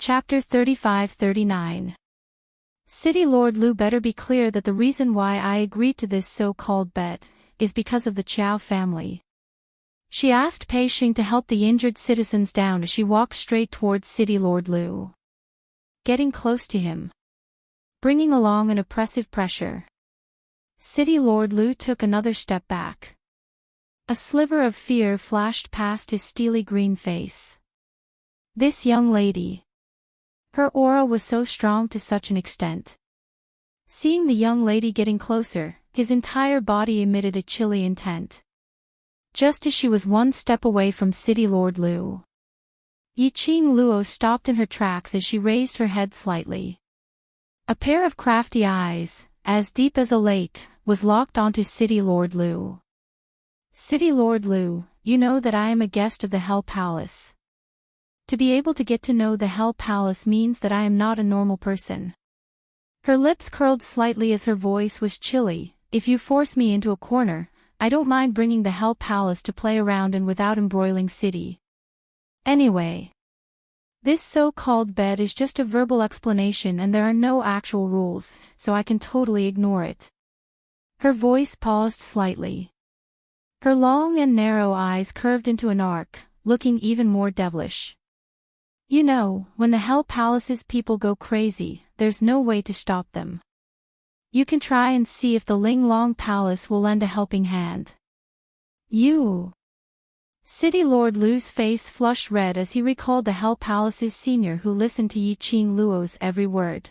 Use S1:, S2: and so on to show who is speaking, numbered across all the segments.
S1: Chapter 35-39. City Lord Lu better be clear that the reason why I agreed to this so-called bet is because of the Chow family. She asked Pei Xing to help the injured citizens down as she walked straight towards City Lord Lu. Getting close to him, bringing along an oppressive pressure. City Lord Lu took another step back. A sliver of fear flashed past his steely green face. This young lady. Her aura was so strong to such an extent. Seeing the young lady getting closer, his entire body emitted a chilly intent. Just as she was one step away from City Lord Lu, Yiqing Luo stopped in her tracks as she raised her head slightly. A pair of crafty eyes, as deep as a lake, was locked onto City Lord Lu. City Lord Lu, you know that I am a guest of the Hell Palace. To be able to get to know the Hell Palace means that I am not a normal person. Her lips curled slightly as her voice was chilly. If you force me into a corner, I don't mind bringing the Hell Palace to play around in without embroiling city. Anyway, this so-called bet is just a verbal explanation and there are no actual rules, so I can totally ignore it. Her voice paused slightly. Her long and narrow eyes curved into an arc, looking even more devilish. You know, when the Hell Palace's people go crazy, there's no way to stop them. You can try and see if the Ling Long Palace will lend a helping hand. You. City Lord Lu's face flushed red as he recalled the Hell Palace's senior who listened to Yiqing Luo's every word.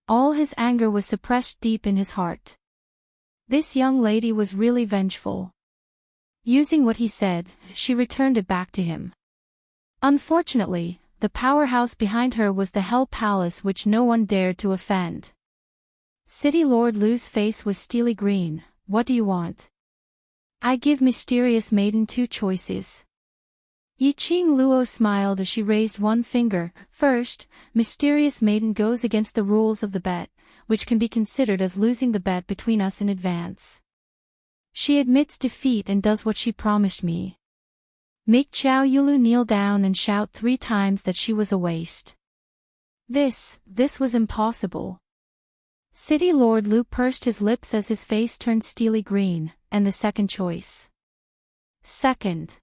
S1: All his anger was suppressed deep in his heart. This young lady was really vengeful. Using what he said, she returned it back to him. Unfortunately, the powerhouse behind her was the Hell Palace which no one dared to offend. City Lord Lu's face was steely green. What do you want? I give Mysterious Maiden two choices. Yiqing Luo smiled as she raised one finger. First, Mysterious Maiden goes against the rules of the bet, which can be considered as losing the bet between us in advance. She admits defeat and does what she promised me. Make Xiao Yulu kneel down and shout 3 times that she was a waste. This was impossible. City Lord Lu pursed his lips as his face turned steely green. And the second choice. Second.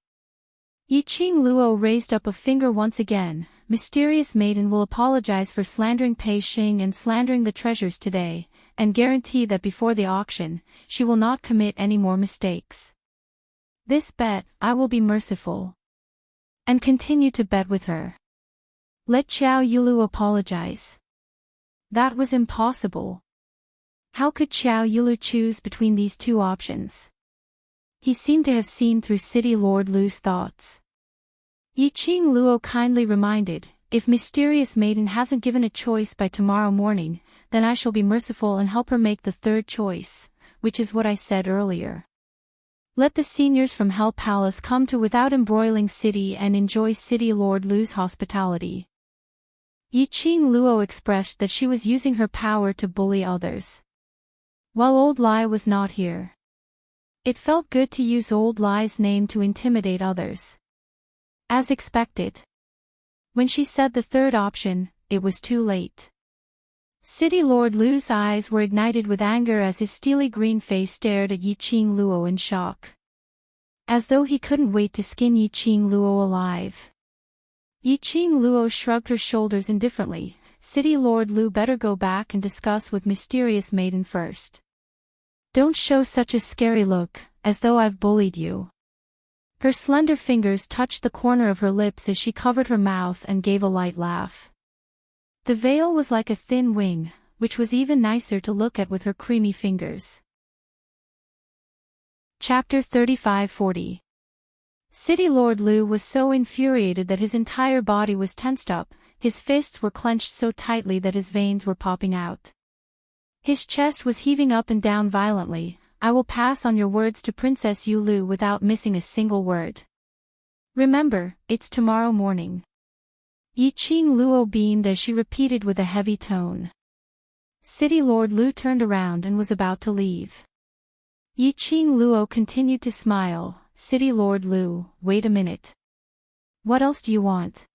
S1: Yiqing Luo raised up a finger once again. Mysterious Maiden will apologize for slandering Pei Xing and slandering the treasures today, and guarantee that before the auction, she will not commit any more mistakes. This bet, I will be merciful. And continue to bet with her. Let Xiao Yulu apologize. That was impossible. How could Xiao Yulu choose between these two options? He seemed to have seen through City Lord Lu's thoughts. Yiqing Luo kindly reminded, if Mysterious Maiden hasn't given a choice by tomorrow morning, then I shall be merciful and help her make the third choice, which is what I said earlier. Let the seniors from Hell Palace come to Without Embroiling City and enjoy City Lord Lu's hospitality. Yiqing Luo expressed that she was using her power to bully others. While Old Lai was not here, it felt good to use Old Lai's name to intimidate others. As expected. When she said the third option, it was too late. City Lord Lu's eyes were ignited with anger as his steely green face stared at Yiqing Luo in shock. As though he couldn't wait to skin Yiqing Luo alive. Yiqing Luo shrugged her shoulders indifferently. City Lord Lu better go back and discuss with Mysterious Maiden first. Don't show such a scary look, as though I've bullied you. Her slender fingers touched the corner of her lips as she covered her mouth and gave a light laugh. The veil was like a thin wing, which was even nicer to look at with her creamy fingers. Chapter 35-40. City Lord Lu was so infuriated that his entire body was tensed up, his fists were clenched so tightly that his veins were popping out. His chest was heaving up and down violently. I will pass on your words to Princess Yu Lu without missing a single word. Remember, it's tomorrow morning. Yiqing Luo beamed as she repeated with a heavy tone. City Lord Lu turned around and was about to leave. Yiqing Luo continued to smile. City Lord Lu, wait a minute. What else do you want?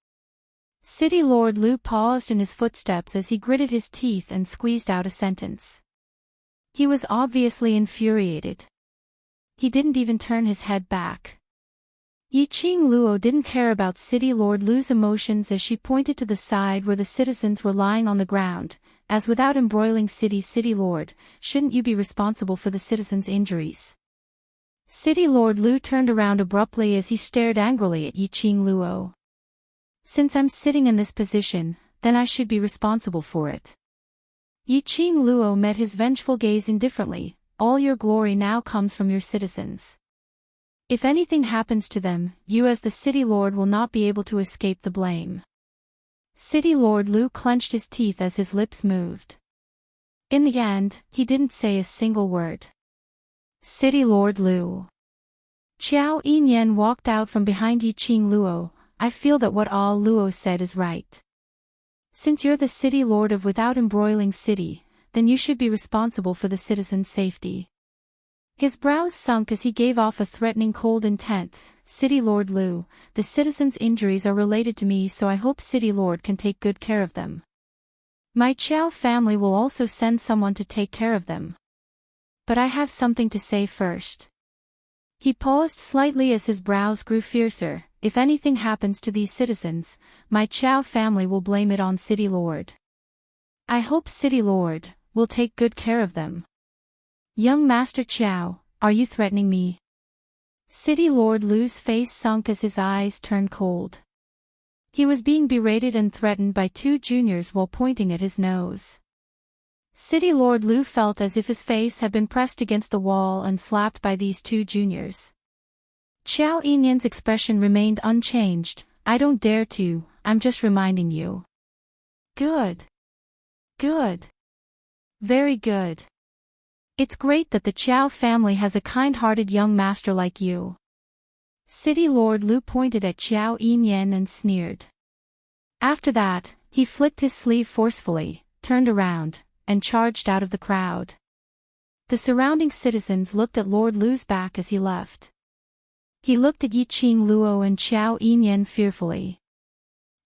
S1: City Lord Lu paused in his footsteps as he gritted his teeth and squeezed out a sentence. He was obviously infuriated. He didn't even turn his head back. Yiqing Luo didn't care about City Lord Lu's emotions as she pointed to the side where the citizens were lying on the ground, as without embroiling City Lord, shouldn't you be responsible for the citizens' injuries? City Lord Lu turned around abruptly as he stared angrily at Yiqing Luo. Since I'm sitting in this position, then I should be responsible for it. Yiqing Luo met his vengeful gaze indifferently. All your glory now comes from your citizens. If anything happens to them, you as the City Lord will not be able to escape the blame. City Lord Lu clenched his teeth as his lips moved. In the end, he didn't say a single word. City Lord Lu. Qiao Yinyan walked out from behind Yiqing Luo. I feel that what All Luo said is right. Since you're the City Lord of Without Embroiling City, then you should be responsible for the citizens' safety. His brows sunk as he gave off a threatening cold intent. City Lord Lu, the citizens' injuries are related to me, so I hope City Lord can take good care of them. My Qiao family will also send someone to take care of them. But I have something to say first. He paused slightly as his brows grew fiercer. If anything happens to these citizens, my Qiao family will blame it on City Lord. I hope City Lord will take good care of them. Young Master Qiao, are you threatening me? City Lord Lu's face sunk as his eyes turned cold. He was being berated and threatened by two juniors while pointing at his nose. City Lord Lu felt as if his face had been pressed against the wall and slapped by these two juniors. Qiao Yinyan's expression remained unchanged. I don't dare to, I'm just reminding you. Good. Good. Very good. It's great that the Qiao family has a kind-hearted young master like you. City Lord Lu pointed at Qiao Yinyan and sneered. After that, he flicked his sleeve forcefully, turned around, and charged out of the crowd. The surrounding citizens looked at Lord Lu's back as he left. He looked at Yiqing Luo and Qiao Yinyan fearfully.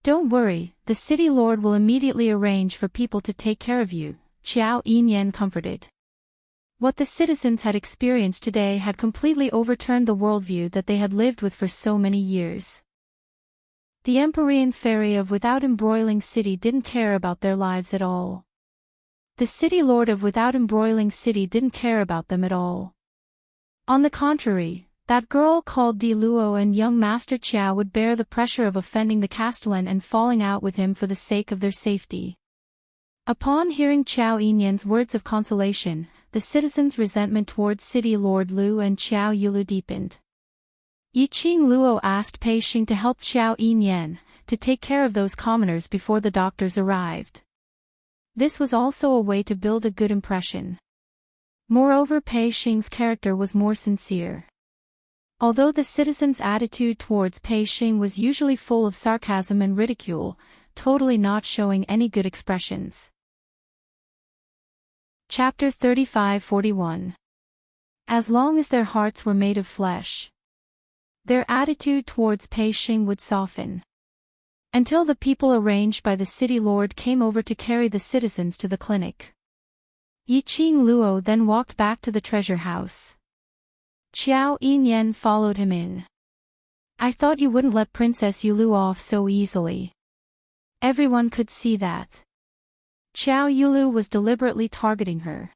S1: Don't worry, the City Lord will immediately arrange for people to take care of you, Qiao Yinyan comforted. What the citizens had experienced today had completely overturned the worldview that they had lived with for so many years. The Empyrean fairy of Without Embroiling City didn't care about their lives at all. The City Lord of Without Embroiling City didn't care about them at all. On the contrary, that girl called Di Luo and young Master Qiao would bear the pressure of offending the Castellan and falling out with him for the sake of their safety. Upon hearing Qiao Yinyan's words of consolation, the citizens' resentment towards City Lord Lu and Qiao Yulu deepened. Yiqing Luo asked Pei Xing to help Qiao Yinyan to take care of those commoners before the doctors arrived. This was also a way to build a good impression. Moreover, Pei Xing's character was more sincere. Although the citizens' attitude towards Pei Xing was usually full of sarcasm and ridicule, totally not showing any good expressions. Chapter 35-41. As long as their hearts were made of flesh, their attitude towards Pei Xing would soften. Until the people arranged by the City Lord came over to carry the citizens to the clinic. Yiqing Luo then walked back to the treasure house. Qiao Yinyan followed him in. I thought you wouldn't let Princess Yulu off so easily. Everyone could see that. Qiao Yulu was deliberately targeting her.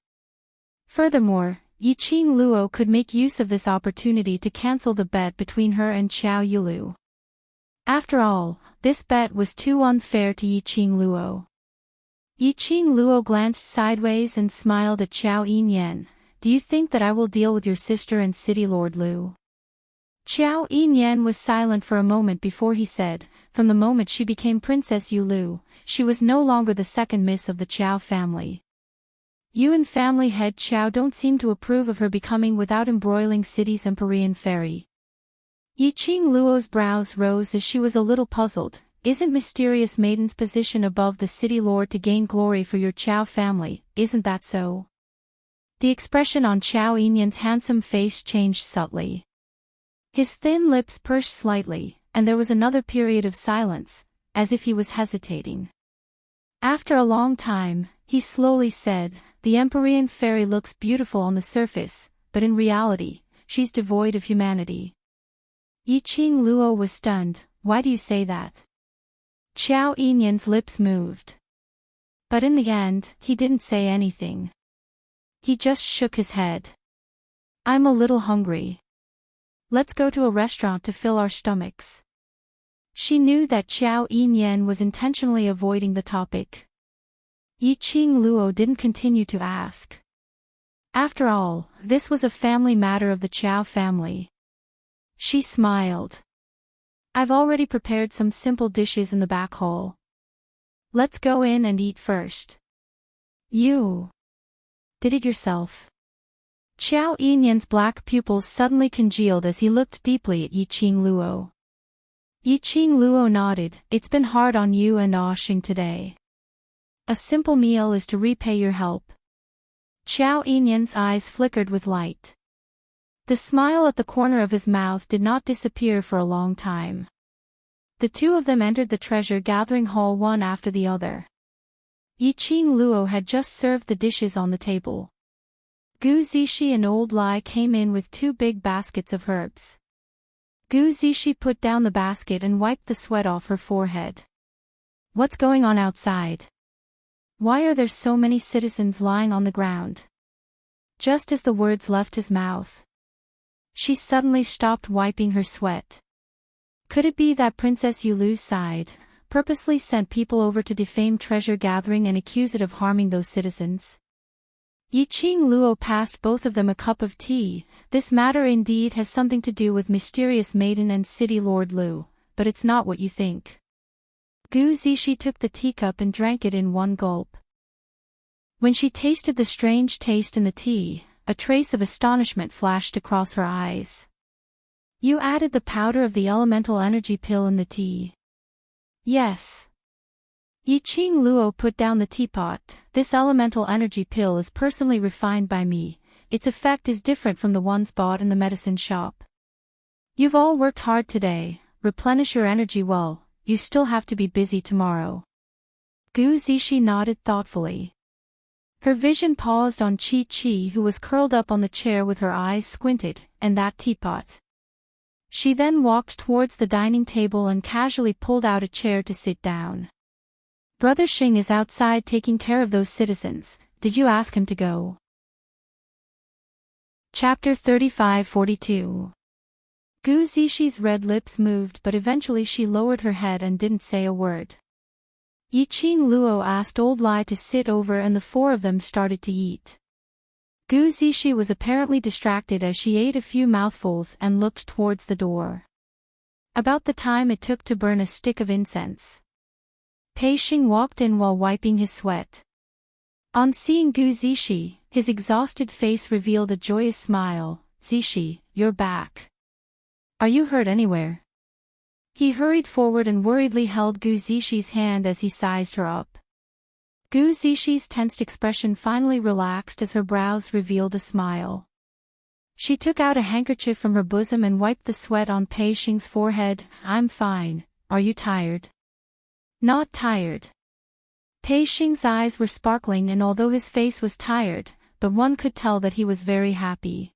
S1: Furthermore, Yiqing Luo could make use of this opportunity to cancel the bet between her and Qiao Yulu. After all, this bet was too unfair to Yiqing Luo. Yiqing Luo glanced sideways and smiled at Qiao Yinyan. Do you think that I will deal with your sister and City Lord Lu? Qiao Yinyan was silent for a moment before he said, from the moment she became Princess Yulu, she was no longer the second miss of the Qiao family. You and family head Qiao don't seem to approve of her becoming Without Embroiling City's Empyrean fairy. Yiqing Luo's brows rose as she was a little puzzled. Isn't Mysterious Maiden's position above the City Lord to gain glory for your Qiao family, isn't that so? The expression on Qiao Yinyan's handsome face changed subtly. His thin lips pursed slightly, and there was another period of silence. as if he was hesitating. After a long time, he slowly said, "The Empyrean fairy looks beautiful on the surface, but in reality, she's devoid of humanity." Yiqing Luo was stunned. "Why do you say that?" Qiao Yinyan's lips moved. But in the end, he didn't say anything. He just shook his head. "I'm a little hungry. Let's go to a restaurant to fill our stomachs." She knew that Qiao Yinyan was intentionally avoiding the topic. Yiqing Luo didn't continue to ask. After all, this was a family matter of the Qiao family. She smiled. "I've already prepared some simple dishes in the back hall. Let's go in and eat first." "You did it yourself?" Qiao Yinyan's black pupils suddenly congealed as he looked deeply at Yiqing Luo. Yiqing Luo nodded. "It's been hard on you and Oshing today. A simple meal is to repay your help." Qiao Yinyan's eyes flickered with light. The smile at the corner of his mouth did not disappear for a long time. The two of them entered the treasure-gathering hall one after the other. Yiqing Luo had just served the dishes on the table. Gu Zishi and Old Lai came in with 2 big baskets of herbs. Gu Zishi put down the basket and wiped the sweat off her forehead. "What's going on outside? Why are there so many citizens lying on the ground?" Just as the words left his mouth, she suddenly stopped wiping her sweat. Could it be that Princess Yulu's side purposely sent people over to defame treasure gathering and accuse it of harming those citizens? Yiqing Luo passed both of them a cup of tea. "This matter indeed has something to do with mysterious maiden and city lord Lu, but it's not what you think." Gu Zishi took the teacup and drank it in one gulp. When she tasted the strange taste in the tea, a trace of astonishment flashed across her eyes. "You added the powder of the elemental energy pill in the tea?" "Yes." Yiqing Luo put down the teapot. "This elemental energy pill is personally refined by me. Its effect is different from the ones bought in the medicine shop. You've all worked hard today. Replenish your energy well. You still have to be busy tomorrow." Gu Zishi nodded thoughtfully. Her vision paused on Chi Chi, who was curled up on the chair with her eyes squinted, and that teapot. She then walked towards the dining table and casually pulled out a chair to sit down. "Brother Xing is outside taking care of those citizens. Did you ask him to go?" Chapter 35-42. Gu Zishi's red lips moved, but eventually she lowered her head and didn't say a word. Yiqing Luo asked Old Lai to sit over and the 4 of them started to eat. Gu Zishi was apparently distracted as she ate a few mouthfuls and looked towards the door. About the time it took to burn a stick of incense, Pei Xing walked in while wiping his sweat. On seeing Gu Zishi, his exhausted face revealed a joyous smile. "Zishi, you're back. Are you hurt anywhere?" He hurried forward and worriedly held Gu Zishi's hand as he sized her up. Gu Zishi's tensed expression finally relaxed as her brows revealed a smile. She took out a handkerchief from her bosom and wiped the sweat on Pei Xing's forehead. "I'm fine. Are you tired?" "Not tired." Pei Xing's eyes were sparkling, and although his face was tired, but one could tell that he was very happy.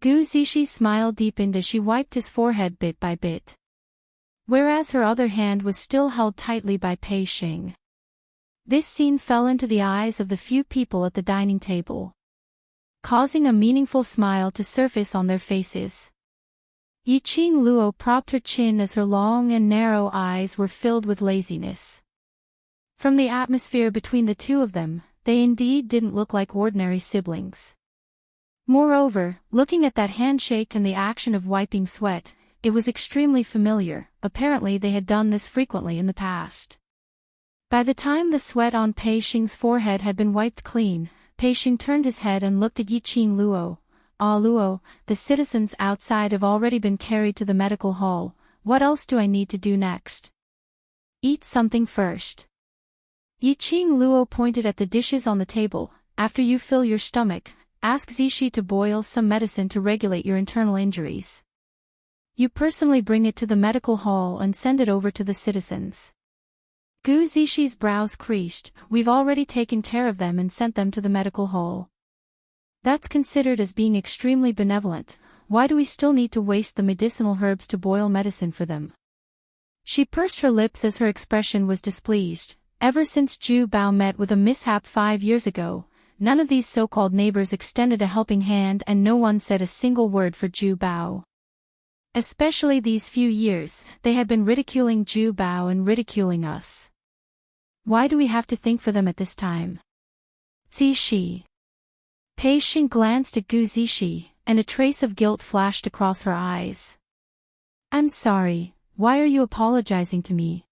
S1: Gu Zishi's smile deepened as she wiped his forehead bit by bit, whereas her other hand was still held tightly by Pei Xing. This scene fell into the eyes of the few people at the dining table, causing a meaningful smile to surface on their faces. Yiqing Luo propped her chin as her long and narrow eyes were filled with laziness. From the atmosphere between the two of them, they indeed didn't look like ordinary siblings. Moreover, looking at that handshake and the action of wiping sweat, it was extremely familiar. Apparently they had done this frequently in the past. By the time the sweat on Pei Xing's forehead had been wiped clean, Pei Xing turned his head and looked at Yiqing Luo. "Ah Luo, the citizens outside have already been carried to the medical hall. What else do I need to do next?" "Eat something first." Yiqing Luo pointed at the dishes on the table. "After you fill your stomach, ask Zishi to boil some medicine to regulate your internal injuries. You personally bring it to the medical hall and send it over to the citizens." Gu Zixi brows creased. We've already taken care of them and sent them to the medical hole. That's considered as being extremely benevolent. Why do we still need to waste the medicinal herbs to boil medicine for them? She pursed her lips as her expression was displeased. Ever since Ju Bao met with a mishap 5 years ago, none of these so-called neighbors extended a helping hand and no one said a single word for Ju Bao. Especially these few years, they had been ridiculing Ju Bao and ridiculing us. Why do we have to think for them at this time? Zixi. Pei Xing glanced at Gu Zixi, and a trace of guilt flashed across her eyes. I'm sorry, why are you apologizing to me?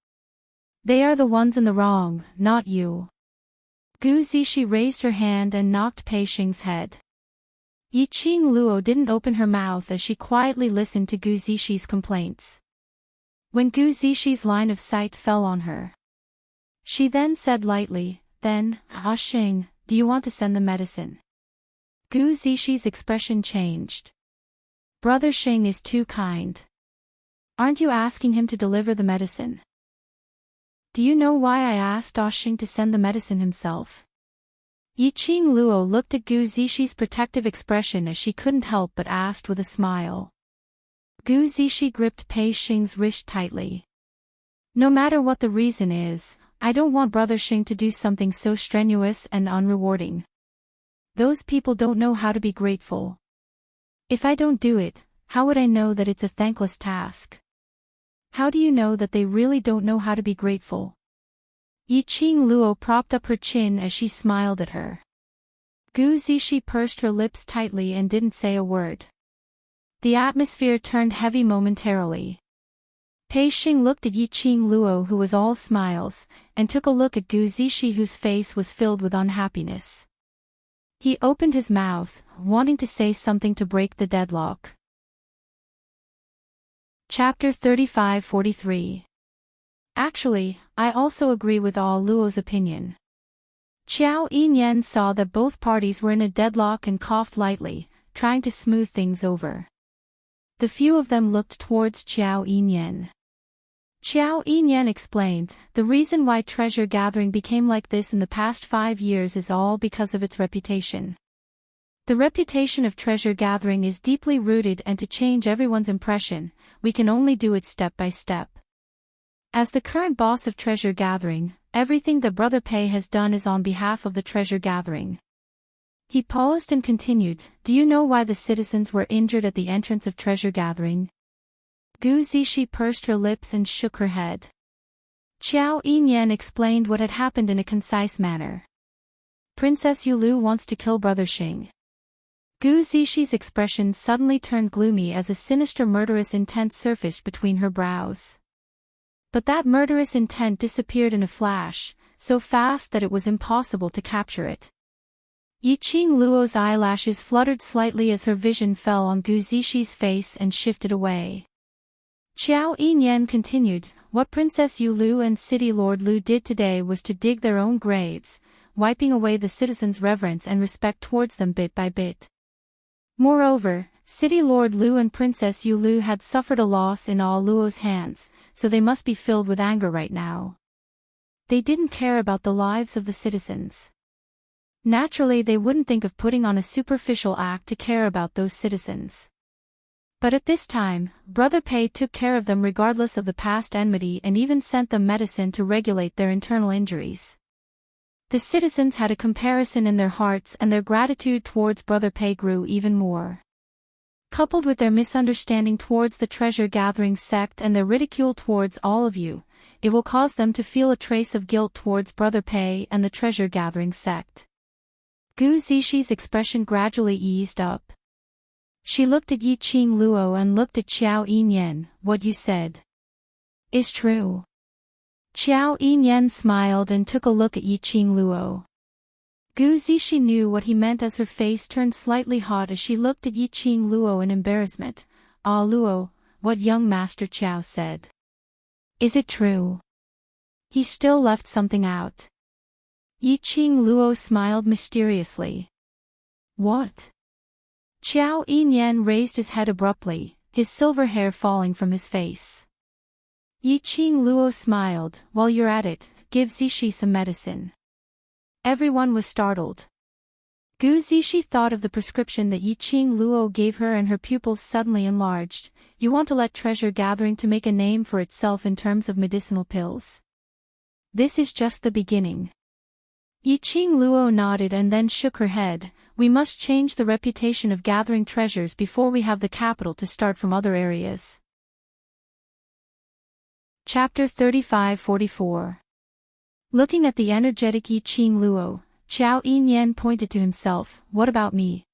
S1: They are the ones in the wrong, not you. Gu Zixi raised her hand and knocked Pei Xing's head. Yiqing Luo didn't open her mouth as she quietly listened to Gu Zixi's complaints. When Gu Zixi's line of sight fell on her, she then said lightly, then, Xing, do you want to send the medicine? Gu Zixi's expression changed. Brother Xing is too kind. Aren't you asking him to deliver the medicine? Do you know why I asked Xing to send the medicine himself? Yiqing Luo looked at Gu Zixi's protective expression as she couldn't help but asked with a smile. Gu Zixi gripped Pei Xing's wrist tightly. No matter what the reason is, I don't want Brother Xing to do something so strenuous and unrewarding. Those people don't know how to be grateful. If I don't do it, how would I know that it's a thankless task? How do you know that they really don't know how to be grateful? Yiqing Luo propped up her chin as she smiled at her. Gu Zixi pursed her lips tightly and didn't say a word. The atmosphere turned heavy momentarily. Pei Xing looked at Yiqing Luo, who was all smiles, and took a look at Gu Zixi, whose face was filled with unhappiness. He opened his mouth, wanting to say something to break the deadlock. Chapter 35-43. Actually, I also agree with all Luo's opinion. Qiao Yinyan saw that both parties were in a deadlock and coughed lightly, trying to smooth things over. The few of them looked towards Qiao Yinyan. Qiao Yinyan explained, the reason why treasure gathering became like this in the past 5 years is all because of its reputation. The reputation of treasure gathering is deeply rooted, and to change everyone's impression, we can only do it step by step. As the current boss of treasure gathering, everything that Brother Pei has done is on behalf of the treasure gathering. He paused and continued, do you know why the citizens were injured at the entrance of treasure gathering? Gu Zixi pursed her lips and shook her head. Qiao Yinyan explained what had happened in a concise manner. Princess Yulu wants to kill Brother Xing. Gu Zixi's expression suddenly turned gloomy as a sinister murderous intent surfaced between her brows. But that murderous intent disappeared in a flash, so fast that it was impossible to capture it. Yiqing Luo's eyelashes fluttered slightly as her vision fell on Gu Zixi's face and shifted away. Qiao Yinyan continued, what Princess Yulu and City Lord Lu did today was to dig their own graves, wiping away the citizens' reverence and respect towards them bit by bit. Moreover, City Lord Lu and Princess Yulu had suffered a loss in all Luo's hands, so they must be filled with anger right now. They didn't care about the lives of the citizens. Naturally, they wouldn't think of putting on a superficial act to care about those citizens. But at this time, Brother Pei took care of them regardless of the past enmity and even sent them medicine to regulate their internal injuries. The citizens had a comparison in their hearts, and their gratitude towards Brother Pei grew even more. Coupled with their misunderstanding towards the treasure-gathering sect and their ridicule towards all of you, it will cause them to feel a trace of guilt towards Brother Pei and the treasure-gathering sect. Gu Zixi's expression gradually eased up. She looked at Yiqing Luo and looked at Qiao Yinyan, what you said is true. Qiao Yinyan smiled and took a look at Yiqing Luo. Gu Zixi knew what he meant as her face turned slightly hot as she looked at Yiqing Luo in embarrassment. Ah Luo, what young Master Qiao said. Is it true? He still left something out. Yiqing Luo smiled mysteriously. What? Qiao Yinyan raised his head abruptly, his silver hair falling from his face. Yiqing Luo smiled, while you're at it, give Zishi some medicine. Everyone was startled. Gu Zishi thought of the prescription that Yiqing Luo gave her and her pupils suddenly enlarged. You want to let treasure gathering to make a name for itself in terms of medicinal pills? This is just the beginning. Yiqing Luo nodded and then shook her head. We must change the reputation of gathering treasures before we have the capital to start from other areas. Chapter 35-44. Looking at the energetic Yiqing Luo, Qiao Yinyan pointed to himself. What about me?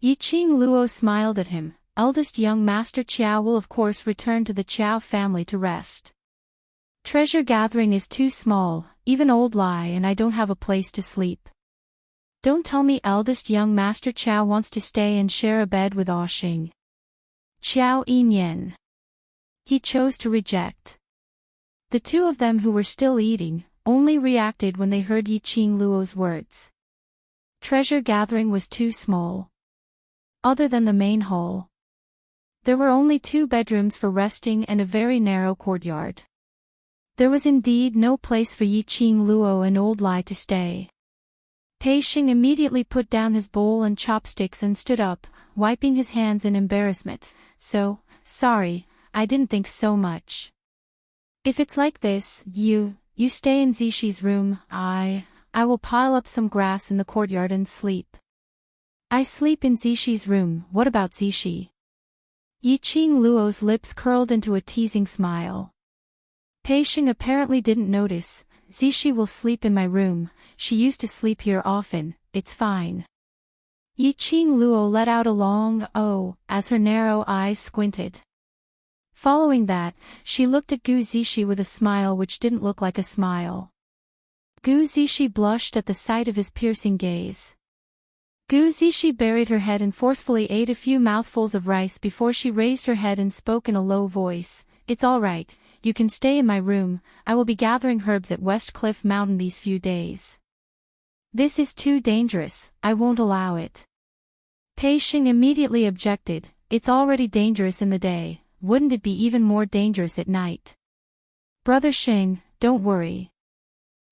S1: Yiqing Luo smiled at him. Eldest young master Qiao will of course return to the Qiao family to rest. Treasure gathering is too small, even old Lai and I don't have a place to sleep. Don't tell me eldest young master Qiao wants to stay and share a bed with Oxing. Qiao Yinyan. He chose to reject. The two of them who were still eating, only reacted when they heard Yiqing Luo's words. Treasure gathering was too small. Other than the main hall, there were only 2 bedrooms for resting and a very narrow courtyard. There was indeed no place for Yiqing Luo and old Lai to stay. Pei Xing immediately put down his bowl and chopsticks and stood up, wiping his hands in embarrassment. Sorry, I didn't think so much. If it's like this, you stay in Zishi's room. I will pile up some grass in the courtyard and sleep. I sleep in Zishi's room. What about Zishi? Yiqing Luo's lips curled into a teasing smile. Pei Xing apparently didn't notice. Zishi will sleep in my room. She used to sleep here often. It's fine. Yiqing Luo let out a long "oh" as her narrow eyes squinted. Following that, she looked at Gu Zishi with a smile which didn't look like a smile. Gu Zishi blushed at the sight of his piercing gaze. Gu Zishi buried her head and forcefully ate a few mouthfuls of rice before she raised her head and spoke in a low voice. It's all right, you can stay in my room. I will be gathering herbs at West Cliff Mountain these few days. This is too dangerous, I won't allow it. Pei Xing immediately objected. It's already dangerous in the day. Wouldn't it be even more dangerous at night? Brother Xing, don't worry.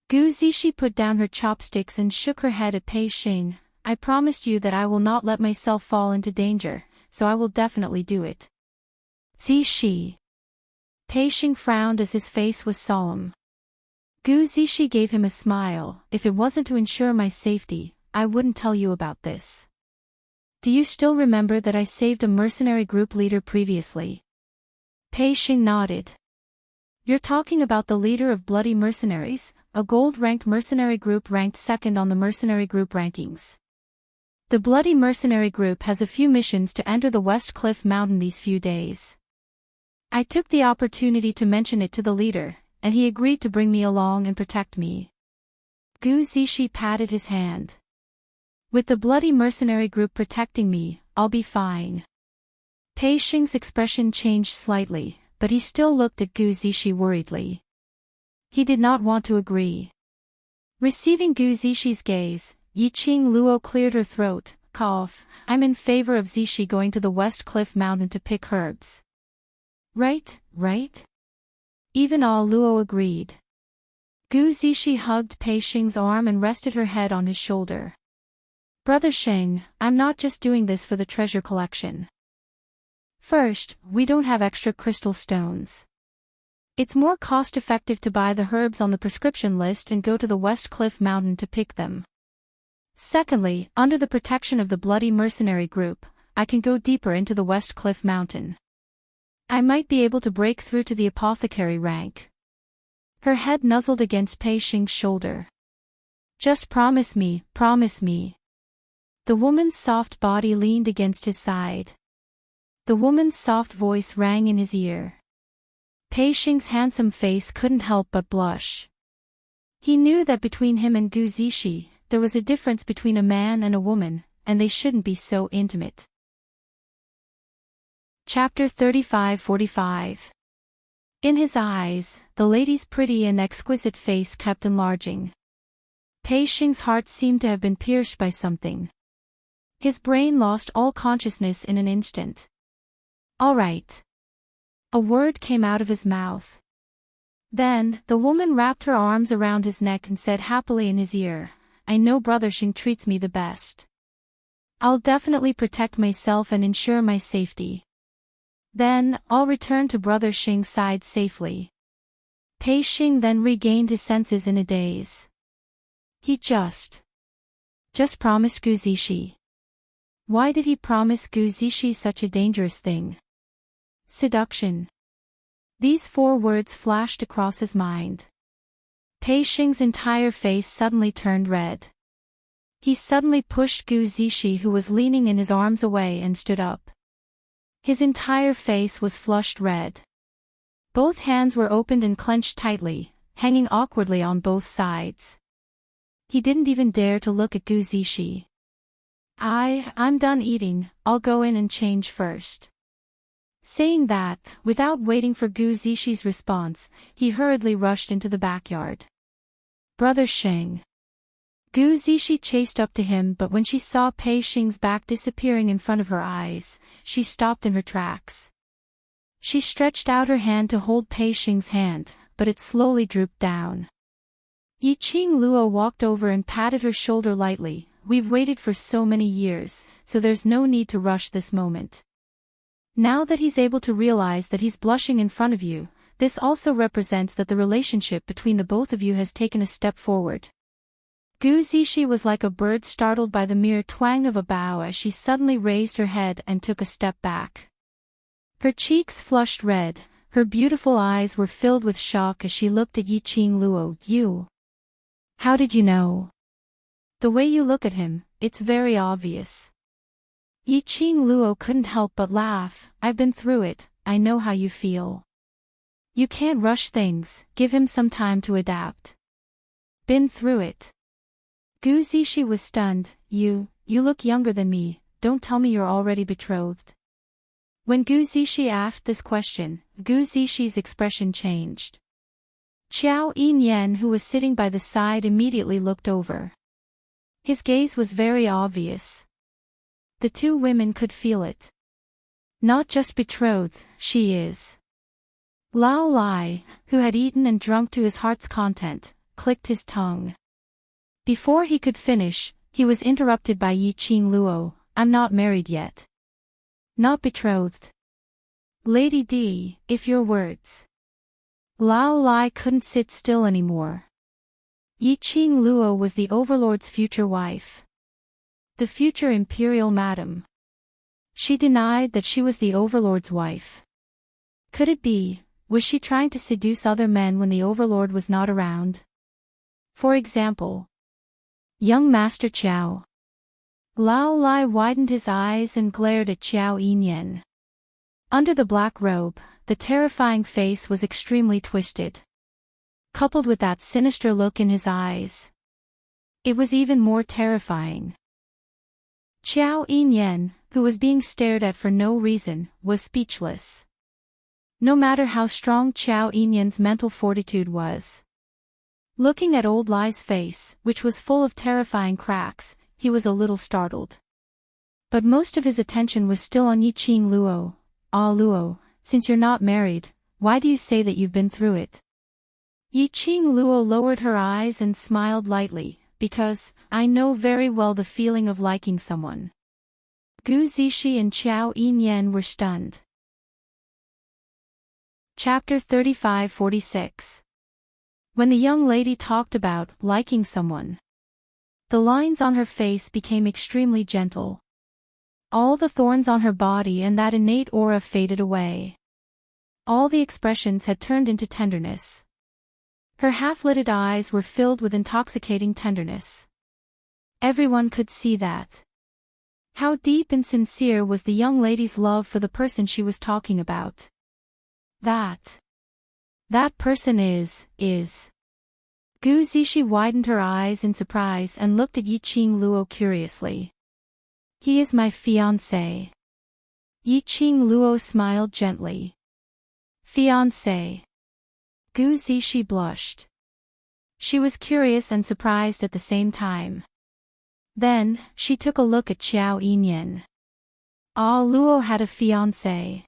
S1: Gu Zishi put down her chopsticks and shook her head at Pei Xing. I promised you that I will not let myself fall into danger, so I will definitely do it. Zishi. Pei Xing frowned as his face was solemn. Gu Zishi gave him a smile. If it wasn't to ensure my safety, I wouldn't tell you about this. Do you still remember that I saved a mercenary group leader previously? Pei Xing nodded. You're talking about the leader of Bloody Mercenaries, a gold-ranked mercenary group ranked second on the mercenary group rankings. The Bloody Mercenary group has a few missions to enter the West Cliff Mountain these few days. I took the opportunity to mention it to the leader, and he agreed to bring me along and protect me. Gu Zishi patted his hand. With the Bloody Mercenary group protecting me, I'll be fine. Pei Xing's expression changed slightly, but he still looked at Gu Zishi worriedly. He did not want to agree. Receiving Gu Zishi's gaze, Yiqing Luo cleared her throat. Cough. I'm in favor of Zishi going to the West Cliff Mountain to pick herbs. Right? Even all Luo agreed. Gu Zishi hugged Pei Xing's arm and rested her head on his shoulder. Brother Xing, I'm not just doing this for the treasure collection. First, we don't have extra crystal stones. It's more cost-effective to buy the herbs on the prescription list and go to the West Cliff Mountain to pick them. Secondly, under the protection of the Bloody Mercenary group, I can go deeper into the West Cliff Mountain. I might be able to break through to the apothecary rank. Her head nuzzled against Pei Xing's shoulder. Just promise me. The woman's soft body leaned against his side. The woman's soft voice rang in his ear. Pei Xing's handsome face couldn't help but blush. He knew that between him and Gu Zishi, there was a difference between a man and a woman, and they shouldn't be so intimate. Chapter 35-45. In his eyes, the lady's pretty and exquisite face kept enlarging. Pei Xing's heart seemed to have been pierced by something. His brain lost all consciousness in an instant. All right. A word came out of his mouth. Then, the woman wrapped her arms around his neck and said happily in his ear, "I know Brother Xing treats me the best. I'll definitely protect myself and ensure my safety. Then, I'll return to Brother Xing's side safely." Pei Xing then regained his senses in a daze. He just promised Gu Zixi. Why did he promise Gu Zixi such a dangerous thing? Seduction. These 4 words flashed across his mind. Pei Xing's entire face suddenly turned red. He suddenly pushed Gu Zixi, who was leaning in his arms, away and stood up. His entire face was flushed red. Both hands were opened and clenched tightly, hanging awkwardly on both sides. He didn't even dare to look at Gu Zixi. I'm done eating, I'll go in and change first." Saying that, without waiting for Gu Zixi response, he hurriedly rushed into the backyard. "Brother Xing." Gu Zixi chased up to him, but when she saw Pei Xing's back disappearing in front of her eyes, she stopped in her tracks. She stretched out her hand to hold Pei Xing's hand, but it slowly drooped down. Yiqing Luo walked over and patted her shoulder lightly. "We've waited for so many years, so there's no need to rush this moment. Now that he's able to realize that he's blushing in front of you, this also represents that the relationship between the both of you has taken a step forward." Gu Zixi was like a bird startled by the mere twang of a bow as she suddenly raised her head and took a step back. Her cheeks flushed red, her beautiful eyes were filled with shock as she looked at Yiqing Luo. "You? How did you know?" "The way you look at him, it's very obvious." Yiqing Luo couldn't help but laugh. "I've been through it, I know how you feel. You can't rush things, give him some time to adapt." "Been through it?" Gu Zixi was stunned. You look younger than me, don't tell me you're already betrothed." When Gu Zixi asked this question, Gu Zixi's expression changed. Qiao Yinyan, who was sitting by the side, immediately looked over. His gaze was very obvious. The 2 women could feel it. "Not just betrothed, she is." Lao Lai, who had eaten and drunk to his heart's content, clicked his tongue. Before he could finish, he was interrupted by Yiqing Luo. "I'm not married yet." "Not betrothed?" "Lady D, if your words." Lao Lai couldn't sit still anymore. Yiqing Luo was the overlord's future wife. The future imperial madam. She denied that she was the overlord's wife. Could it be, was she trying to seduce other men when the overlord was not around? For example, young Master Qiao. Lao Lai widened his eyes and glared at Qiao Yinyan. Under the black robe, the terrifying face was extremely twisted. Coupled with that sinister look in his eyes, it was even more terrifying. Qiao Yinyan, who was being stared at for no reason, was speechless. No matter how strong Qiao Yinyan's mental fortitude was. Looking at old Lai's face, which was full of terrifying cracks, he was a little startled. But most of his attention was still on Yiqing Luo. "Ah Luo, since you're not married, why do you say that you've been through it?" Yiqing Luo lowered her eyes and smiled lightly. "Because, I know very well the feeling of liking someone." Gu Zixi and Qiao Yinyan were stunned. Chapter 35-46. When the young lady talked about liking someone, the lines on her face became extremely gentle. All the thorns on her body and that innate aura faded away. All the expressions had turned into tenderness. Her half-lidded eyes were filled with intoxicating tenderness. Everyone could see that. How deep and sincere was the young lady's love for the person she was talking about. That person is. Gu Zixi widened her eyes in surprise and looked at Yiqing Luo curiously. "He is my fiancé." Yiqing Luo smiled gently. "Fiancé?" Gu Zixi blushed. She was curious and surprised at the same time. Then, she took a look at Qiao Yinyan. "Ah Luo had a fiancé.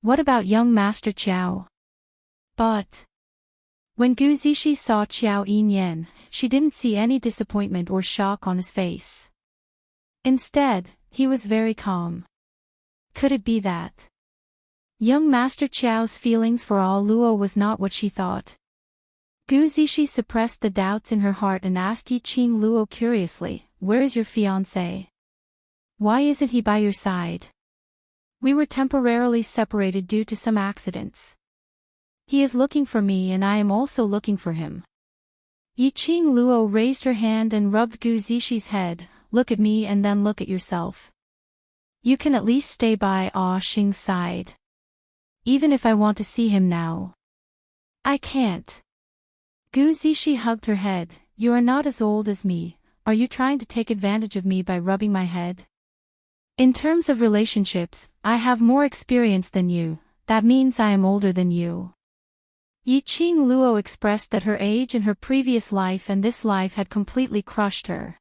S1: What about young Master Qiao?" But When Gu Zixi saw Qiao Yinyan, she didn't see any disappointment or shock on his face. Instead, he was very calm. Could it be that young Master Qiao's feelings for All Luo was not what she thought? Gu Zixi suppressed the doubts in her heart and asked Yiqing Luo curiously, "Where is your fiancé? Why isn't he by your side?" "We were temporarily separated due to some accidents. He is looking for me and I am also looking for him." Yiqing Luo raised her hand and rubbed Gu Zixi head. "Look at me and then look at yourself. You can at least stay by Xing's side. Even if I want to see him now, I can't." Gu Zixi hugged her head. "You are not as old as me. Are you trying to take advantage of me by rubbing my head? In terms of relationships, I have more experience than you. That means I am older than you." Yiqing Luo expressed that her age in her previous life and this life had completely crushed her.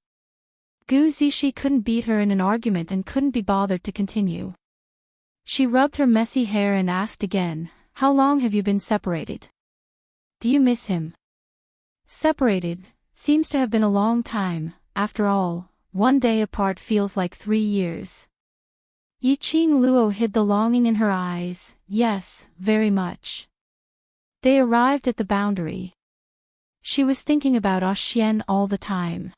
S1: Gu Zixi couldn't beat her in an argument and couldn't be bothered to continue. She rubbed her messy hair and asked again, "How long have you been separated? Do you miss him?" "Separated seems to have been a long time. After all, one day apart feels like 3 years." Yiqing Luo hid the longing in her eyes. "Yes, very much." They arrived at the boundary. She was thinking about Xian all the time.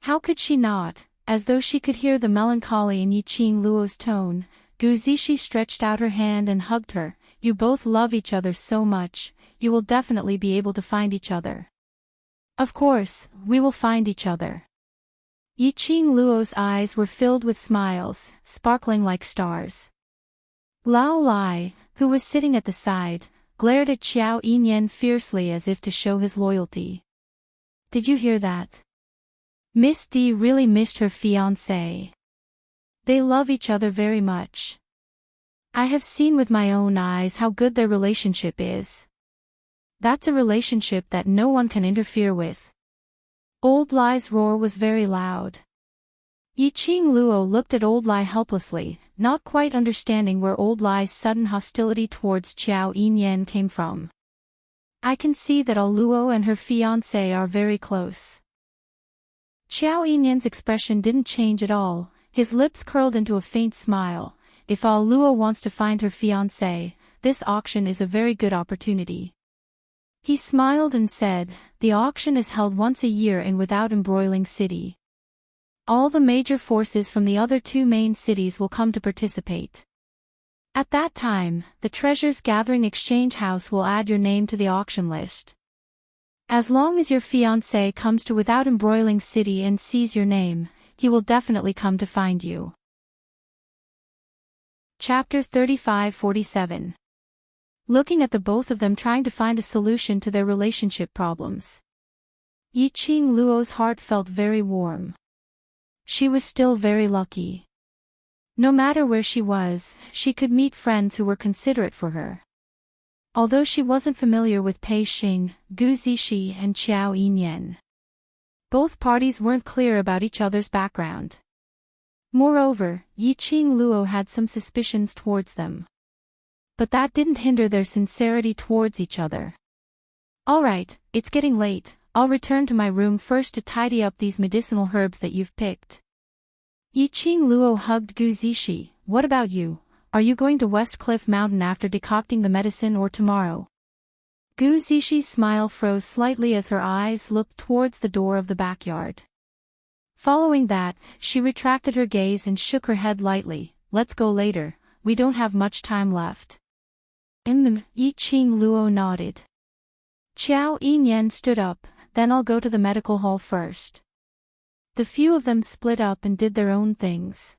S1: How could she not? As though she could hear the melancholy in Yiqing Luo's tone, Gu Zixi stretched out her hand and hugged her. "You both love each other so much, you will definitely be able to find each other." "Of course, we will find each other." Yiqing Luo's eyes were filled with smiles, sparkling like stars. Lao Lai, who was sitting at the side, glared at Qiao Yinyan fiercely as if to show his loyalty. "Did you hear that? Miss D really missed her fiancé. They love each other very much. I have seen with my own eyes how good their relationship is. That's a relationship that no one can interfere with." Old Lai's roar was very loud. Yiqing Luo looked at Old Lai helplessly, not quite understanding where Old Lai's sudden hostility towards Qiao Yinyan came from. "I can see that All Luo and her fiancé are very close." Qiao Yinyan's expression didn't change at all, his lips curled into a faint smile. "If All Luo wants to find her fiancé, this auction is a very good opportunity." He smiled and said, "The auction is held once a year in Without Embroiling City. All the major forces from the other 2 main cities will come to participate. At that time, the Treasures Gathering Exchange House will add your name to the auction list. As long as your fiancé comes to Without Embroiling City and sees your name, he will definitely come to find you." Chapter 35-47. Looking at the both of them trying to find a solution to their relationship problems, Yiqing Luo's heart felt very warm. She was still very lucky. No matter where she was, she could meet friends who were considerate for her. Although she wasn't familiar with Pei Xing, Gu Zixi and Qiao Yinyan, both parties weren't clear about each other's background. Moreover, Yiqing Luo had some suspicions towards them. But that didn't hinder their sincerity towards each other. "All right, it's getting late. I'll return to my room first to tidy up these medicinal herbs that you've picked." Yiqing Luo hugged Gu Zixi. "What about you? Are you going to West Cliff Mountain after decocting the medicine or tomorrow?" Gu Zixie's smile froze slightly as her eyes looked towards the door of the backyard. Following that, she retracted her gaze and shook her head lightly. "Let's go later, we don't have much time left." Yiqing Luo nodded. Qiao Yinyan stood up. "Then I'll go to the medical hall first." The few of them split up and did their own things.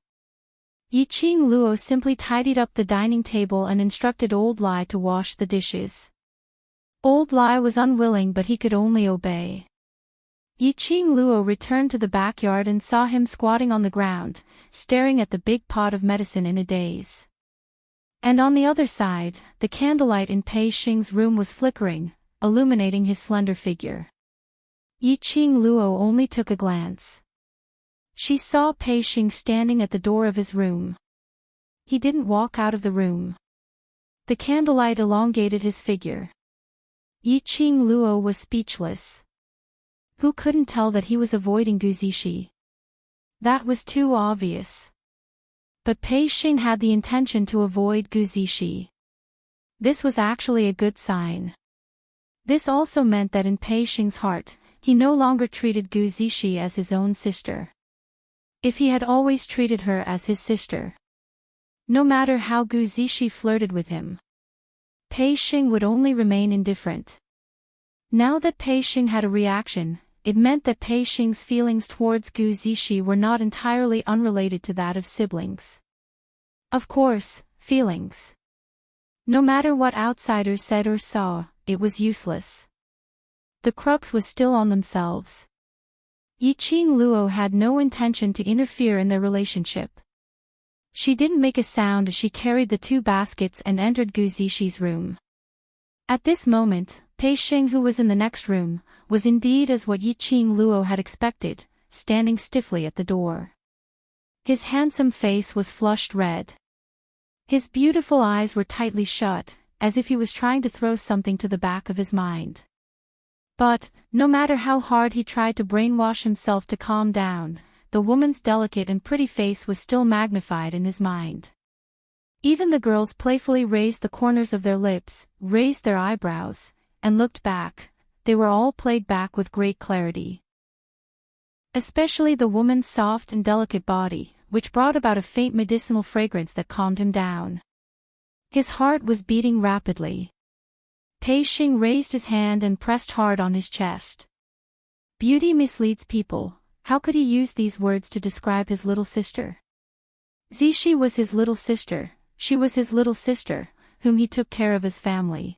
S1: Yiqing Luo simply tidied up the dining table and instructed Old Lai to wash the dishes. Old Lai was unwilling but he could only obey. Yiqing Luo returned to the backyard and saw him squatting on the ground, staring at the big pot of medicine in a daze. And on the other side, the candlelight in Pei Xing's room was flickering, illuminating his slender figure. Yiqing Luo only took a glance. She saw Pei Xing standing at the door of his room. He didn't walk out of the room. The candlelight elongated his figure. Yiqing Luo was speechless. Who couldn't tell that he was avoiding Gu Zishi? That was too obvious. But Pei Xing had the intention to avoid Gu Zishi. This was actually a good sign. This also meant that in Pei Xing's heart, he no longer treated Gu Zishi as his own sister. If he had always treated her as his sister, no matter how Gu Zishi flirted with him, Pei Xing would only remain indifferent. Now that Pei Xing had a reaction, it meant that Pei Xing's feelings towards Gu Zishi were not entirely unrelated to that of siblings. Of course, feelings. No matter what outsiders said or saw, it was useless. The crux was still on themselves. Yiqing Luo had no intention to interfere in their relationship. She didn't make a sound as she carried the 2 baskets and entered Gu Zishi's room. At this moment, Pei Xing, who was in the next room, was indeed as what Yiqing Luo had expected, standing stiffly at the door. His handsome face was flushed red. His beautiful eyes were tightly shut, as if he was trying to throw something to the back of his mind. But, no matter how hard he tried to brainwash himself to calm down, the woman's delicate and pretty face was still magnified in his mind. Even the girls playfully raised the corners of their lips, raised their eyebrows, and looked back. They were all played back with great clarity. Especially the woman's soft and delicate body, which brought about a faint medicinal fragrance that calmed him down. His heart was beating rapidly. Pei Xing raised his hand and pressed hard on his chest. Beauty misleads people. How could he use these words to describe his little sister? Zishi was his little sister. She was his little sister, whom he took care of as family.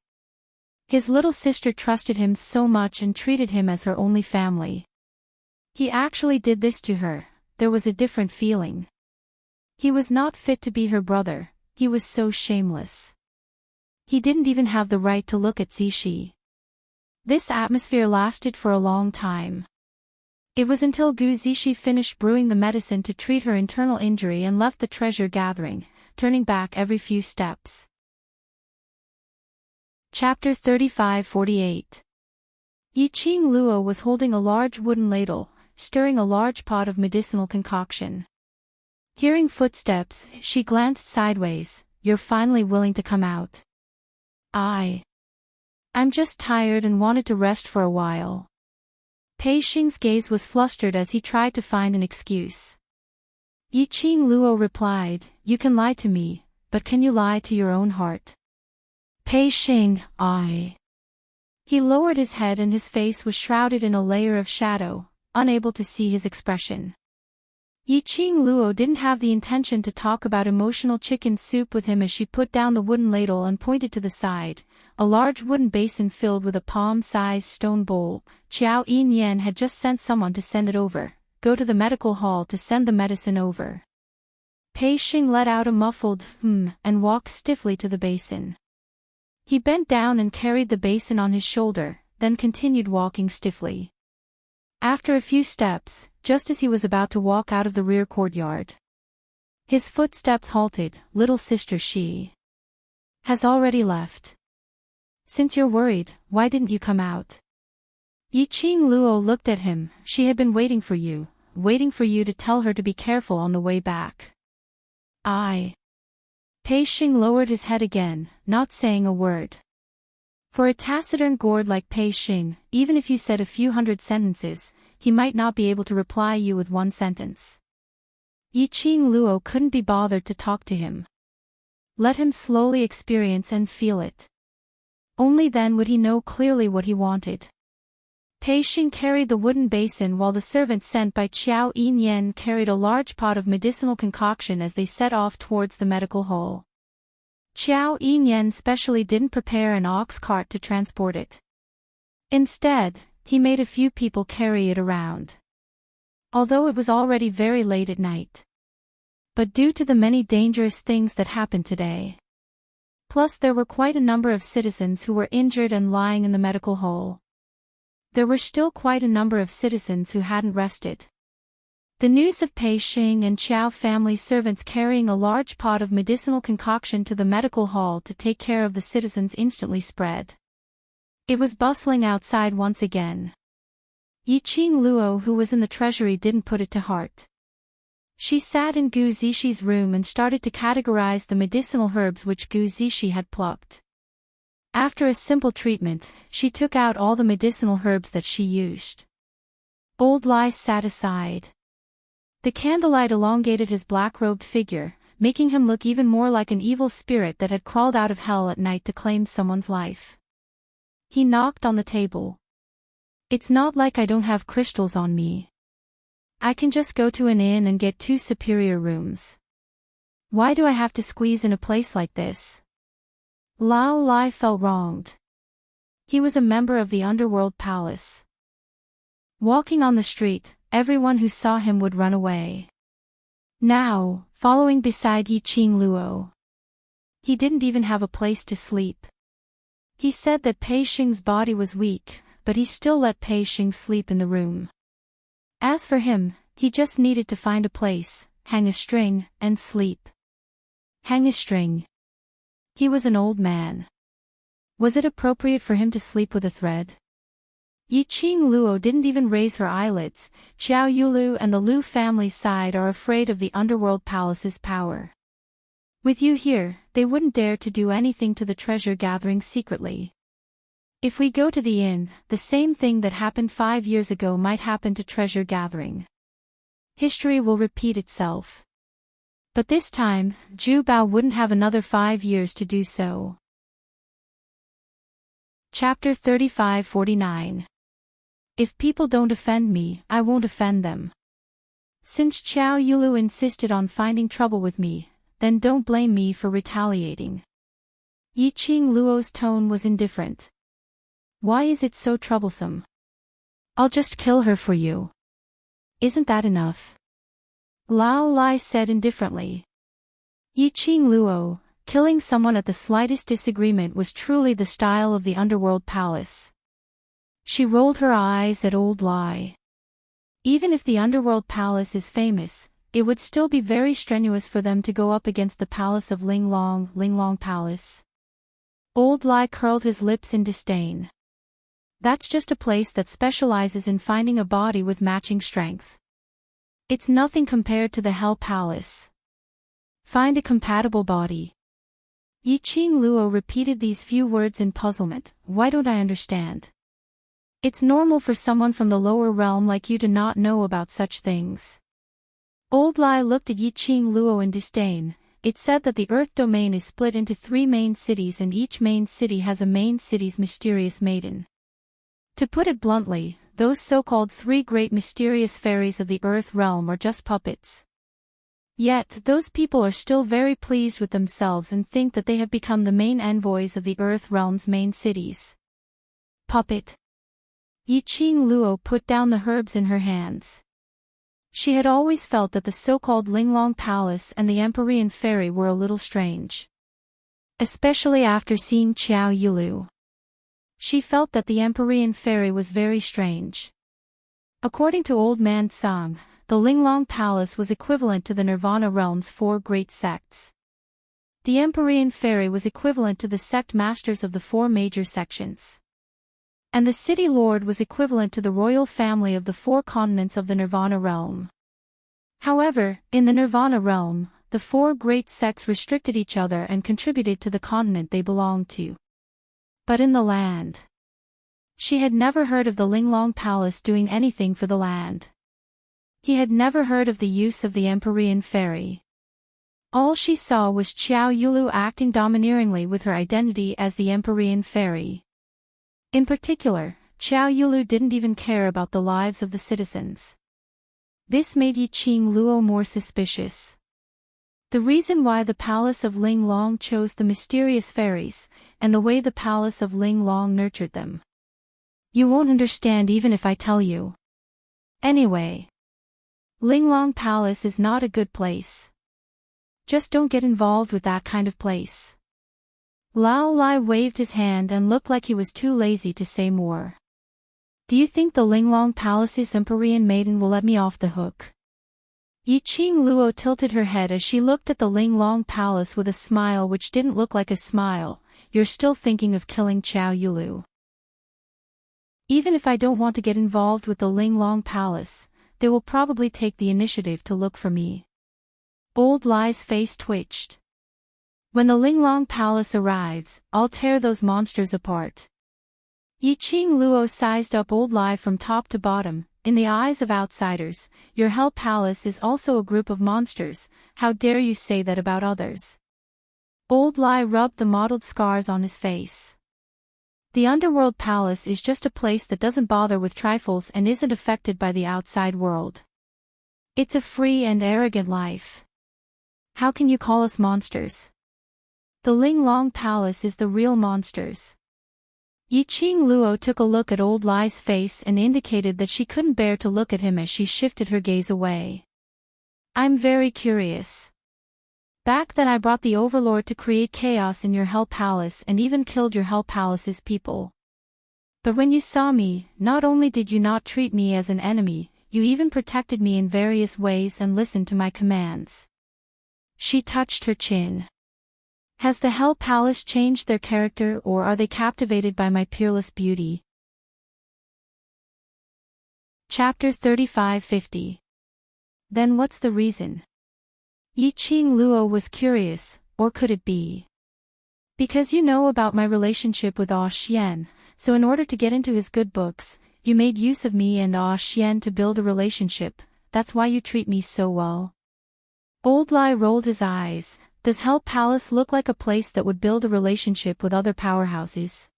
S1: His little sister trusted him so much and treated him as her only family. He actually did this to her. There was a different feeling. He was not fit to be her brother. He was so shameless. He didn't even have the right to look at Zishi. This atmosphere lasted for a long time. It was until Gu Zishi finished brewing the medicine to treat her internal injury and left the treasure gathering, turning back every few steps. Chapter 35-48. Yiqing Luo was holding a large wooden ladle, stirring a large pot of medicinal concoction. Hearing footsteps, she glanced sideways. "You're finally willing to come out." I'm just tired and wanted to rest for a while." Pei Xing's gaze was flustered as he tried to find an excuse. Yiqing Luo replied, "You can lie to me, but can you lie to your own heart?" Pei Xing, He lowered his head and his face was shrouded in a layer of shadow, unable to see his expression. Yiqing Luo didn't have the intention to talk about emotional chicken soup with him as she put down the wooden ladle and pointed to the side, a large wooden basin filled with a palm-sized stone bowl. Qiao Yinyan had just sent someone to send it over. Go to the medical hall to send the medicine over. Pei Xing let out a muffled and walked stiffly to the basin. He bent down and carried the basin on his shoulder, then continued walking stiffly. After a few steps, just as he was about to walk out of the rear courtyard, his footsteps halted. "Little sister, she has already left. Since you're worried, why didn't you come out?" Yiqing Luo looked at him. "She had been waiting for you to tell her to be careful on the way back." Pei Xing lowered his head again, not saying a word. For a taciturn gourd like Pei Xing, even if you said a few hundred sentences, he might not be able to reply you with one sentence. Yiqing Luo couldn't be bothered to talk to him. Let him slowly experience and feel it. Only then would he know clearly what he wanted. Pei Xing carried the wooden basin while the servant sent by Qiao Yinyan carried a large pot of medicinal concoction as they set off towards the medical hall. Qiao Yinyan specially didn't prepare an ox cart to transport it. Instead, he made a few people carry it around. Although it was already very late at night. But due to the many dangerous things that happened today. Plus there were quite a number of citizens who were injured and lying in the medical hall. There were still quite a number of citizens who hadn't rested. The news of Pei Xing and Qiao family servants carrying a large pot of medicinal concoction to the medical hall to take care of the citizens instantly spread. It was bustling outside once again. Yiqing Luo, who was in the treasury, didn't put it to heart. She sat in Gu Zixi room and started to categorize the medicinal herbs which Gu Zixi had plucked. After a simple treatment, she took out all the medicinal herbs that she used. Old Lai sat aside. The candlelight elongated his black-robed figure, making him look even more like an evil spirit that had crawled out of hell at night to claim someone's life. He knocked on the table. It's not like I don't have crystals on me. I can just go to an inn and get 2 superior rooms. Why do I have to squeeze in a place like this? Lao Lai felt wronged. He was a member of the underworld palace. Walking on the street, everyone who saw him would run away. Now, following beside Yiqing Luo. He didn't even have a place to sleep. He said that Pei Xing's body was weak, but he still let Pei Xing sleep in the room. As for him, he just needed to find a place, hang a string, and sleep. Hang a string. He was an old man. Was it appropriate for him to sleep with a thread? Yiqing Luo didn't even raise her eyelids. Xiao Yulu and the Lu family side are afraid of the underworld palace's power. With you here, they wouldn't dare to do anything to the treasure gathering secretly. If we go to the inn, the same thing that happened 5 years ago might happen to treasure gathering. History will repeat itself. But this time, Zhu Bao wouldn't have another 5 years to do so. Chapter 35-49. If people don't offend me, I won't offend them. Since Xiao Yulu insisted on finding trouble with me, then don't blame me for retaliating. Yiqing Luo's tone was indifferent. Why is it so troublesome? I'll just kill her for you. Isn't that enough? Lao Lai said indifferently. Yiqing Luo, killing someone at the slightest disagreement was truly the style of the underworld palace. She rolled her eyes at old Lai. Even if the underworld palace is famous, it would still be very strenuous for them to go up against the palace of Linglong Palace. Old Lai curled his lips in disdain. That's just a place that specializes in finding a body with matching strength. It's nothing compared to the Hell Palace. Find a compatible body. Yiqing Luo repeated these few words in puzzlement. Why don't I understand? It's normal for someone from the lower realm like you to not know about such things. Old Lai looked at Yiqing Luo in disdain. It said that the Earth domain is split into 3 main cities and each main city has a main city's mysterious maiden. To put it bluntly, those so-called 3 great mysterious fairies of the Earth realm are just puppets. Yet, those people are still very pleased with themselves and think that they have become the main envoys of the Earth realm's main cities. Puppet. Yiqing Luo put down the herbs in her hands. She had always felt that the so-called Linglong Palace and the Empyrean Fairy were a little strange. Especially after seeing Xiao Yulu. She felt that the Empyrean Fairy was very strange. According to Old Man Tsang, the Linglong Palace was equivalent to the Nirvana realm's 4 great sects. The Empyrean Fairy was equivalent to the sect masters of the 4 major sections. And the City Lord was equivalent to the royal family of the 4 continents of the Nirvana realm. However, in the Nirvana realm, the 4 great sects restricted each other and contributed to the continent they belonged to. But in the land. She had never heard of the Linglong Palace doing anything for the land. He had never heard of the use of the Empyrean Fairy. All she saw was Xiao Yulu acting domineeringly with her identity as the Empyrean Fairy. In particular, Xiao Yulu didn't even care about the lives of the citizens. This made Yiqing Luo more suspicious. The reason why the palace of Linglong chose the mysterious fairies, and the way the palace of Linglong nurtured them. You won't understand even if I tell you. Anyway. Linglong Palace is not a good place. Just don't get involved with that kind of place. Lao Lai waved his hand and looked like he was too lazy to say more. Do you think the Linglong Palace's Empyrean maiden will let me off the hook? Yiqing Luo tilted her head as she looked at the Linglong Palace with a smile which didn't look like a smile. You're still thinking of killing Xiao Yulu. Even if I don't want to get involved with the Ling Long Palace, they will probably take the initiative to look for me. Old Lai's face twitched. When the Ling Long Palace arrives, I'll tear those monsters apart. Yiqing Luo sized up Old Lai from top to bottom. In the eyes of outsiders, your Hell Palace is also a group of monsters. How dare you say that about others? Old Lai rubbed the mottled scars on his face. The Underworld Palace is just a place that doesn't bother with trifles and isn't affected by the outside world. It's a free and arrogant life. How can you call us monsters? The Ling Long Palace is the real monsters. Yiqing Luo took a look at Old Lai's face and indicated that she couldn't bear to look at him as she shifted her gaze away. I'm very curious. Back then I brought the Overlord to create chaos in your Hell Palace and even killed your Hell Palace's people. But when you saw me, not only did you not treat me as an enemy, you even protected me in various ways and listened to my commands. She touched her chin. Has the Hell Palace changed their character, or are they captivated by my peerless beauty? Chapter 35-50. Then what's the reason? Yiqing Luo was curious, or could it be? Because you know about my relationship with Ah Xian, so in order to get into his good books, you made use of me and Ah Xian to build a relationship. That's why you treat me so well. Old Lai rolled his eyes. Does Hell Palace look like a place that would build a relationship with other powerhouses?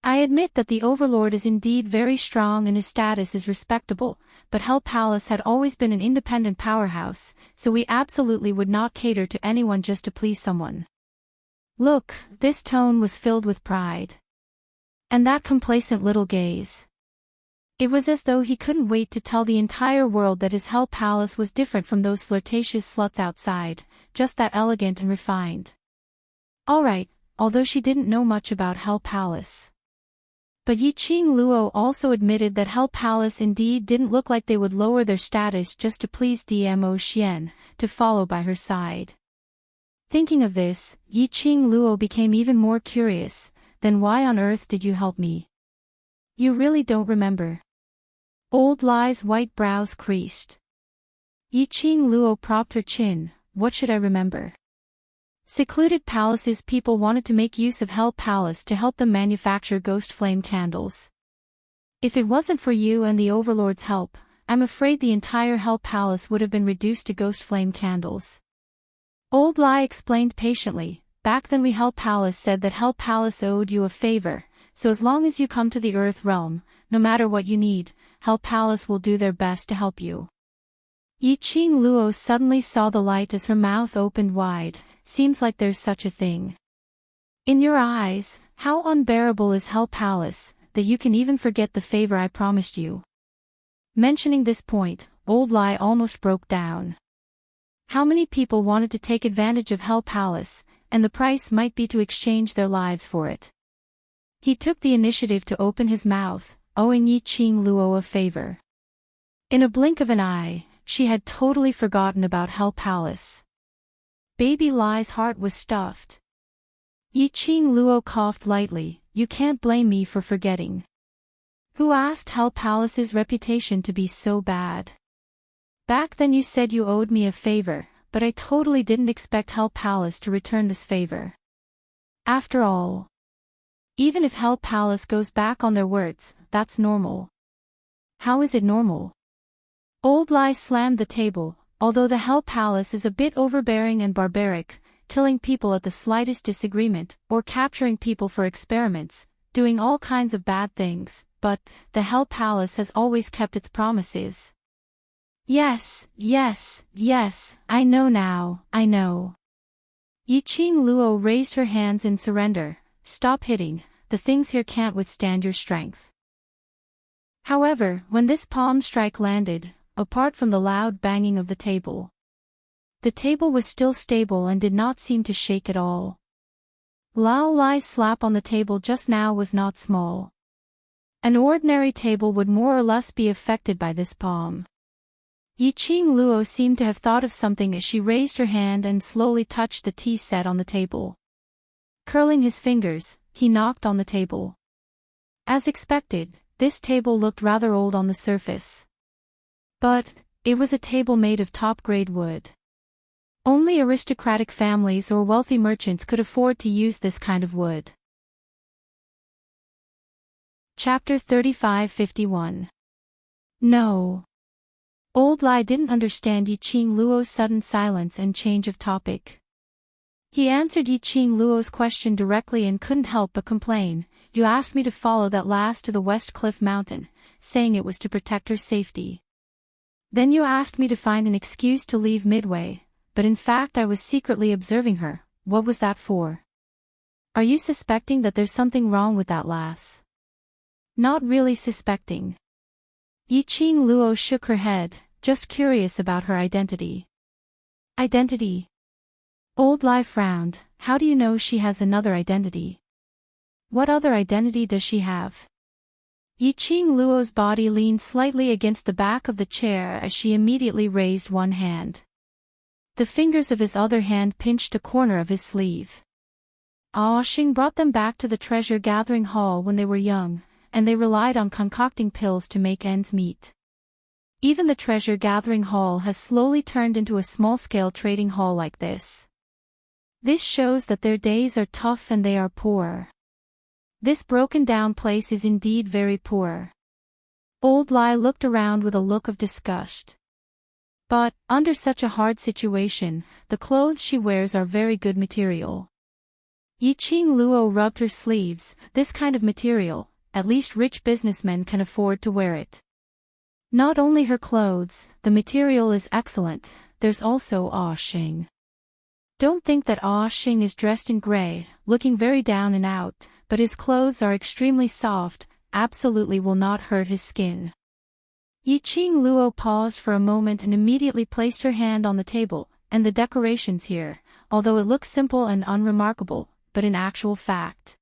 S1: I admit that the Overlord is indeed very strong and his status is respectable, but Hell Palace had always been an independent powerhouse, so we absolutely would not cater to anyone just to please someone. Look, this tone was filled with pride. And that complacent little gaze. It was as though he couldn't wait to tell the entire world that his Hell Palace was different from those flirtatious sluts outside, just that elegant and refined. Alright, although she didn't know much about Hell Palace. But Yiqing Luo also admitted that Hell Palace indeed didn't look like they would lower their status just to please Dmo Xian, to follow by her side. Thinking of this, Yiqing Luo became even more curious. Then why on earth did you help me? You really don't remember. Old Lai's white brows creased. Yiqing Luo propped her chin. What should I remember? Secluded Palace's people wanted to make use of Hell Palace to help them manufacture ghost flame candles. If it wasn't for you and the Overlord's help, I'm afraid the entire Hell Palace would have been reduced to ghost flame candles. Old Lai explained patiently. Back then Hell Palace said that Hell Palace owed you a favor, so as long as you come to the Earth Realm, no matter what you need, Hell Palace will do their best to help you. Yiqing Luo suddenly saw the light as her mouth opened wide. Seems like there's such a thing. In your eyes, how unbearable is Hell Palace, that you can even forget the favor I promised you? Mentioning this point, Old Lai almost broke down. How many people wanted to take advantage of Hell Palace, and the price might be to exchange their lives for it. He took the initiative to open his mouth, owing Yiqing Luo a favor. In a blink of an eye, she had totally forgotten about Hell Palace. Baby Lai's heart was stuffed. Yiqing Luo coughed lightly. You can't blame me for forgetting. Who asked Hell Palace's reputation to be so bad? Back then you said you owed me a favor, but I totally didn't expect Hell Palace to return this favor. After all, even if Hell Palace goes back on their words, that's normal. How is it normal? Old Lai slammed the table. Although the Hell Palace is a bit overbearing and barbaric, killing people at the slightest disagreement, or capturing people for experiments, doing all kinds of bad things, but the Hell Palace has always kept its promises. Yes, I know now, I know. Yiqing Luo raised her hands in surrender. Stop hitting, the things here can't withstand your strength. However, when this palm strike landed, apart from the loud banging of the table was still stable and did not seem to shake at all. Lao Lai's slap on the table just now was not small. An ordinary table would more or less be affected by this palm. Yiqing Luo seemed to have thought of something as she raised her hand and slowly touched the tea set on the table. Curling his fingers, he knocked on the table. As expected, this table looked rather old on the surface. But it was a table made of top-grade wood. Only aristocratic families or wealthy merchants could afford to use this kind of wood. Chapter 3551. No. Old Lai didn't understand Yiqing Luo's sudden silence and change of topic. He answered Yiqing Luo's question directly and couldn't help but complain. You asked me to follow that lass to the West Cliff Mountain, saying it was to protect her safety. Then you asked me to find an excuse to leave midway, but in fact I was secretly observing her. What was that for? Are you suspecting that there's something wrong with that lass? Not really suspecting. Yiqing Luo shook her head, just curious about her identity. Identity? Old Lai frowned. How do you know she has another identity? What other identity does she have? Yiqing Luo's body leaned slightly against the back of the chair as she immediately raised one hand. The fingers of his other hand pinched a corner of his sleeve. Xing brought them back to the treasure-gathering hall when they were young, and they relied on concocting pills to make ends meet. Even the treasure-gathering hall has slowly turned into a small-scale trading hall like this. This shows that their days are tough and they are poor. This broken-down place is indeed very poor. Old Lai looked around with a look of disgust. But, under such a hard situation, the clothes she wears are very good material. Yiqing Luo rubbed her sleeves. This kind of material, at least rich businessmen can afford to wear it. Not only her clothes, the material is excellent, there's also Xing. Don't think that Xing is dressed in gray, looking very down and out, but his clothes are extremely soft, absolutely will not hurt his skin. Yiqing Luo paused for a moment and immediately placed her hand on the table, and the decorations here, although it looks simple and unremarkable, but in actual fact.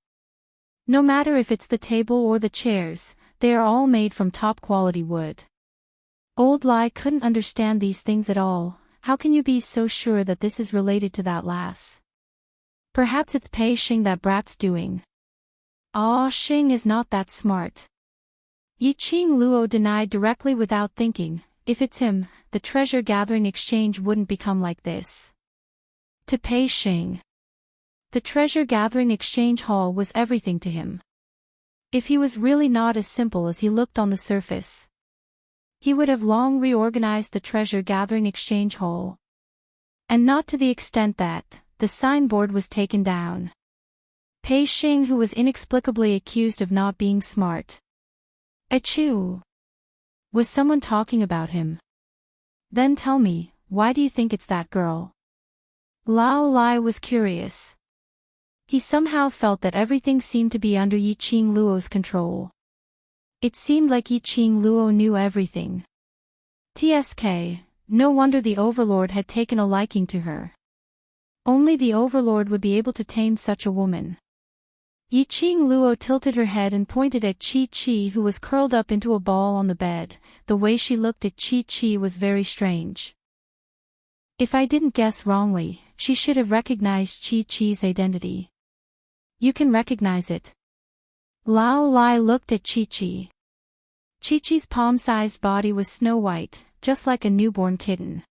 S1: No matter if it's the table or the chairs, they are all made from top-quality wood. Old Lai couldn't understand these things at all. How can you be so sure that this is related to that lass? Perhaps it's Pei Xing that brat's doing. Xing is not that smart. Yiqing Luo denied directly without thinking. If it's him, the treasure-gathering exchange wouldn't become like this. To Pei Xing, the treasure-gathering exchange hall was everything to him. If he was really not as simple as he looked on the surface, he would have long reorganized the treasure-gathering exchange hall. And not to the extent that the signboard was taken down. Pei Xing, who was inexplicably accused of not being smart. Achoo! Was someone talking about him? Then tell me, why do you think it's that girl? Lao Lai was curious. He somehow felt that everything seemed to be under Yiqing Luo's control. It seemed like Yiqing Luo knew everything. TSK, no wonder the Overlord had taken a liking to her. Only the Overlord would be able to tame such a woman. Yiqing Luo tilted her head and pointed at Chi-Chi, who was curled up into a ball on the bed. The way she looked at Chi-Chi was very strange. If I didn't guess wrongly, she should have recognized Chi-Chi's identity. You can recognize it. Lao Lai looked at Chi-Chi. Chi-Chi's palm-sized body was snow-white, just like a newborn kitten.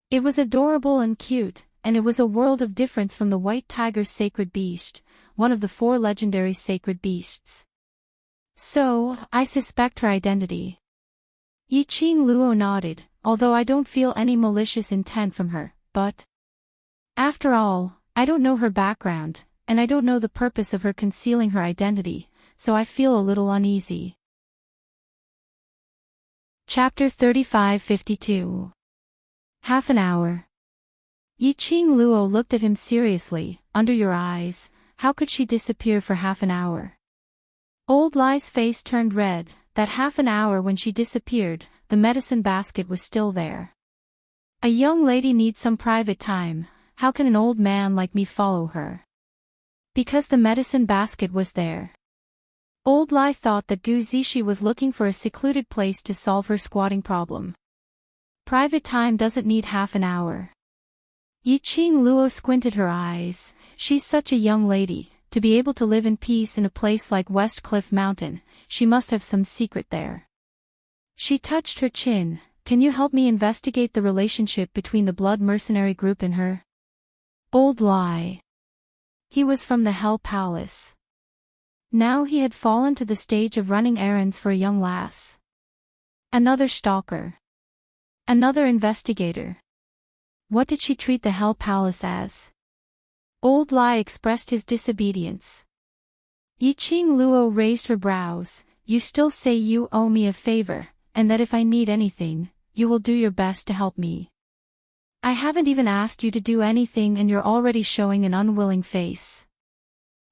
S1: It was adorable and cute, and it was a world of difference from the white tiger's sacred beast, one of the 4 legendary sacred beasts. So, I suspect her identity. Yiqing Luo nodded, although I don't feel any malicious intent from her, but after all, I don't know her background, and I don't know the purpose of her concealing her identity, so I feel a little uneasy. Chapter 3552. Half an hour. Yiqing Luo looked at him seriously. Under your eyes, how could she disappear for half an hour? Old Lai's face turned red. That half an hour when she disappeared, the medicine basket was still there. A young lady needs some private time. How can an old man like me follow her? Because the medicine basket was there. Old Lai thought that Gu Zishi was looking for a secluded place to solve her squatting problem. Private time doesn't need half an hour. Yiqing Luo squinted her eyes. She's such a young lady, to be able to live in peace in a place like West Cliff Mountain, she must have some secret there. She touched her chin. Can you help me investigate the relationship between the blood mercenary group and her? Old lie. He was from the Hell Palace. Now he had fallen to the stage of running errands for a young lass. Another stalker. Another investigator. What did she treat the Hell Palace as? Old lie expressed his disobedience. Yiqing Luo raised her brows. You still say you owe me a favor, and that if I need anything, you will do your best to help me. I haven't even asked you to do anything and you're already showing an unwilling face.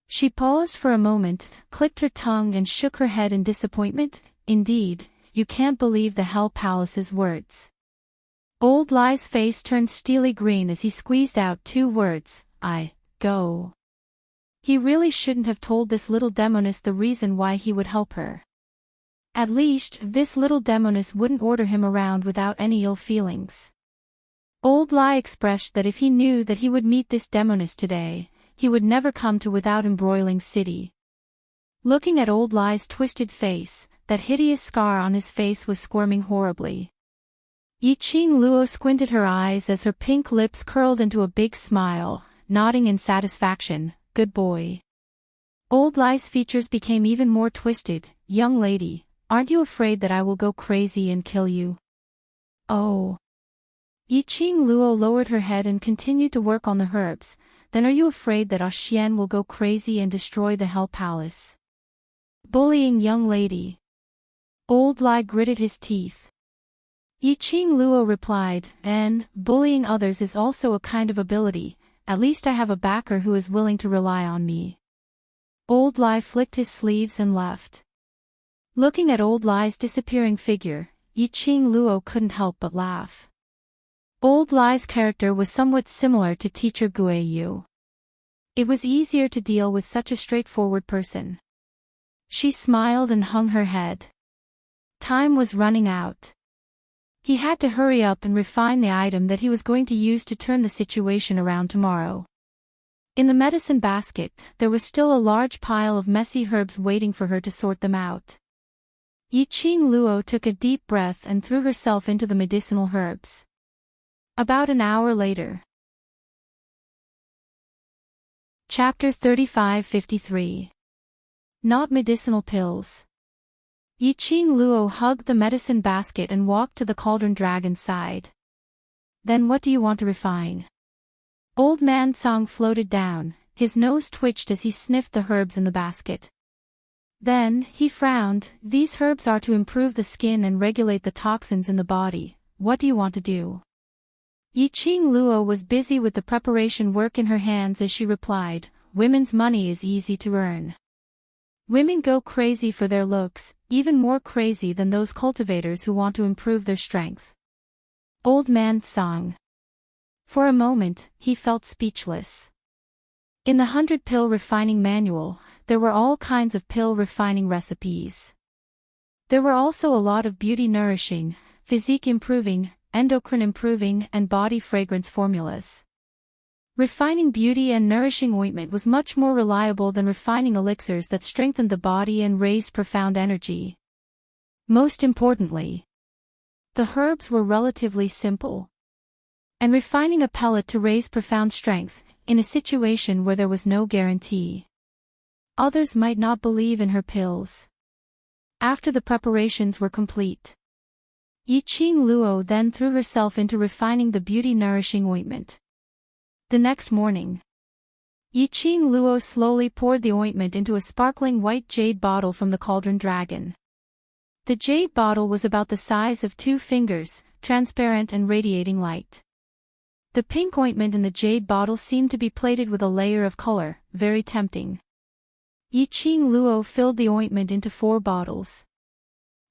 S1: She paused for a moment, clicked her tongue and shook her head in disappointment. Indeed, you can't believe the Hell Palace's words. Old Lie's face turned steely green as he squeezed out 2 words, I go. He really shouldn't have told this little demoness the reason why he would help her. At least, this little demoness wouldn't order him around without any ill feelings. Old Lie expressed that if he knew that he would meet this demoness today, he would never come to Without Embroiling City. Looking at Old Lie's twisted face, that hideous scar on his face was squirming horribly. Yiqing Luo squinted her eyes as her pink lips curled into a big smile, nodding in satisfaction. Good boy. Old Lie's features became even more twisted. Young lady, aren't you afraid that I will go crazy and kill you? Oh. Yiqing Luo lowered her head and continued to work on the herbs. Then are you afraid that Xian will go crazy and destroy the Hell Palace? Bullying young lady. Old Lie gritted his teeth. Yiqing Luo replied, and bullying others is also a kind of ability. At least I have a backer who is willing to rely on me. Old Lie flicked his sleeves and left. Looking at Old Lie's disappearing figure, Yiqing Luo couldn't help but laugh. Old Lie's character was somewhat similar to teacher Gue Yu. It was easier to deal with such a straightforward person. She smiled and hung her head. Time was running out. He had to hurry up and refine the item that he was going to use to turn the situation around tomorrow. In the medicine basket, there was still a large pile of messy herbs waiting for her to sort them out. Yiqing Luo took a deep breath and threw herself into the medicinal herbs. About an hour later. Chapter 35-53. Not medicinal pills. Yiqing Luo hugged the medicine basket and walked to the cauldron dragon's side. Then what do you want to refine? Old Man Song floated down, his nose twitched as he sniffed the herbs in the basket. Then, he frowned. These herbs are to improve the skin and regulate the toxins in the body. What do you want to do? Yiqing Luo was busy with the preparation work in her hands as she replied, women's money is easy to earn. Women go crazy for their looks, even more crazy than those cultivators who want to improve their strength. Old Man Song. For a moment, he felt speechless. In the 100-pill refining manual, there were all kinds of pill refining recipes. There were also a lot of beauty nourishing, physique improving, endocrine improving, and body fragrance formulas. Refining beauty and nourishing ointment was much more reliable than refining elixirs that strengthened the body and raised profound energy. Most importantly, the herbs were relatively simple. And refining a pellet to raise profound strength, in a situation where there was no guarantee. Others might not believe in her pills. After the preparations were complete, Yiqing Luo then threw herself into refining the beauty-nourishing ointment. The next morning, Yiqing Luo slowly poured the ointment into a sparkling white jade bottle from the cauldron dragon. The jade bottle was about the size of 2 fingers, transparent and radiating light. The pink ointment in the jade bottle seemed to be plated with a layer of color, very tempting. Yiqing Luo filled the ointment into 4 bottles.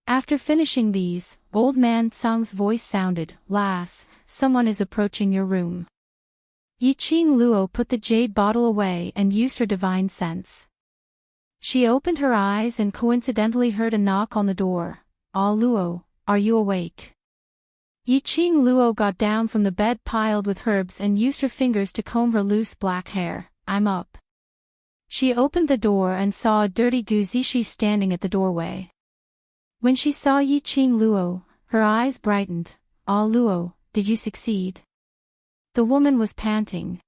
S1: After finishing these, Old Man Song's voice sounded, "Lass, someone is approaching your room." Yiqing Luo put the jade bottle away and used her divine sense. She opened her eyes and coincidentally heard a knock on the door. "Ah Luo, are you awake?" Yiqing Luo got down from the bed piled with herbs and used her fingers to comb her loose black hair. "I'm up." She opened the door and saw a dirty Gu Zishi standing at the doorway. When she saw Yi Qing Luo, her eyes brightened. "Ah Luo, did you succeed?" The woman was panting.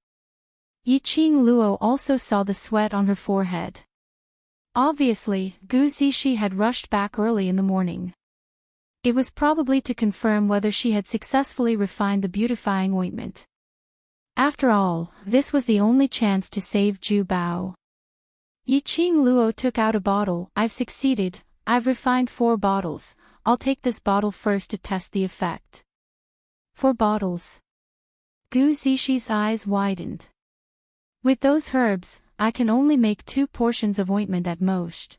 S1: Yi Qing Luo also saw the sweat on her forehead. Obviously, Gu Zishi had rushed back early in the morning. It was probably to confirm whether she had successfully refined the beautifying ointment. After all, this was the only chance to save Ju Bao. Yi Qing Luo took out a bottle. "I've succeeded, I've refined 4 bottles, I'll take this bottle first to test the effect." 4 bottles. Gu Zishi's eyes widened. "With those herbs, I can only make 2 portions of ointment at most."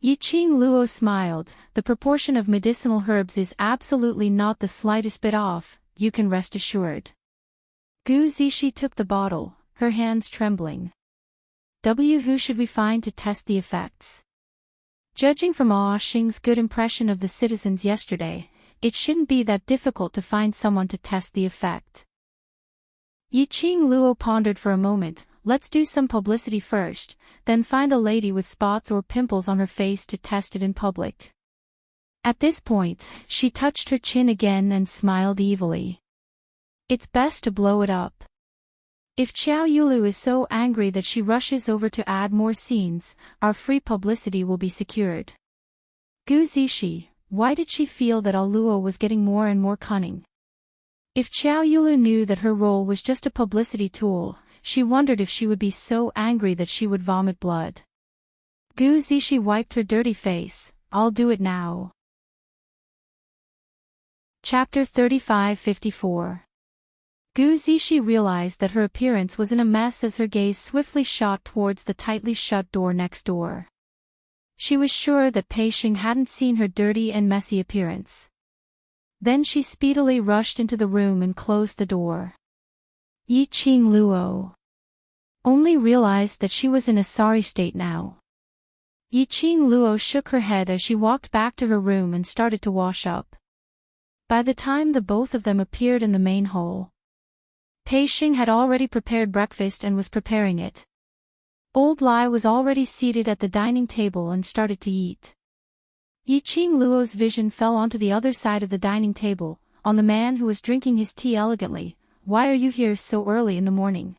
S1: Yi Qing Luo smiled. "The proportion of medicinal herbs is absolutely not the slightest bit off, you can rest assured." Gu Zishi took the bottle, her hands trembling. Who should we find to test the effects? Judging from Ah Xing's good impression of the citizens yesterday, it shouldn't be that difficult to find someone to test the effect. Yi Qing Luo pondered for a moment. "Let's do some publicity first, then find a lady with spots or pimples on her face to test it in public." At this point, she touched her chin again and smiled evilly. "It's best to blow it up. If Qiao Yulu is so angry that she rushes over to add more scenes, our free publicity will be secured." Gu Zishi, why did she feel that Ah Luo was getting more and more cunning? If Qiao Yulu knew that her role was just a publicity tool, she wondered if she would be so angry that she would vomit blood. Gu Zishi wiped her dirty face. "I'll do it now." Chapter 35-54. Gu Zishi realized that her appearance was in a mess as her gaze swiftly shot towards the tightly shut door next door. She was sure that Pei Xing hadn't seen her dirty and messy appearance. Then she speedily rushed into the room and closed the door. Yi Qing Luo only realized that she was in a sorry state now. Yi Qing Luo shook her head as she walked back to her room and started to wash up. By the time the both of them appeared in the main hall, Pei Xing had already prepared breakfast and was preparing it. Old Lai was already seated at the dining table and started to eat. Yi Qing Luo's vision fell onto the other side of the dining table, on the man who was drinking his tea elegantly. "Why are you here so early in the morning?"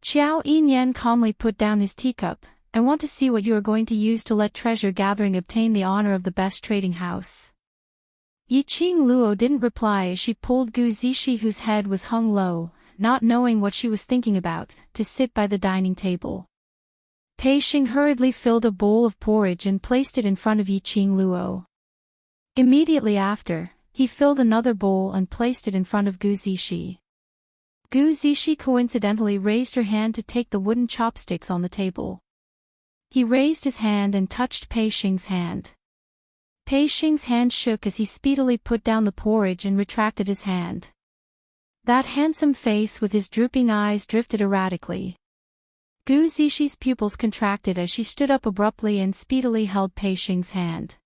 S1: Qiao Yinyan calmly put down his teacup. "I want to see what you are going to use to let treasure gathering obtain the honor of the best trading house." Yi Qing Luo didn't reply as she pulled Gu Zishi, whose head was hung low, not knowing what she was thinking about, to sit by the dining table. Pei Xing hurriedly filled a bowl of porridge and placed it in front of Yi Qing Luo. Immediately after, he filled another bowl and placed it in front of Gu Zishi. Gu Zishi coincidentally raised her hand to take the wooden chopsticks on the table. He raised his hand and touched Pei Xing's hand. Pei Xing's hand shook as he speedily put down the porridge and retracted his hand. That handsome face with his drooping eyes drifted erratically. Gu Zishi's pupils contracted as she stood up abruptly and speedily held Pei Xing's hand.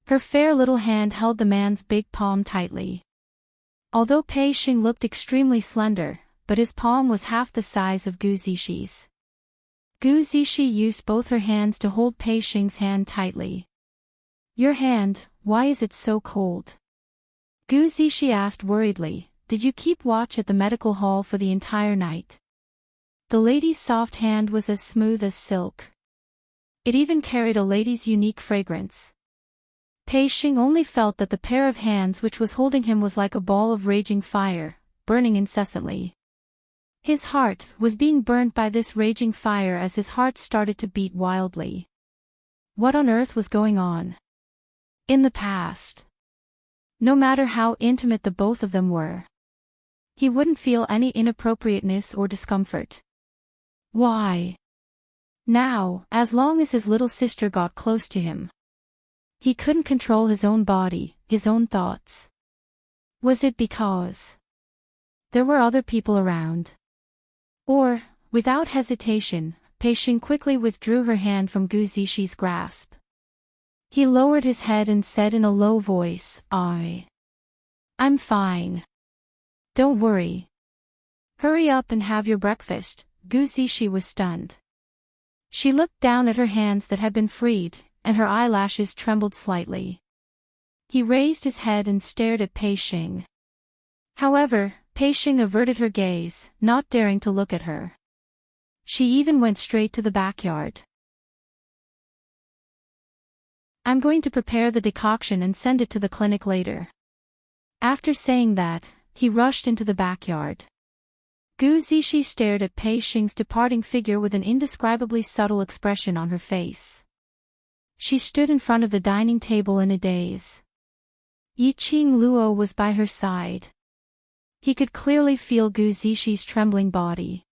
S1: Her fair little hand held the man's big palm tightly. Although Pei Xing looked extremely slender, but his palm was half the size of Gu Zishi's. Gu Zishi used both her hands to hold Pei Xing's hand tightly. "Your hand, why is it so cold?" Gu Zishi asked worriedly. "Did you keep watch at the medical hall for the entire night?" The lady's soft hand was as smooth as silk. It even carried a lady's unique fragrance. Pei Xing only felt that the pair of hands which was holding him was like a ball of raging fire, burning incessantly. His heart was being burnt by this raging fire as his heart started to beat wildly. What on earth was going on? In the past, no matter how intimate the both of them were, he wouldn't feel any inappropriateness or discomfort. Why? Now, as long as his little sister got close to him, he couldn't control his own body, his own thoughts. Was it because there were other people around? Or, without hesitation, Pei Xing quickly withdrew her hand from Gu Zishi's grasp. He lowered his head and said in a low voice, I'm fine. Don't worry. Hurry up and have your breakfast." Gu Zishi was stunned. She looked down at her hands that had been freed, and her eyelashes trembled slightly. He raised his head and stared at Pei Xing. However, Pei Xing averted her gaze, not daring to look at her. She even went straight to the backyard. I'm going to prepare the decoction and send it to the clinic later. After saying that, he rushed into the backyard. Gu Zixi stared at Pei Xing's departing figure with an indescribably subtle expression on her face. She stood in front of the dining table in a daze. Yiqing Luo was by her side. He could clearly feel Gu Zixi's trembling body.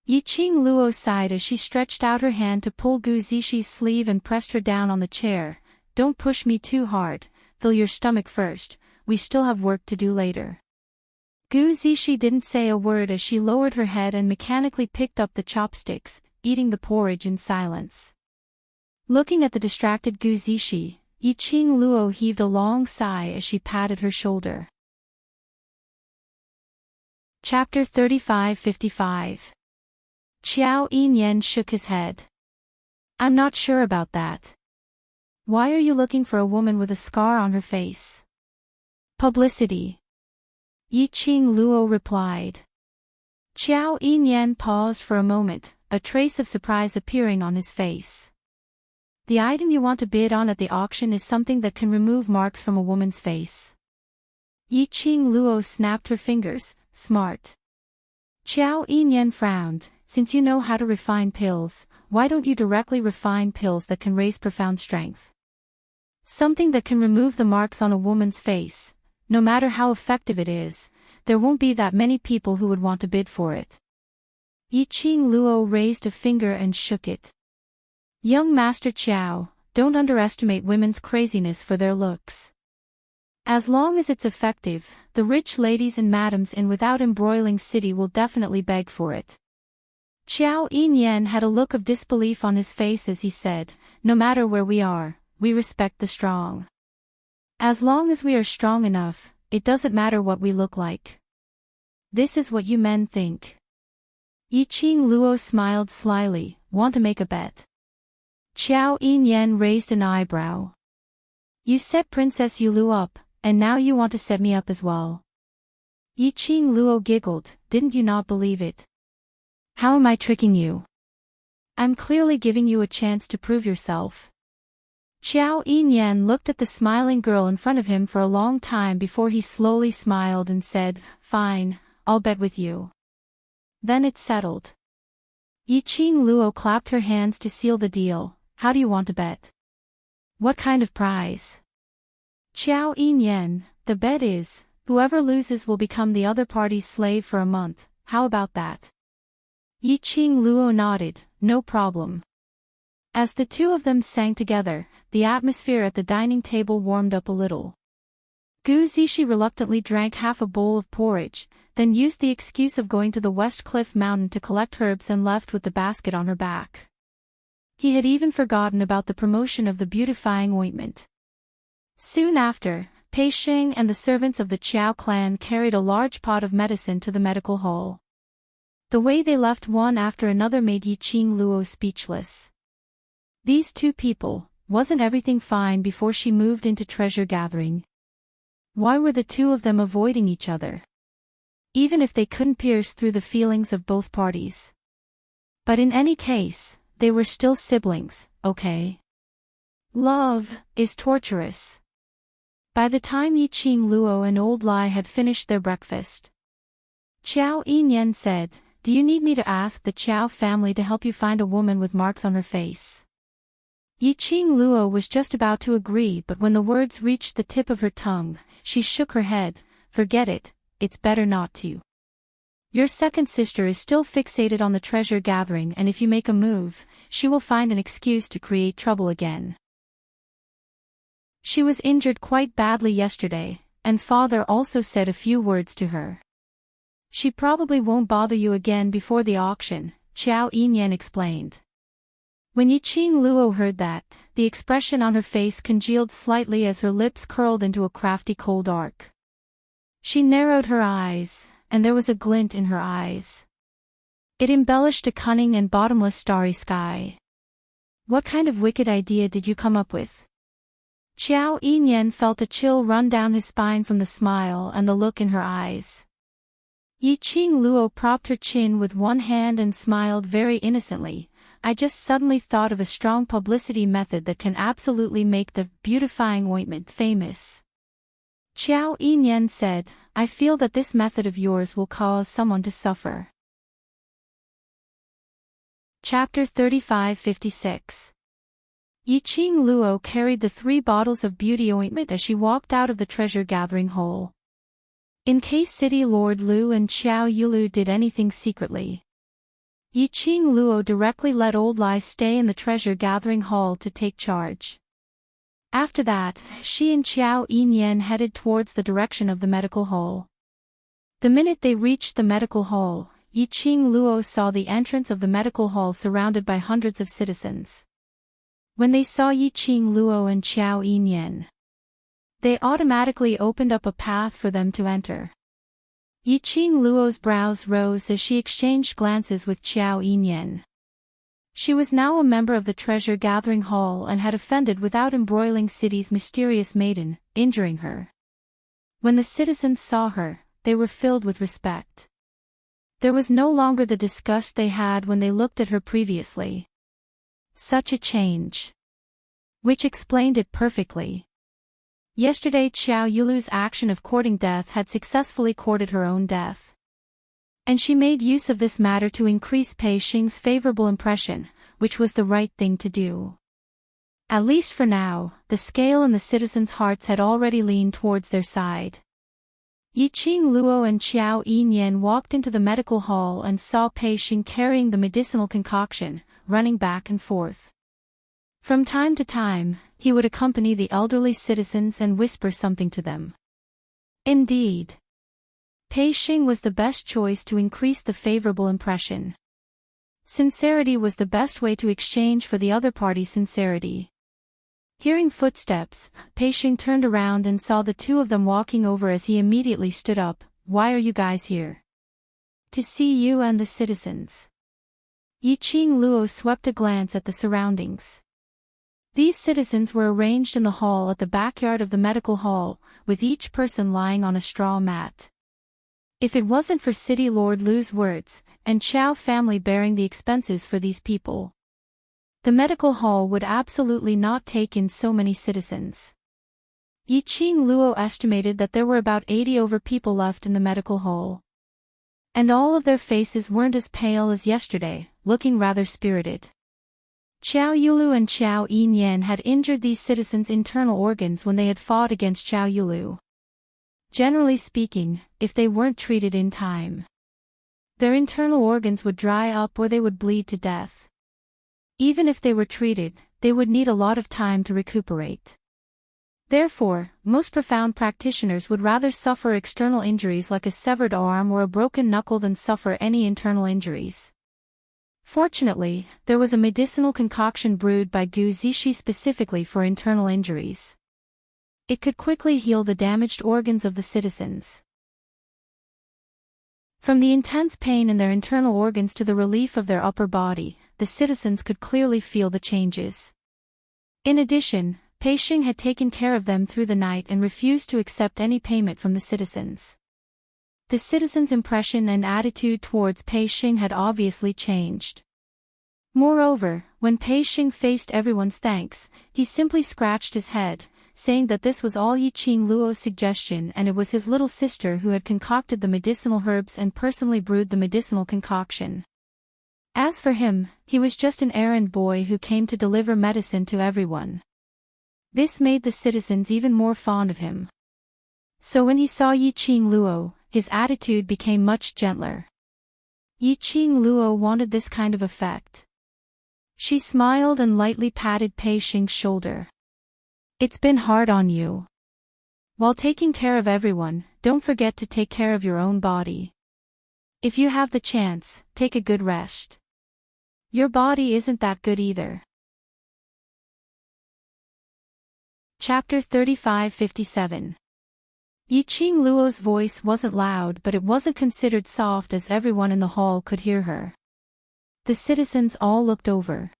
S1: Yiqing Luo sighed as she stretched out her hand to pull Gu Zixi's sleeve and pressed her down on the chair. Don't push me too hard, fill your stomach first, we still have work to do later. Gu Zixi didn't say a word as she lowered her head and mechanically picked up the chopsticks, eating the porridge in silence. Looking at the distracted Gu Zixi, Yiqing Luo heaved a long sigh as she patted her shoulder. Chapter 35-55. Qiao Yinyan shook his head. I'm not sure about that. Why are you looking for a woman with a scar on her face? Publicity. Yiqing Luo replied. Qiao Yinyan paused for a moment, a trace of surprise appearing on his face. The item you want to bid on at the auction is something that can remove marks from a woman's face. Yiqing Luo snapped her fingers, smart. Qiao Yinyan frowned. Since you know how to refine pills, why don't you directly refine pills that can raise profound strength? Something that can remove the marks on a woman's face. No matter how effective it is, there won't be that many people who would want to bid for it. Yiqing Luo raised a finger and shook it. Young Master Qiao, don't underestimate women's craziness for their looks. As long as it's effective, the rich ladies and madams in Without Embroiling City will definitely beg for it. Qiao Yinyan had a look of disbelief on his face as he said, no matter where we are, we respect the strong. As long as we are strong enough, it doesn't matter what we look like. This is what you men think. Yiqing Luo smiled slyly, want to make a bet? Qiao Yinyan raised an eyebrow. You set Princess Yulu up, and now you want to set me up as well. Yiqing Luo giggled, didn't you not believe it? How am I tricking you? I'm clearly giving you a chance to prove yourself. Qiao Yinyan looked at the smiling girl in front of him for a long time before he slowly smiled and said, fine, I'll bet with you. Then it's settled. Yiqing Luo clapped her hands to seal the deal. How do you want to bet? What kind of prize? Qiao Yinyan, the bet is, whoever loses will become the other party's slave for a month, how about that? Yiqing Luo nodded, no problem. As the two of them sang together, the atmosphere at the dining table warmed up a little. Gu Zixi reluctantly drank half a bowl of porridge, then used the excuse of going to the West Cliff Mountain to collect herbs and left with the basket on her back. He had even forgotten about the promotion of the beautifying ointment. Soon after, Pei Xing and the servants of the Qiao clan carried a large pot of medicine to the medical hall. The way they left one after another made Yiqing Luo speechless. These two people, wasn't everything fine before she moved into treasure gathering? Why were the two of them avoiding each other? Even if they couldn't pierce through the feelings of both parties. But in any case, they were still siblings, okay? Love is torturous. By the time Yiqing Luo and Old Lai had finished their breakfast, Qiao Yinyan said, do you need me to ask the Qiao family to help you find a woman with marks on her face? Yiqing Luo was just about to agree, but when the words reached the tip of her tongue, she shook her head, forget it, it's better not to. Your second sister is still fixated on the treasure gathering, and if you make a move, she will find an excuse to create trouble again. She was injured quite badly yesterday, and father also said a few words to her. She probably won't bother you again before the auction, Qiao Yinyan explained. When Yiqing Luo heard that, the expression on her face congealed slightly as her lips curled into a crafty cold arc. She narrowed her eyes, and there was a glint in her eyes. It embellished a cunning and bottomless starry sky. What kind of wicked idea did you come up with? Xiao Yinyan felt a chill run down his spine from the smile and the look in her eyes. Yiqing Luo propped her chin with one hand and smiled very innocently. I just suddenly thought of a strong publicity method that can absolutely make the beautifying ointment famous. Xiao Yinyan said, I feel that this method of yours will cause someone to suffer. Chapter 35-56. Yiqing Luo carried the 3 bottles of beauty ointment as she walked out of the treasure-gathering hole. In case City Lord Lu and Xiao Yulu did anything secretly, Yiqing Luo directly let Old Lai stay in the treasure-gathering hall to take charge. After that, she and Xiao Yinyan headed towards the direction of the medical hall. The minute they reached the medical hall, Yiqing Luo saw the entrance of the medical hall surrounded by hundreds of citizens. When they saw Yiqing Luo and Xiao Yinyan, they automatically opened up a path for them to enter. Yiqing Luo's brows rose as she exchanged glances with Xiao Yinyan. She was now a member of the treasure-gathering hall and had offended without embroiling City's mysterious maiden, injuring her. When the citizens saw her, they were filled with respect. There was no longer the disgust they had when they looked at her previously. Such a change. Which explained it perfectly. Yesterday Xiao Yulu's action of courting death had successfully courted her own death. And she made use of this matter to increase Pei Xing's favorable impression, which was the right thing to do. At least for now, the scale in the citizens' hearts had already leaned towards their side. Yiqing Luo and Xiao Yinyan walked into the medical hall and saw Pei Xing carrying the medicinal concoction, running back and forth. From time to time, he would accompany the elderly citizens and whisper something to them. Indeed, Pei Xing was the best choice to increase the favorable impression. Sincerity was the best way to exchange for the other party's sincerity. Hearing footsteps, Pei Xing turned around and saw the 2 of them walking over as he immediately stood up. Why are you guys here? To see you and the citizens. Yiqing Luo swept a glance at the surroundings. These citizens were arranged in the hall at the backyard of the medical hall, with each person lying on a straw mat. If it wasn't for City Lord Lu's words, and Qiao family bearing the expenses for these people, the medical hall would absolutely not take in so many citizens. Yiqing Luo estimated that there were about 80 over people left in the medical hall. And all of their faces weren't as pale as yesterday, looking rather spirited. Xiao Yulu and Xiao Yinyan had injured these citizens' internal organs when they had fought against Xiao Yulu. Generally speaking, if they weren't treated in time, their internal organs would dry up or they would bleed to death. Even if they were treated, they would need a lot of time to recuperate. Therefore, most profound practitioners would rather suffer external injuries like a severed arm or a broken knuckle than suffer any internal injuries. Fortunately, there was a medicinal concoction brewed by Gu Zishi specifically for internal injuries. It could quickly heal the damaged organs of the citizens. From the intense pain in their internal organs to the relief of their upper body, the citizens could clearly feel the changes. In addition, Pei Xing had taken care of them through the night and refused to accept any payment from the citizens. The citizens' impression and attitude towards Pei Xing had obviously changed. Moreover, when Pei Xing faced everyone's thanks, he simply scratched his head, saying that this was all Yiqing Luo's suggestion and it was his little sister who had concocted the medicinal herbs and personally brewed the medicinal concoction. As for him, he was just an errand boy who came to deliver medicine to everyone. This made the citizens even more fond of him. So when he saw Yiqing Luo, his attitude became much gentler. Yiqing Luo wanted this kind of effect. She smiled and lightly patted Pei Xing's shoulder. It's been hard on you. While taking care of everyone, don't forget to take care of your own body. If you have the chance, take a good rest. Your body isn't that good either. Chapter 35-57. Yiqing Luo's voice wasn't loud but it wasn't considered soft as everyone in the hall could hear her. The citizens all looked over.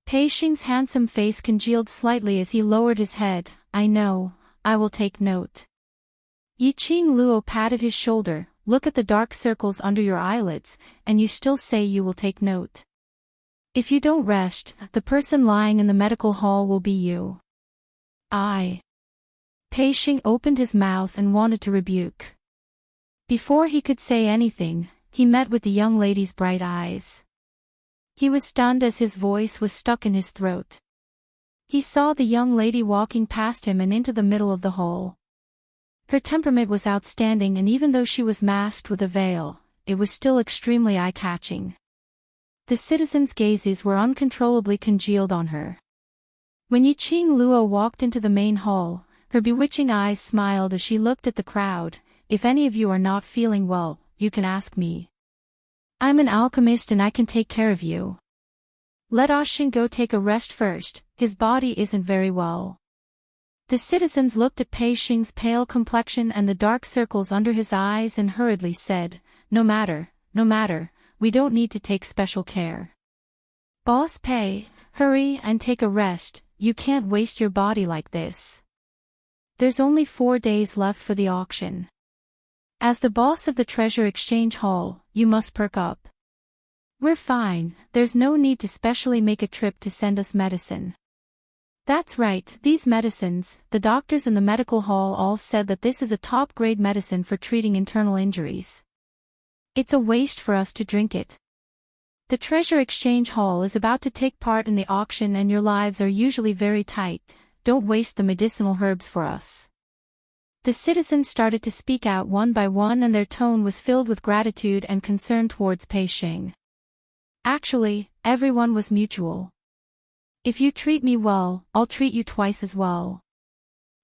S1: Pei Xing's handsome face congealed slightly as he lowered his head. I know, I will take note. Yiqing Luo patted his shoulder. Look at the dark circles under your eyelids, and you still say you will take note. If you don't rest, the person lying in the medical hall will be you. Pei Xing opened his mouth and wanted to rebuke. Before he could say anything, he met with the young lady's bright eyes. He was stunned as his voice was stuck in his throat. He saw the young lady walking past him and into the middle of the hall. Her temperament was outstanding, and even though she was masked with a veil, it was still extremely eye-catching. The citizens' gazes were uncontrollably congealed on her. When Yiqing Luo walked into the main hall, her bewitching eyes smiled as she looked at the crowd. If any of you are not feeling well, you can ask me. I'm an alchemist and I can take care of you. Let Oshin go take a rest first, his body isn't very well. The citizens looked at Pei Xing's pale complexion and the dark circles under his eyes and hurriedly said, No matter, we don't need to take special care. Boss Pei, hurry and take a rest, you can't waste your body like this. There's only 4 days left for the auction. As the boss of the Treasure Exchange Hall, you must perk up. We're fine, there's no need to specially make a trip to send us medicine. That's right, these medicines, the doctors in the medical hall all said that this is a top-grade medicine for treating internal injuries. It's a waste for us to drink it. The Treasure Exchange Hall is about to take part in the auction and your lives are usually very tight, don't waste the medicinal herbs for us. The citizens started to speak out one by one and their tone was filled with gratitude and concern towards Pei Xing. Actually, everyone was mutual. If you treat me well, I'll treat you twice as well.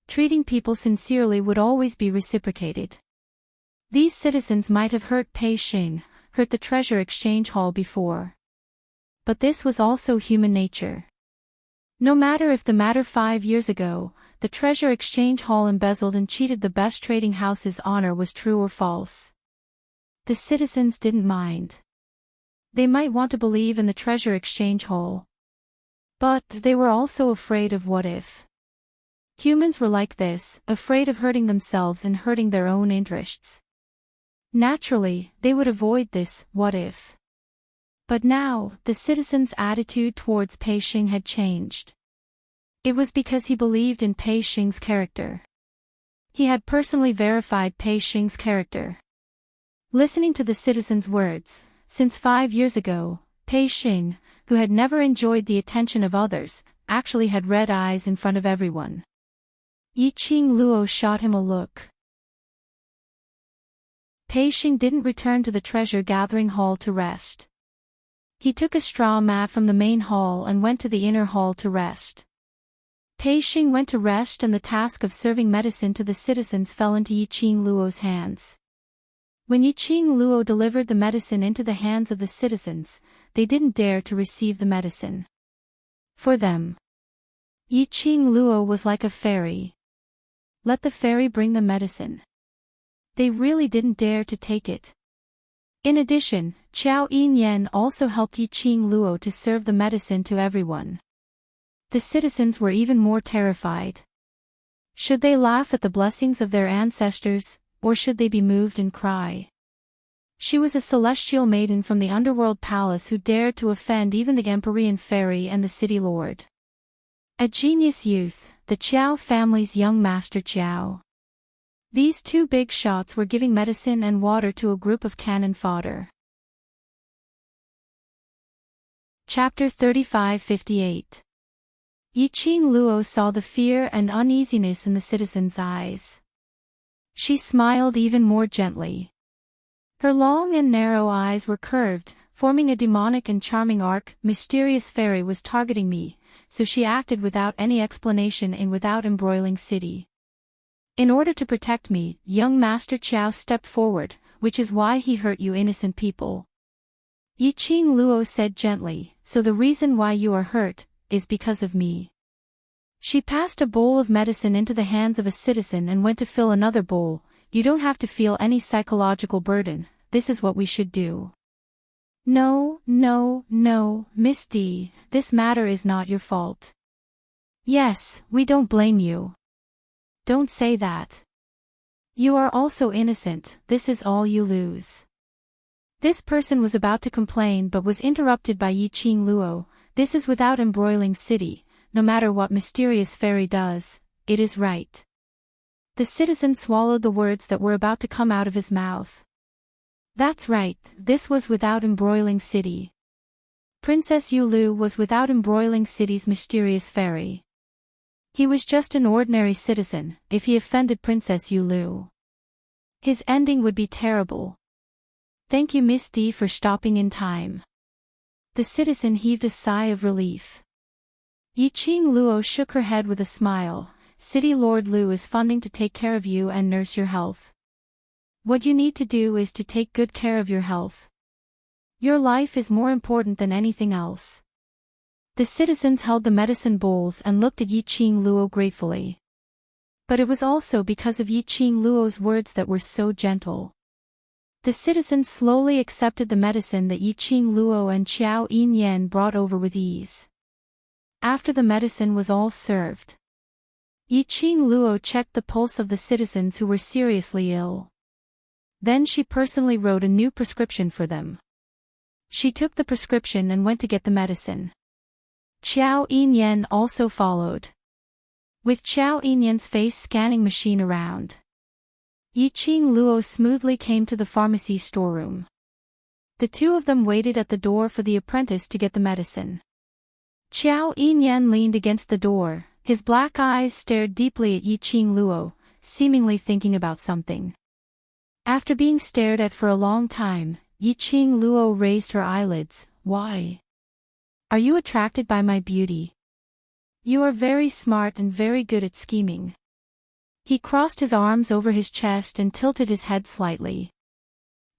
S1: Treating people sincerely would always be reciprocated. These citizens might have hurt Pei Xing, hurt the Treasure Exchange Hall before. But this was also human nature. No matter if the matter 5 years ago, the Treasure Exchange Hall embezzled and cheated the best trading house's honor was true or false. The citizens didn't mind. They might want to believe in the Treasure Exchange Hall. But they were also afraid of what if. Humans were like this, afraid of hurting themselves and hurting their own interests. Naturally, they would avoid this what if. But now, the citizens' attitude towards Pei Xing had changed. It was because he believed in Pei Xing's character. He had personally verified Pei Xing's character. Listening to the citizens' words, since 5 years ago, Pei Xing, who had never enjoyed the attention of others, actually had red eyes in front of everyone. Yiqing Luo shot him a look. Pei Xing didn't return to the treasure-gathering hall to rest. He took a straw mat from the main hall and went to the inner hall to rest. Pei Xing went to rest and the task of serving medicine to the citizens fell into Yiqing Luo's hands. When Yiqing Luo delivered the medicine into the hands of the citizens, they didn't dare to receive the medicine. For them, Yiqing Luo was like a fairy. Let the fairy bring the medicine. They really didn't dare to take it. In addition, Qiao Yinyan also helped Yiqing Luo to serve the medicine to everyone. The citizens were even more terrified. Should they laugh at the blessings of their ancestors, or should they be moved and cry? She was a celestial maiden from the underworld palace who dared to offend even the Empyrean fairy and the city lord. A genius youth, the Qiao family's young master Qiao. These two big shots were giving medicine and water to a group of cannon fodder. Chapter 35-58. Yiqing Luo saw the fear and uneasiness in the citizens' eyes. She smiled even more gently. Her long and narrow eyes were curved, forming a demonic and charming arc. Mysterious fairy was targeting me, so she acted without any explanation and without embroiling city. In order to protect me, young Master Qiao stepped forward, which is why he hurt you innocent people. Yiqing Luo said gently, so the reason why you are hurt is because of me. She passed a bowl of medicine into the hands of a citizen and went to fill another bowl. You don't have to feel any psychological burden, this is what we should do. No, no, no, Miss D, this matter is not your fault. Yes, we don't blame you. Don't say that. You are also innocent, this is all you lose. This person was about to complain but was interrupted by Yi Qing Luo. This is without embroiling city, no matter what mysterious fairy does, it is right. The citizen swallowed the words that were about to come out of his mouth. That's right, this was without embroiling city. Princess Yulu was without embroiling city's mysterious fairy. He was just an ordinary citizen. If he offended Princess Yulu, his ending would be terrible. Thank you, Miss D, for stopping in time. The citizen heaved a sigh of relief. Yi Qing Luo shook her head with a smile. City Lord Lu is funding to take care of you and nurse your health. What you need to do is to take good care of your health. Your life is more important than anything else. The citizens held the medicine bowls and looked at Yi Qing Luo gratefully. But it was also because of Yi Qing Luo's words that were so gentle. The citizens slowly accepted the medicine that Yi Qing Luo and Qiao Yin brought over with ease. After the medicine was all served, Yi Qing Luo checked the pulse of the citizens who were seriously ill. Then she personally wrote a new prescription for them. She took the prescription and went to get the medicine. Qiao Yin also followed, with Qiao Yin's face scanning machine around. Yi Qing Luo smoothly came to the pharmacy storeroom. The two of them waited at the door for the apprentice to get the medicine. Qiao Yin leaned against the door, his black eyes stared deeply at Yi Qing Luo, seemingly thinking about something. After being stared at for a long time, Yi Qing Luo raised her eyelids. Why? Are you attracted by my beauty? You are very smart and very good at scheming. He crossed his arms over his chest and tilted his head slightly.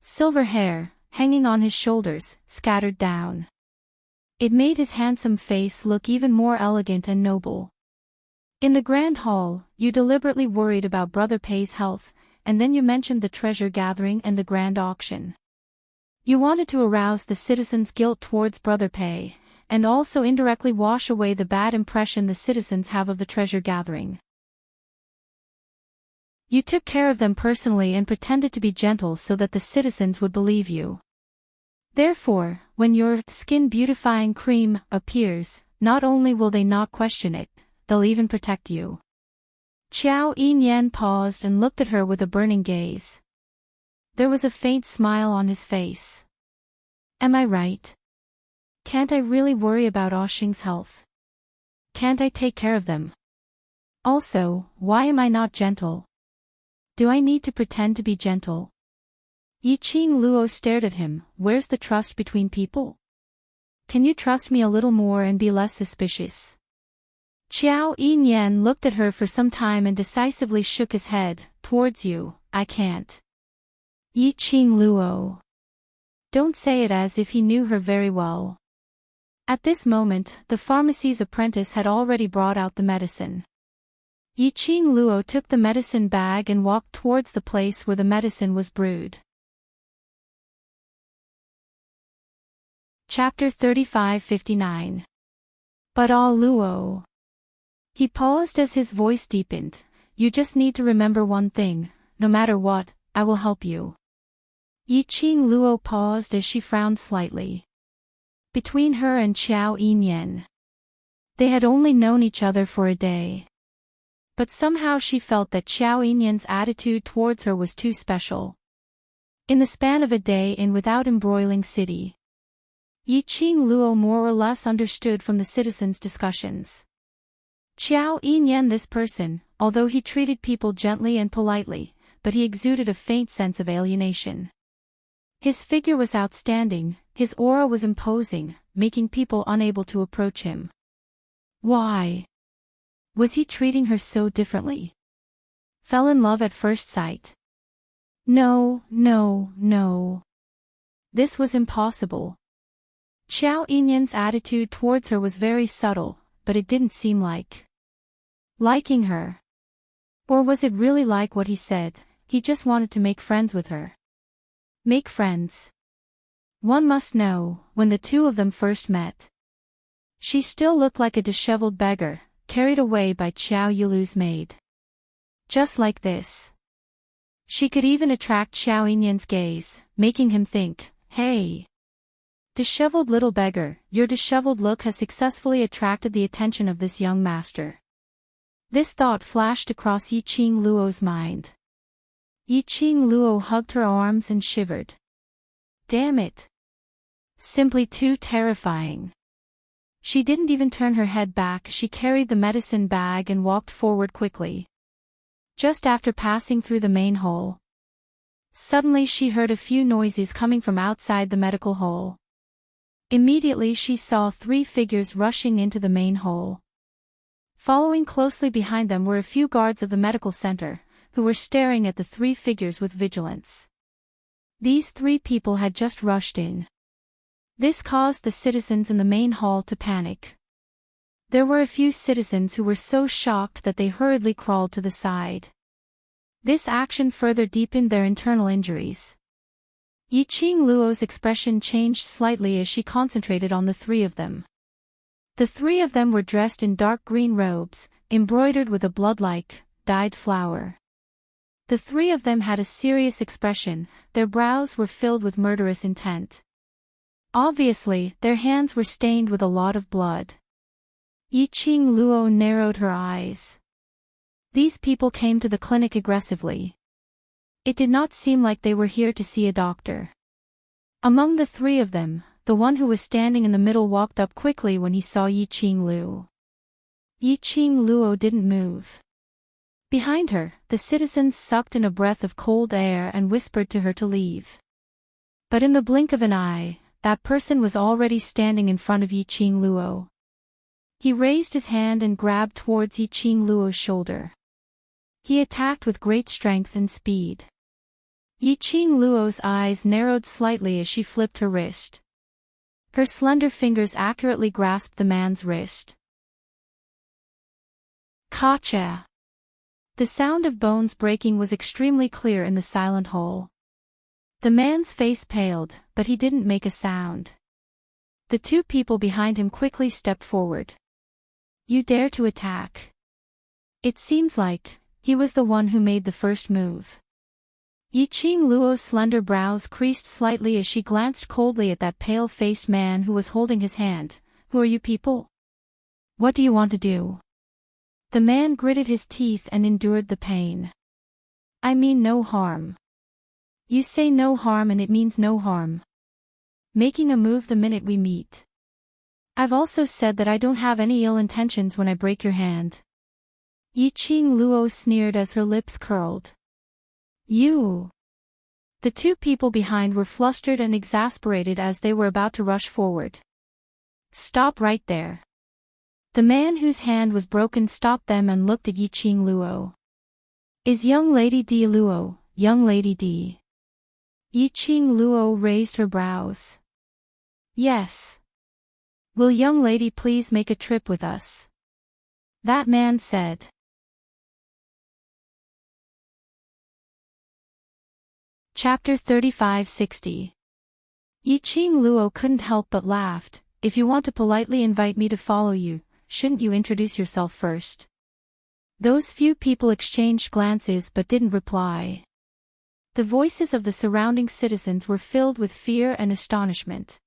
S1: Silver hair, hanging on his shoulders, scattered down. It made his handsome face look even more elegant and noble. In the grand hall, you deliberately worried about Brother Pei's health, and then you mentioned the treasure gathering and the grand auction. You wanted to arouse the citizens' guilt towards Brother Pei, and also indirectly wash away the bad impression the citizens have of the treasure gathering. You took care of them personally and pretended to be gentle so that the citizens would believe you. Therefore, when your skin beautifying cream appears, not only will they not question it, they'll even protect you. Qiao Yin paused and looked at her with a burning gaze. There was a faint smile on his face. Am I right? Can't I really worry about Oxing's health? Can't I take care of them? Also, why am I not gentle? Do I need to pretend to be gentle? Yi Qing Luo stared at him. Where's the trust between people? Can you trust me a little more and be less suspicious? Qiao Yin looked at her for some time and decisively shook his head. Towards you, I can't. Yi Qing Luo. Don't say it as if he knew her very well. At this moment, the pharmacy's apprentice had already brought out the medicine. Yi Qing Luo took the medicine bag and walked towards the place where the medicine was brewed. Chapter 35-59. But Luo. He paused as his voice deepened. You just need to remember one thing, no matter what, I will help you. Yi Qing Luo paused as she frowned slightly. Between her and Qiao Yin, they had only known each other for a day. But somehow she felt that Qiao Yin's attitude towards her was too special. In the span of a day in without embroiling city, Yi Qing Luo more or less understood from the citizens' discussions. Qiao Yin, this person, although he treated people gently and politely, but he exuded a faint sense of alienation. His figure was outstanding, his aura was imposing, making people unable to approach him. Why? Was he treating her so differently? Fell in love at first sight? No, no, no. This was impossible. Qiao Yin's attitude towards her was very subtle, but it didn't seem like liking her. Or was it really like what he said? He just wanted to make friends with her. Make friends. One must know, when the two of them first met, she still looked like a disheveled beggar, carried away by Xiao Yulu's maid. Just like this. She could even attract Xiao Yinyan's gaze, making him think, hey, disheveled little beggar, your disheveled look has successfully attracted the attention of this young master. This thought flashed across Yi Qing Luo's mind. Yi Qing Luo hugged her arms and shivered. Damn it. Simply too terrifying. She didn't even turn her head back. She carried the medicine bag and walked forward quickly. Just after passing through the main hall, suddenly she heard a few noises coming from outside the medical hall. Immediately she saw 3 figures rushing into the main hall. Following closely behind them were a few guards of the medical center, who were staring at the 3 figures with vigilance. These 3 people had just rushed in. This caused the citizens in the main hall to panic. There were a few citizens who were so shocked that they hurriedly crawled to the side. This action further deepened their internal injuries. Yi Qing Luo's expression changed slightly as she concentrated on the 3 of them. The 3 of them were dressed in dark green robes, embroidered with a blood-like, dyed flower. The 3 of them had a serious expression, their brows were filled with murderous intent. Obviously, their hands were stained with a lot of blood. Yi Qing Luo narrowed her eyes. These people came to the clinic aggressively. It did not seem like they were here to see a doctor. Among the 3 of them, the one who was standing in the middle walked up quickly when he saw Yi Qing Luo. Yi Qing Luo didn't move. Behind her, the citizens sucked in a breath of cold air and whispered to her to leave. But in the blink of an eye, that person was already standing in front of Yi Qing Luo. He raised his hand and grabbed towards Yi Qing Luo's shoulder. He attacked with great strength and speed. Yi Qing Luo's eyes narrowed slightly as she flipped her wrist. Her slender fingers accurately grasped the man's wrist. Ka-cha! The sound of bones breaking was extremely clear in the silent hall. The man's face paled, but he didn't make a sound. The 2 people behind him quickly stepped forward. You dare to attack? It seems like he was the one who made the first move. Yi Qing Luo's slender brows creased slightly as she glanced coldly at that pale-faced man who was holding his hand. Who are you people? What do you want to do? The man gritted his teeth and endured the pain. I mean no harm. You say no harm and it means no harm. Making a move the minute we meet. I've also said that I don't have any ill intentions when I break your hand. Yi Qing Luo sneered as her lips curled. You! The 2 people behind were flustered and exasperated as they were about to rush forward. Stop right there. The man whose hand was broken stopped them and looked at Yi Qing Luo. Is young lady Di Luo, young lady Di? Yi Qing Luo raised her brows. Yes. Will young lady please make a trip with us? That man said. Chapter 3560. Yi Qing Luo couldn't help but laughed. If you want to politely invite me to follow you, shouldn't you introduce yourself first? Those few people exchanged glances but didn't reply. The voices of the surrounding citizens were filled with fear and astonishment.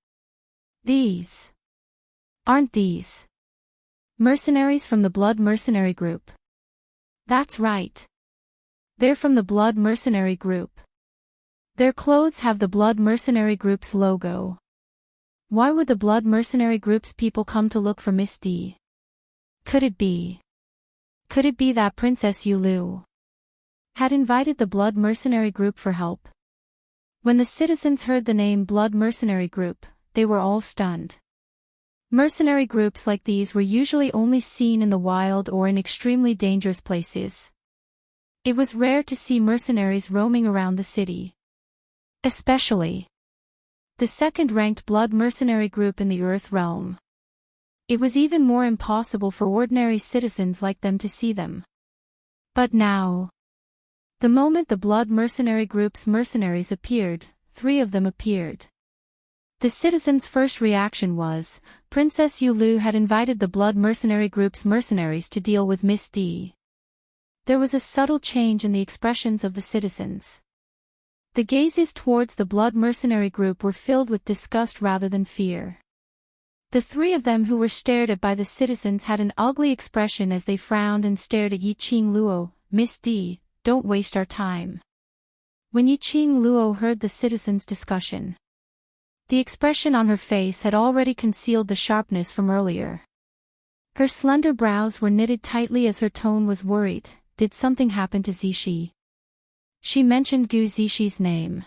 S1: These. Aren't these mercenaries from the Blood Mercenary Group? That's right. They're from the Blood Mercenary Group. Their clothes have the Blood Mercenary Group's logo. Why would the Blood Mercenary Group's people come to look for Miss D? Could it be that Princess Yulu had invited the Blood Mercenary Group for help? When the citizens heard the name Blood Mercenary Group, they were all stunned. Mercenary groups like these were usually only seen in the wild or in extremely dangerous places. It was rare to see mercenaries roaming around the city. Especially the second-ranked Blood Mercenary Group in the Earth realm. It was even more impossible for ordinary citizens like them to see them. But now, the moment the Blood Mercenary Group's mercenaries appeared, 3 of them appeared. The citizens' first reaction was, Princess Yulu had invited the blood mercenary group's mercenaries to deal with Miss D. There was a subtle change in the expressions of the citizens. The gazes towards the blood mercenary group were filled with disgust rather than fear. The three of them who were stared at by the citizens had an ugly expression as they frowned and stared at Yiqing Luo. Miss D, don't waste our time. When Yiqing Luo heard the citizens' discussion, the expression on her face had already concealed the sharpness from earlier. Her slender brows were knitted tightly as her tone was worried. Did something happen to Zixi? She mentioned Gu Zixi name.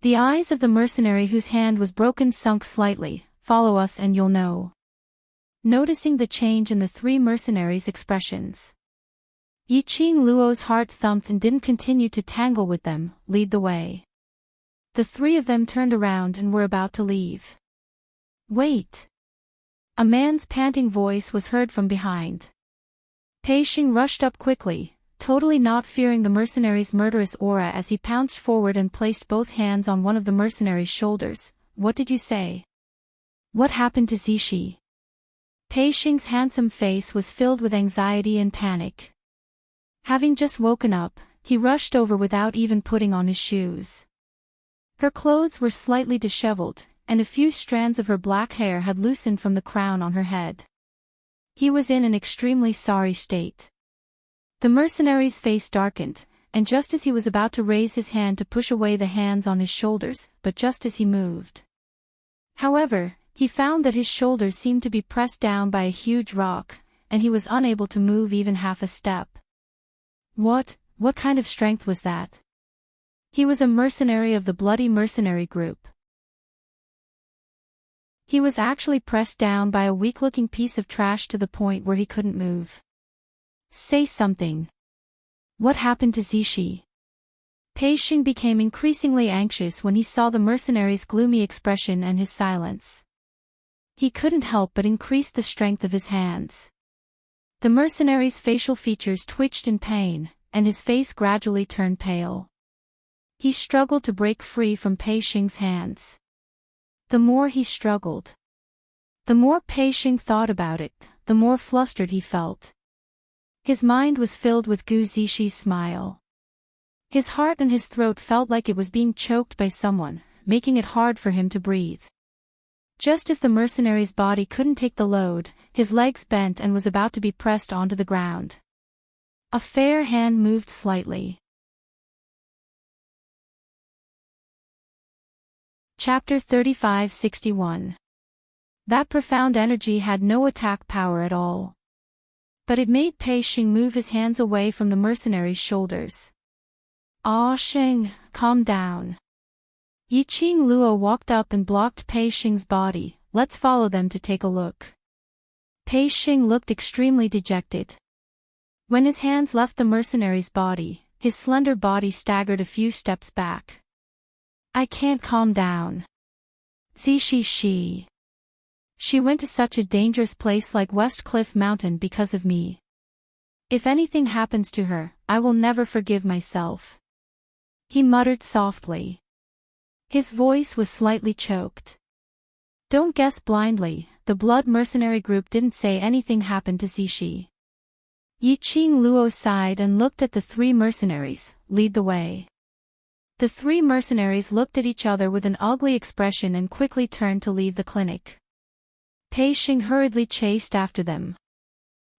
S1: The eyes of the mercenary whose hand was broken sunk slightly. Follow us and you'll know. Noticing the change in the three mercenaries' expressions, Yiqing Luo's heart thumped and didn't continue to tangle with them. Lead the way. The three of them turned around and were about to leave. Wait! A man's panting voice was heard from behind. Pei Xing rushed up quickly, totally not fearing the mercenary's murderous aura as he pounced forward and placed both hands on one of the mercenary's shoulders. What did you say? What happened to Zixi? Pei Xing's handsome face was filled with anxiety and panic. Having just woken up, he rushed over without even putting on his shoes. Her clothes were slightly disheveled, and a few strands of her black hair had loosened from the crown on her head. He was in an extremely sorry state. The mercenary's face darkened, and just as he was about to raise his hand to push away the hands on his shoulders, but just as he moved, however, he found that his shoulders seemed to be pressed down by a huge rock, and he was unable to move even half a step. What kind of strength was that? He was a mercenary of the bloody mercenary group. He was actually pressed down by a weak-looking piece of trash to the point where he couldn't move. Say something. What happened to Zixi? Pei Xing became increasingly anxious when he saw the mercenary's gloomy expression and his silence. He couldn't help but increase the strength of his hands. The mercenary's facial features twitched in pain, and his face gradually turned pale. He struggled to break free from Pei Xing's hands. The more he struggled, the more Pei Xing thought about it, the more flustered he felt. His mind was filled with Gu Zixi's smile. His heart and his throat felt like it was being choked by someone, making it hard for him to breathe. Just as the mercenary's body couldn't take the load, his legs bent and was about to be pressed onto the ground. A fair hand moved slightly. Chapter 3561. That profound energy had no attack power at all. But it made Pei Xing move his hands away from the mercenary's shoulders. Ah Xing, calm down. Yiqing Luo walked up and blocked Pei Xing's body. Let's follow them to take a look. Pei Xing looked extremely dejected. When his hands left the mercenary's body, his slender body staggered a few steps back. I can't calm down. Zixi. She went to such a dangerous place like West Cliff Mountain because of me. If anything happens to her, I will never forgive myself. He muttered softly. His voice was slightly choked. Don't guess blindly, the blood mercenary group didn't say anything happened to Zixi. Yiqing Luo sighed and looked at the three mercenaries. Lead the way. The three mercenaries looked at each other with an ugly expression and quickly turned to leave the clinic. Pei Xing hurriedly chased after them.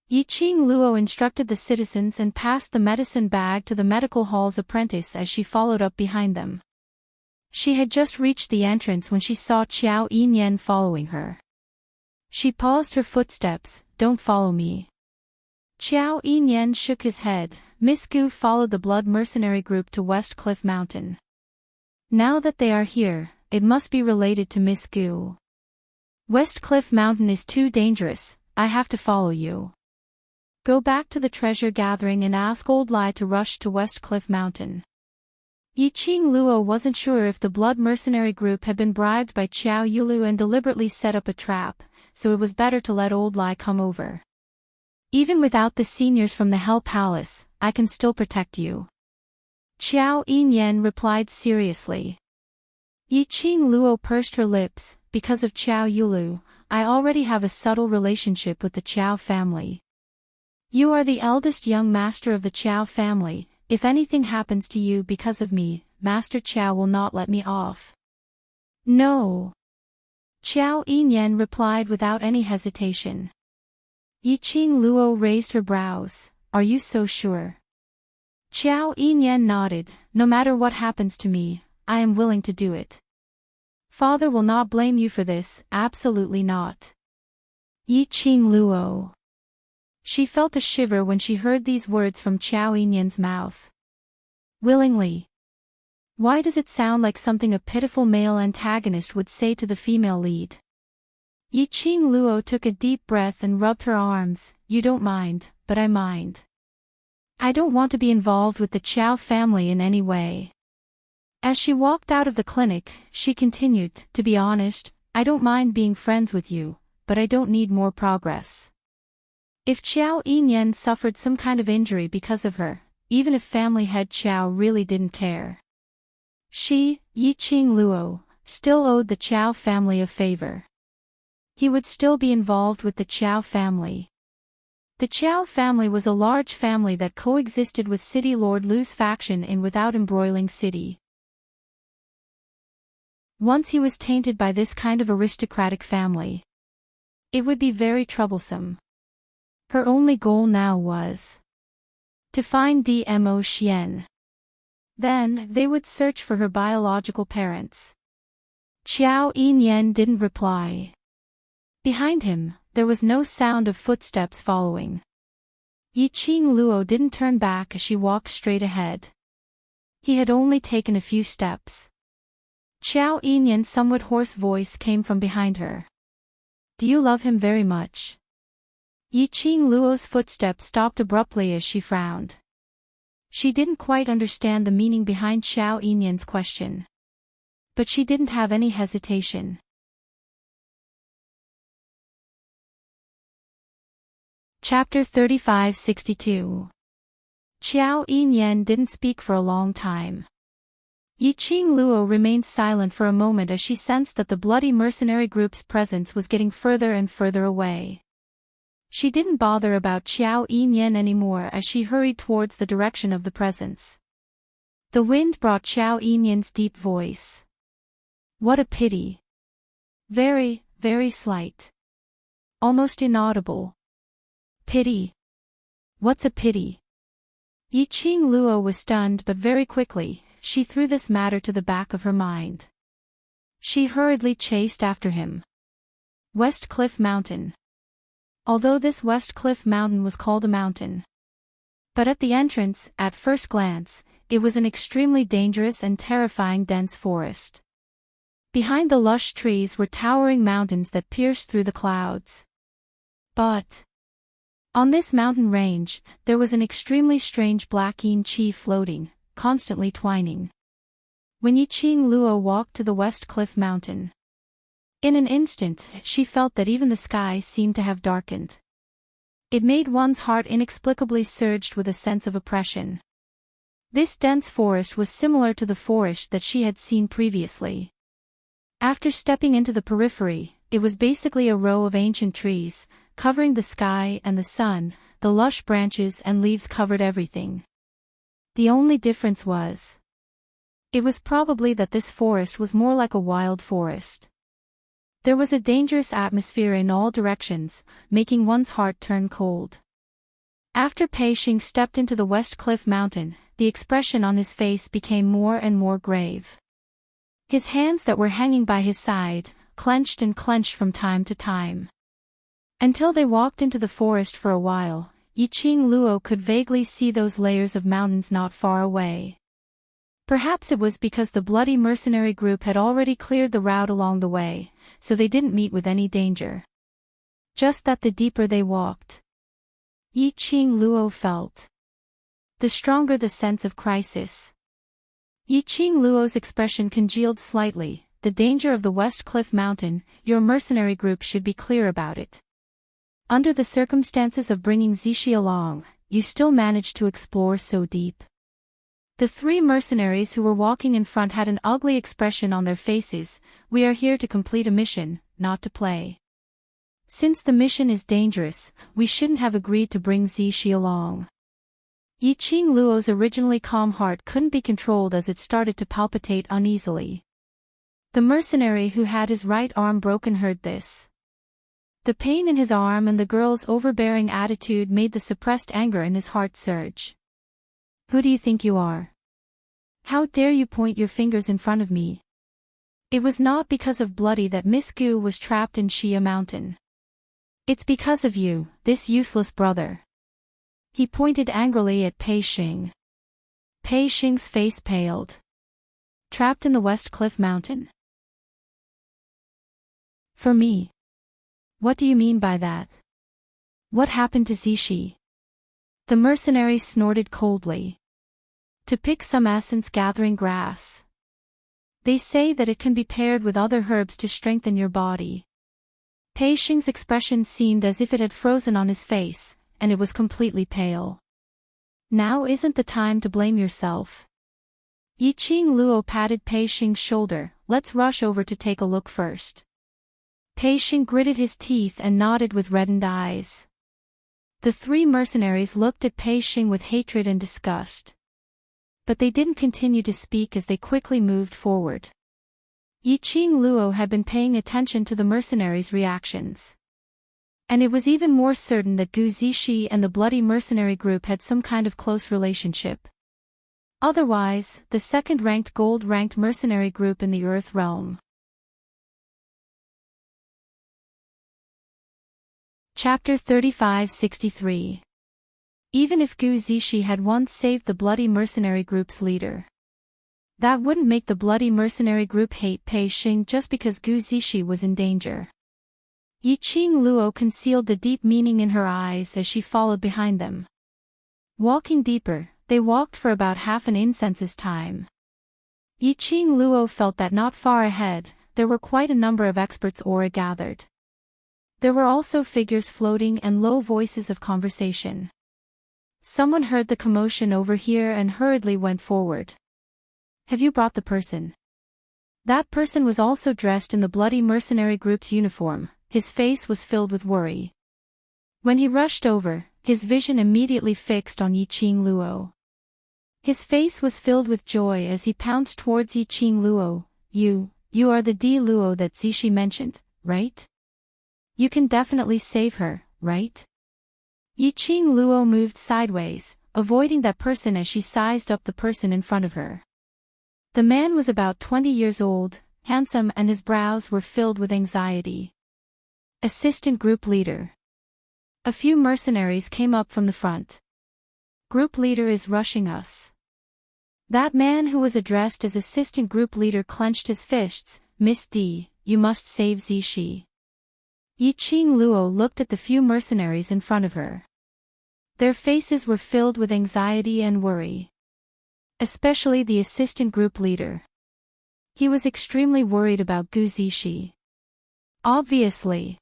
S1: Yiqing Luo instructed the citizens and passed the medicine bag to the medical hall's apprentice as she followed up behind them. She had just reached the entrance when she saw Qiao Yinyan following her. She paused her footsteps. Don't follow me. Qiao Yinyan shook his head. Miss Gu followed the blood mercenary group to West Cliff Mountain. Now that they are here, it must be related to Miss Gu. West Cliff Mountain is too dangerous, I have to follow you. Go back to the treasure gathering and ask Old Lai to rush to West Cliff Mountain. Yiqing Luo wasn't sure if the blood mercenary group had been bribed by Qiao Yulu and deliberately set up a trap, so it was better to let Old Lai come over. Even without the seniors from the Hell Palace, I can still protect you. Qiao Yinyan replied seriously. Yi Qing Luo pursed her lips. Because of Qiao Yulu, I already have a subtle relationship with the Qiao family. You are the eldest young master of the Qiao family. If anything happens to you because of me, Master Qiao will not let me off. No. Qiao Yinyan replied without any hesitation. Yi Qing Luo raised her brows. Are you so sure? Qiao Yinyan nodded. No matter what happens to me, I am willing to do it. Father will not blame you for this, absolutely not. Yi Qing Luo. She felt a shiver when she heard these words from Qiao Yinyan's mouth. Willingly. Why does it sound like something a pitiful male antagonist would say to the female lead? Yi Qing Luo took a deep breath and rubbed her arms. You don't mind, but I mind. I don't want to be involved with the Qiao family in any way. As she walked out of the clinic, she continued, to be honest, I don't mind being friends with you, but I don't need more progress. If Qiao Yinyan suffered some kind of injury because of her, even if family head Qiao really didn't care, she, Yi Qing Luo, still owed the Qiao family a favor. He would still be involved with the Qiao family. The Qiao family was a large family that coexisted with City Lord Lu's faction in Without Embroiling City. Once he was tainted by this kind of aristocratic family, it would be very troublesome. Her only goal now was to find Dmo Xian. Then, they would search for her biological parents. Qiao Yinyan didn't reply. Behind him, there was no sound of footsteps following. Yi Qing Luo didn't turn back as she walked straight ahead. He had only taken a few steps. Qiao Yinyan's somewhat hoarse voice came from behind her. Do you love him very much? Yi Qing Luo's footsteps stopped abruptly as she frowned. She didn't quite understand the meaning behind Qiao Yinyan's question. But she didn't have any hesitation. Chapter 3562. Qiao Yinyan didn't speak for a long time. Yi Qing Luo remained silent for a moment as she sensed that the bloody mercenary group's presence was getting further and further away. She didn't bother about Qiao Yinyan anymore as she hurried towards the direction of the presence. The wind brought Qiao Yinyan's deep voice. What a pity. Very, very slight. Almost inaudible. Pity. What's a pity? Yi Qing Luo was stunned, but very quickly, she threw this matter to the back of her mind. She hurriedly chased after him. West Cliff Mountain. Although this West Cliff Mountain was called a mountain, but at the entrance, at first glance, it was an extremely dangerous and terrifying dense forest. Behind the lush trees were towering mountains that pierced through the clouds. But on this mountain range, there was an extremely strange black yin chi floating, constantly twining. When Yi Qing Luo walked to the West Cliff Mountain, in an instant, she felt that even the sky seemed to have darkened. It made one's heart inexplicably surged with a sense of oppression. This dense forest was similar to the forest that she had seen previously. After stepping into the periphery, it was basically a row of ancient trees, covering the sky and the sun. The lush branches and leaves covered everything. The only difference was, it was probably that this forest was more like a wild forest. There was a dangerous atmosphere in all directions, making one's heart turn cold. After Pei Xing stepped into the West Cliff Mountain, the expression on his face became more and more grave. His hands that were hanging by his side, clenched and clenched from time to time. Until they walked into the forest for a while, Yi Qing Luo could vaguely see those layers of mountains not far away. Perhaps it was because the bloody mercenary group had already cleared the route along the way, so they didn't meet with any danger. Just that the deeper they walked, Yi Qing Luo felt, the stronger the sense of crisis. Yi Qing Luo's expression congealed slightly. The danger of the West Cliff Mountain, your mercenary group should be clear about it. Under the circumstances of bringing Zixi along, you still managed to explore so deep. The three mercenaries who were walking in front had an ugly expression on their faces. We are here to complete a mission, not to play. Since the mission is dangerous, we shouldn't have agreed to bring Zixi along. Yiqing Luo's originally calm heart couldn't be controlled as it started to palpitate uneasily. The mercenary who had his right arm broken heard this. The pain in his arm and the girl's overbearing attitude made the suppressed anger in his heart surge. Who do you think you are? How dare you point your fingers in front of me? It was not because of Bloody that Miss Gu was trapped in Xia Mountain. It's because of you, this useless brother. He pointed angrily at Pei Xing. Pei Xing's face paled. Trapped in the West Cliff Mountain? For me? What do you mean by that? What happened to Zixi? The mercenary snorted coldly. To pick some essence gathering grass. They say that it can be paired with other herbs to strengthen your body. Pei Xing's expression seemed as if it had frozen on his face, and it was completely pale. Now isn't the time to blame yourself. Yiqing Luo patted Pei Xing's shoulder. Let's rush over to take a look first. Pei Xing gritted his teeth and nodded with reddened eyes. The three mercenaries looked at Pei Xing with hatred and disgust. But they didn't continue to speak as they quickly moved forward. Yiqing Luo had been paying attention to the mercenaries' reactions. And it was even more certain that Gu Zixi and the bloody mercenary group had some kind of close relationship. Otherwise, the second-ranked gold-ranked mercenary group in the Earth realm. Chapter 3563. Even if Gu Zixi had once saved the bloody mercenary group's leader, that wouldn't make the bloody mercenary group hate Pei Xing just because Gu Zixi was in danger. Yiqing Luo concealed the deep meaning in her eyes as she followed behind them. Walking deeper, they walked for about half an incense's time. Yiqing Luo felt that not far ahead, there were quite a number of experts' aura gathered. There were also figures floating and low voices of conversation. Someone heard the commotion over here and hurriedly went forward. Have you brought the person? That person was also dressed in the bloody mercenary group's uniform. His face was filled with worry. When he rushed over, his vision immediately fixed on Yiqing Luo. His face was filled with joy as he pounced towards Yiqing Luo. You are the D Luo that Zixi mentioned, right? You can definitely save her, right? Yiqing Luo moved sideways, avoiding that person as she sized up the person in front of her. The man was about 20 years old, handsome, and his brows were filled with anxiety. Assistant Group Leader. A few mercenaries came up from the front. Group Leader is rushing us. That man who was addressed as Assistant Group Leader clenched his fists. Miss D, you must save Zixi. Yiqing Luo looked at the few mercenaries in front of her. Their faces were filled with anxiety and worry. Especially the Assistant Group Leader. He was extremely worried about Gu Zixi. Obviously.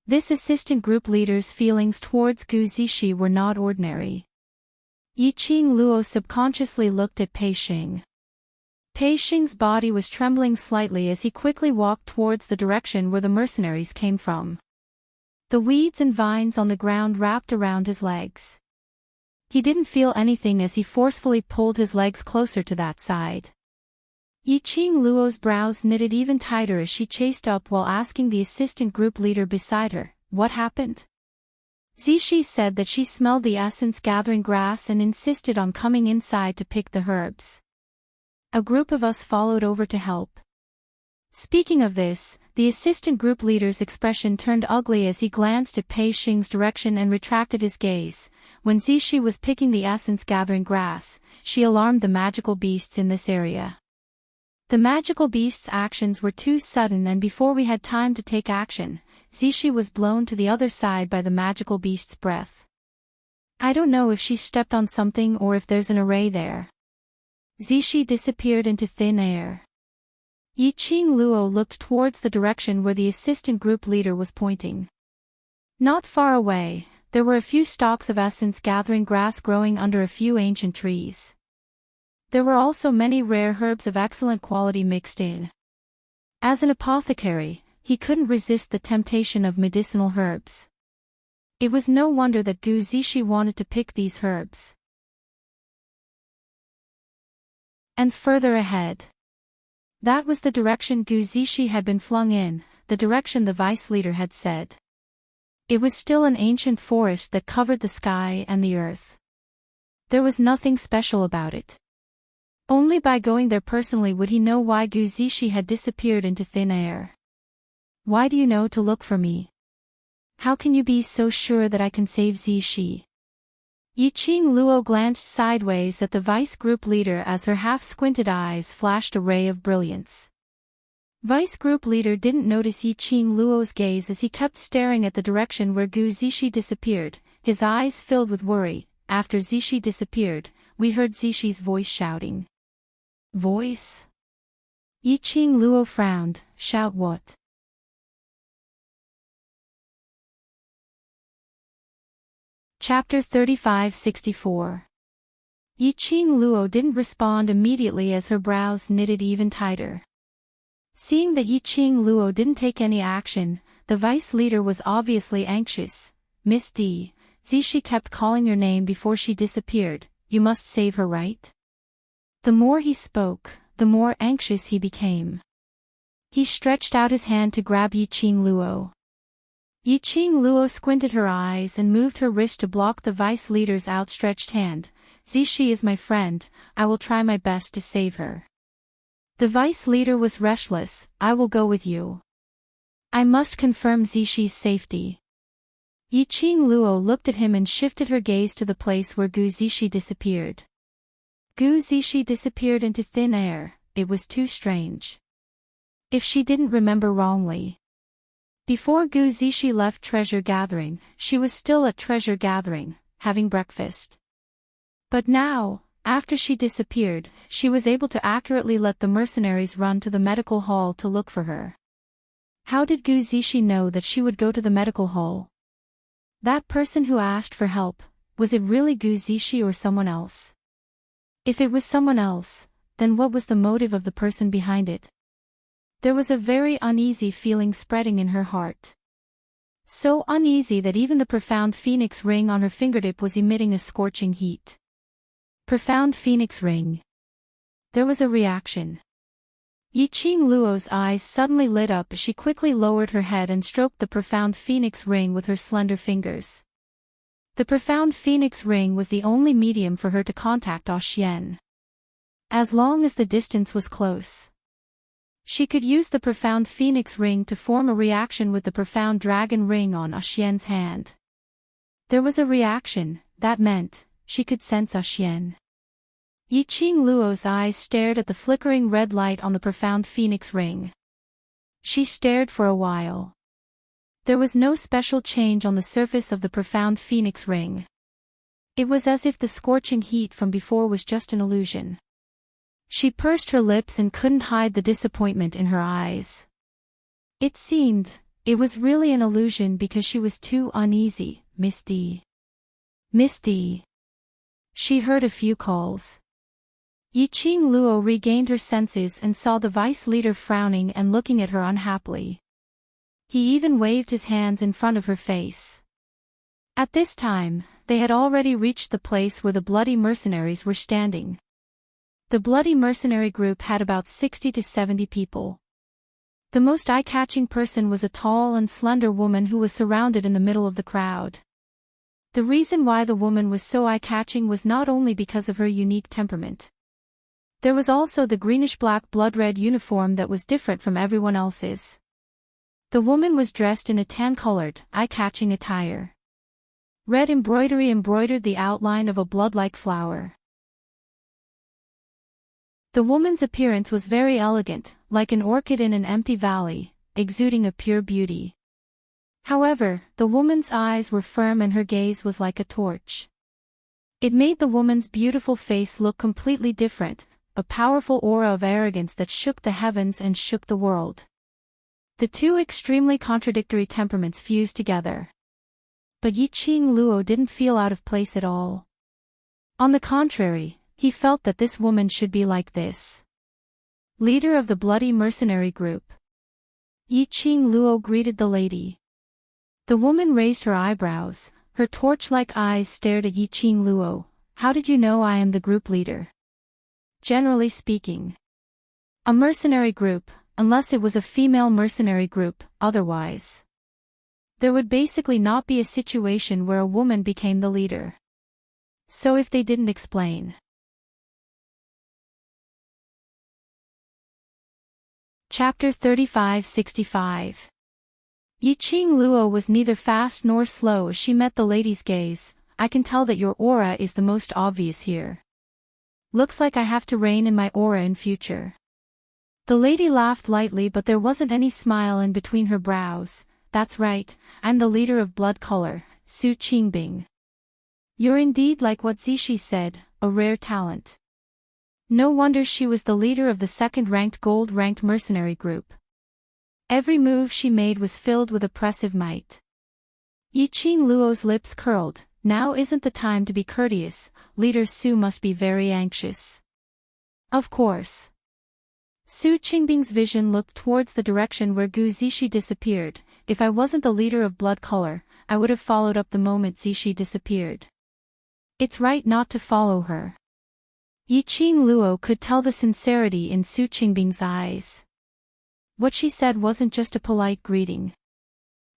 S1: This Assistant Group Leader's feelings towards Gu Zixi were not ordinary. Yiqing Luo subconsciously looked at Pei Xing. Pei Xing's body was trembling slightly as he quickly walked towards the direction where the mercenaries came from. The weeds and vines on the ground wrapped around his legs. He didn't feel anything as he forcefully pulled his legs closer to that side. Yiqing Luo's brows knitted even tighter as she chased up while asking the Assistant Group Leader beside her, what happened? Zixi said that she smelled the essence gathering grass and insisted on coming inside to pick the herbs. A group of us followed over to help. Speaking of this, the Assistant Group Leader's expression turned ugly as he glanced at Pei Xing's direction and retracted his gaze. When Zixi was picking the essence gathering grass, she alarmed the magical beasts in this area. The magical beast's actions were too sudden, and before we had time to take action, Zixi was blown to the other side by the magical beast's breath. I don't know if she stepped on something or if there's an array there. Zixi disappeared into thin air. Yiqing Luo looked towards the direction where the Assistant Group Leader was pointing. Not far away, there were a few stalks of essence gathering grass growing under a few ancient trees. There were also many rare herbs of excellent quality mixed in. As an apothecary, he couldn't resist the temptation of medicinal herbs. It was no wonder that Gu Zishi wanted to pick these herbs. And further ahead. That was the direction Gu Zishi had been flung in, the direction the vice leader had said. It was still an ancient forest that covered the sky and the earth. There was nothing special about it. Only by going there personally would he know why Gu Zishi had disappeared into thin air. Why do you know to look for me? How can you be so sure that I can save Zishi? Yiqing Luo glanced sideways at the vice group leader as her half-squinted eyes flashed a ray of brilliance. Vice group leader didn't notice Yiqing Luo's gaze as he kept staring at the direction where Gu Zishi disappeared, his eyes filled with worry. After Zishi disappeared, we heard Zishi's voice shouting. Voice? Yiqing Luo frowned. Shout what? Chapter 35-64. Yiqing Luo didn't respond immediately as her brows knitted even tighter. Seeing that Yiqing Luo didn't take any action, the vice leader was obviously anxious. Miss D, Zishi kept calling your name before she disappeared, you must save her, right? The more he spoke, the more anxious he became. He stretched out his hand to grab Yiqing Luo. Yiqing Luo squinted her eyes and moved her wrist to block the vice leader's outstretched hand. Zishi is my friend, I will try my best to save her. The vice leader was restless. I will go with you. I must confirm Zishi's safety. Yiqing Luo looked at him and shifted her gaze to the place where Gu Zishi disappeared. Gu Zishi disappeared into thin air. It was too strange. If she didn't remember wrongly. Before Gu Zishi left treasure gathering, she was still at treasure gathering, having breakfast. But now, after she disappeared, she was able to accurately let the mercenaries run to the medical hall to look for her. How did Gu Zishi know that she would go to the medical hall? That person who asked for help, was it really Gu Zishi or someone else? If it was someone else, then what was the motive of the person behind it? There was a very uneasy feeling spreading in her heart. So uneasy that even the profound phoenix ring on her fingertip was emitting a scorching heat. Profound phoenix ring. There was a reaction. Yiqing Luo's eyes suddenly lit up as she quickly lowered her head and stroked the profound phoenix ring with her slender fingers. The profound phoenix ring was the only medium for her to contact Xian. As long as the distance was close. She could use the profound phoenix ring to form a reaction with the profound dragon ring on Xian's hand. There was a reaction, that meant, she could sense Xian. Yiqing Luo's eyes stared at the flickering red light on the profound phoenix ring. She stared for a while. There was no special change on the surface of the profound phoenix ring. It was as if the scorching heat from before was just an illusion. She pursed her lips and couldn't hide the disappointment in her eyes. It seemed, it was really an illusion because she was too uneasy. Miss D. Miss D. She heard a few calls. Yiqing Luo regained her senses and saw the vice leader frowning and looking at her unhappily. He even waved his hands in front of her face. At this time, they had already reached the place where the bloody mercenaries were standing. The bloody mercenary group had about 60 to 70 people. The most eye-catching person was a tall and slender woman who was surrounded in the middle of the crowd. The reason why the woman was so eye-catching was not only because of her unique temperament. There was also the greenish-black blood-red uniform that was different from everyone else's. The woman was dressed in a tan-colored, eye-catching attire. Red embroidery embroidered the outline of a blood-like flower. The woman's appearance was very elegant, like an orchid in an empty valley, exuding a pure beauty. However, the woman's eyes were firm and her gaze was like a torch. It made the woman's beautiful face look completely different, a powerful aura of arrogance that shook the heavens and shook the world. The two extremely contradictory temperaments fused together. But Yiqing Luo didn't feel out of place at all. On the contrary, He felt that this woman should be like this. Leader of the bloody mercenary group. Yiqing Luo greeted the lady. The woman raised her eyebrows, her torch-like eyes stared at Yiqing Luo. How did you know I am the group leader? Generally speaking. A mercenary group, unless it was a female mercenary group, otherwise. There would basically not be a situation where a woman became the leader. So if they didn't explain. Chapter 35-65. Yiqing Luo was neither fast nor slow as she met the lady's gaze. I can tell that your aura is the most obvious here. Looks like I have to rein in my aura in future. The lady laughed lightly, but there wasn't any smile in between her brows. That's right, I'm the leader of blood color, Su Qingbing. You're indeed like what Zishi said, a rare talent. No wonder she was the leader of the second-ranked gold-ranked mercenary group. Every move she made was filled with oppressive might. Yiqing Luo's lips curled. Now isn't the time to be courteous, Leader Su must be very anxious. Of course. Su Qingbing's vision looked towards the direction where Gu Zishi disappeared. If I wasn't the leader of blood color, I would have followed up the moment Zishi disappeared. It's right not to follow her. Yiqing Luo could tell the sincerity in Su Qingbing's eyes. What she said wasn't just a polite greeting.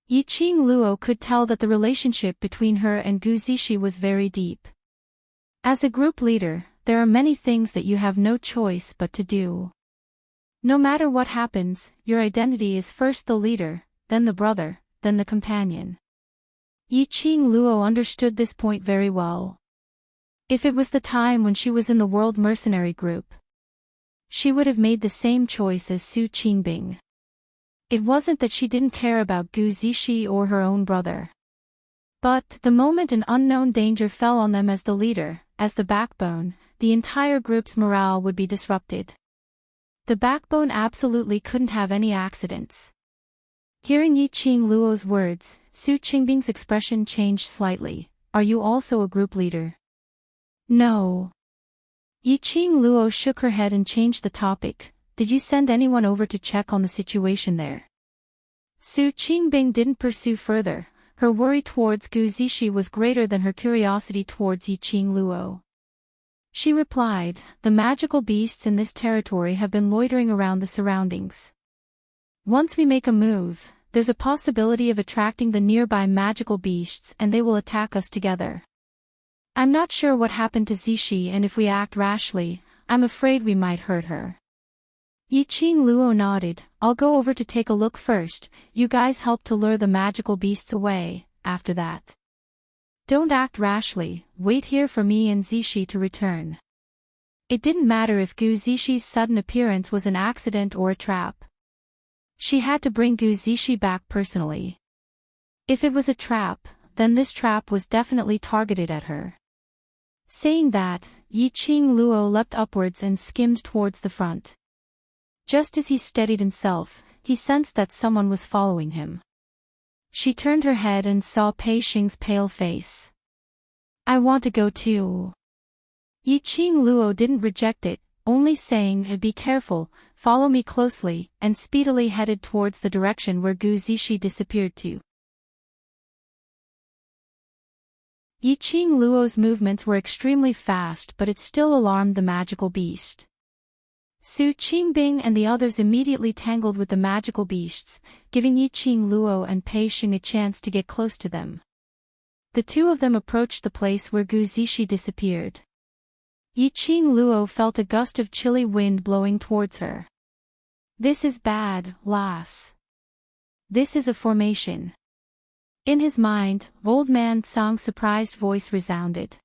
S1: Yiqing Luo could tell that the relationship between her and Gu Zishi was very deep. As a group leader, there are many things that you have no choice but to do. No matter what happens, your identity is first the leader, then the brother, then the companion. Yiqing Luo understood this point very well. If it was the time when she was in the World Mercenary Group, she would have made the same choice as Su Qingbing. It wasn't that she didn't care about Gu Zishi or her own brother. But, the moment an unknown danger fell on them as the leader, as the backbone, the entire group's morale would be disrupted. The backbone absolutely couldn't have any accidents. Hearing Yiqing Luo's words, Su Qingbing's expression changed slightly. Are you also a group leader? No. Yiqing Luo shook her head and changed the topic. Did you send anyone over to check on the situation there? Su Qingbing didn't pursue further. Her worry towards Gu Zishi was greater than her curiosity towards Yiqing Luo. She replied, the magical beasts in this territory have been loitering around the surroundings. Once we make a move, there's a possibility of attracting the nearby magical beasts and they will attack us together. I'm not sure what happened to Zishi, and if we act rashly, I'm afraid we might hurt her. Yiqing Luo nodded. I'll go over to take a look first. You guys help to lure the magical beasts away, after that. Don't act rashly, wait here for me and Zishi to return. It didn't matter if Gu Zishi's sudden appearance was an accident or a trap. She had to bring Gu Zishi back personally. If it was a trap, then this trap was definitely targeted at her. Saying that, Yiqing Luo leapt upwards and skimmed towards the front. Just as he steadied himself, he sensed that someone was following him. She turned her head and saw Pei Xing's pale face. I want to go too. Yiqing Luo didn't reject it, only saying, be careful, follow me closely, and speedily headed towards the direction where Gu Zishi disappeared to. Yiqing Luo's movements were extremely fast, but it still alarmed the magical beast. Su Qingbing and the others immediately tangled with the magical beasts, giving Yiqing Luo and Pei Xing a chance to get close to them. The two of them approached the place where Gu Zishi disappeared. Yiqing Luo felt a gust of chilly wind blowing towards her. This is bad, lass. This is a formation. In his mind, old man Song's surprised voice resounded.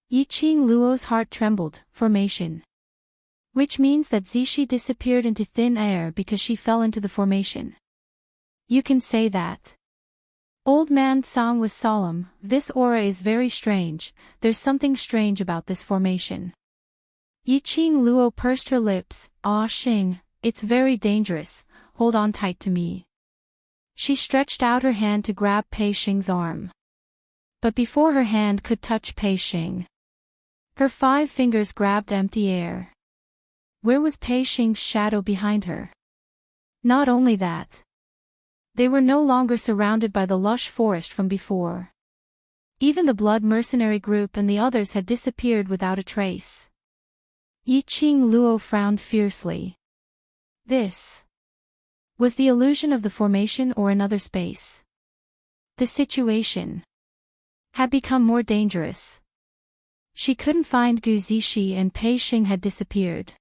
S1: Yiqing Luo's heart trembled. Formation. Which means that Zishi disappeared into thin air because she fell into the formation. You can say that. Old man Song was solemn. This aura is very strange, there's something strange about this formation. Yiqing Luo pursed her lips. Ah Xing, it's very dangerous, hold on tight to me. She stretched out her hand to grab Pei Xing's arm. But before her hand could touch Pei Xing, Her 5 fingers grabbed empty air. Where was Pei Xing's shadow behind her? Not only that. They were no longer surrounded by the lush forest from before. Even the blood mercenary group and the others had disappeared without a trace. Yi Qing Luo frowned fiercely. This was the illusion of the formation or another space. The situation had become more dangerous. She couldn't find Gu Zixi and Pei Xing had disappeared.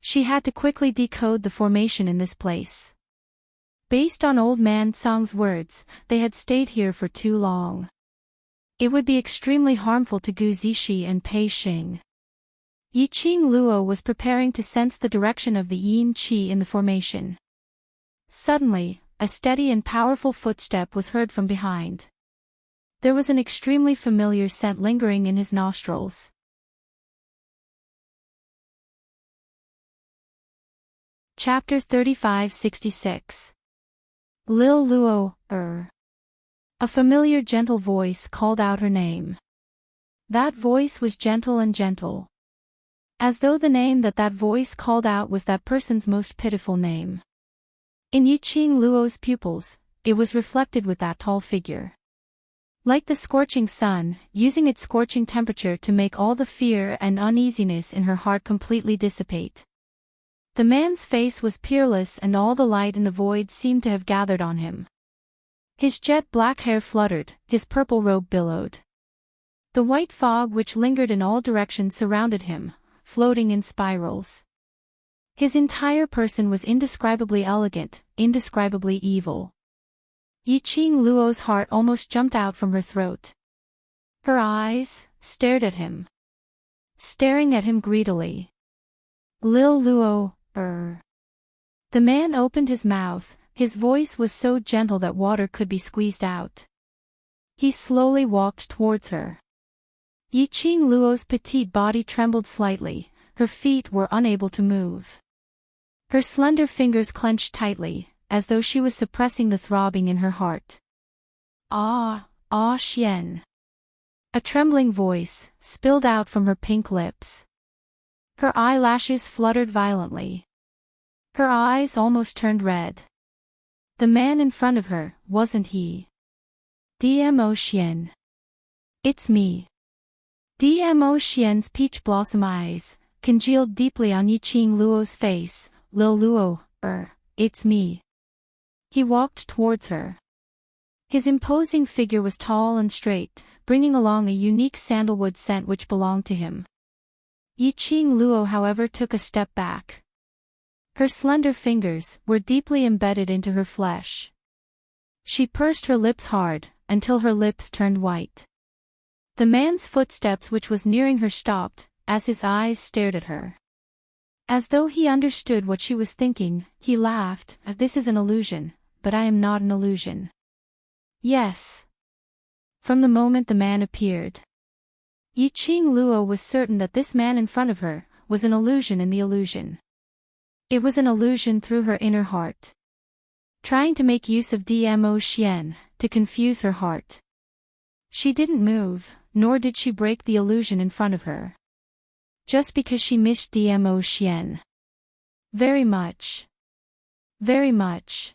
S1: She had to quickly decode the formation in this place. Based on old man Song's words, they had stayed here for too long. It would be extremely harmful to Gu Zixi and Pei Xing. Yi Qing Luo was preparing to sense the direction of the yin qi in the formation. Suddenly, a steady and powerful footstep was heard from behind. There was an extremely familiar scent lingering in his nostrils. Chapter 3566. Lil Luo, A familiar gentle voice called out her name. That voice was gentle and gentle. As though the name that voice called out was that person's most pitiful name. In Yi Qing Luo's pupils, it was reflected with that tall figure. Like the scorching sun, using its scorching temperature to make all the fear and uneasiness in her heart completely dissipate. The man's face was peerless and all the light in the void seemed to have gathered on him. His jet black hair fluttered, his purple robe billowed. The white fog which lingered in all directions surrounded him, floating in spirals. His entire person was indescribably elegant, indescribably evil. Yi Qing Luo's heart almost jumped out from her throat. Her eyes stared at him. Staring at him greedily. Lil Luo, The man opened his mouth, his voice was so gentle that water could be squeezed out. He slowly walked towards her. Yi Qing Luo's petite body trembled slightly, her feet were unable to move. Her slender fingers clenched tightly, as though she was suppressing the throbbing in her heart. Ah, Xian. A trembling voice spilled out from her pink lips. Her eyelashes fluttered violently. Her eyes almost turned red. The man in front of her, wasn't he? Dmo Xian. It's me. Dmo Xian's peach blossom eyes congealed deeply on Yi Qing Luo's face. Lil Luo, it's me. He walked towards her. His imposing figure was tall and straight, bringing along a unique sandalwood scent which belonged to him. Yi Qing Luo, however, took a step back. Her slender fingers were deeply embedded into her flesh. She pursed her lips hard, until her lips turned white. The man's footsteps which was nearing her stopped, as his eyes stared at her. As though he understood what she was thinking, he laughed. This is an illusion, but I am not an illusion. Yes. From the moment the man appeared. Yi Qing Luo was certain that this man in front of her was an illusion in the illusion. It was an illusion through her inner heart. Trying to make use of Dmo Xian, to confuse her heart. She didn't move, nor did she break the illusion in front of her. Just because she missed Dmo Xian. Very much. Very much.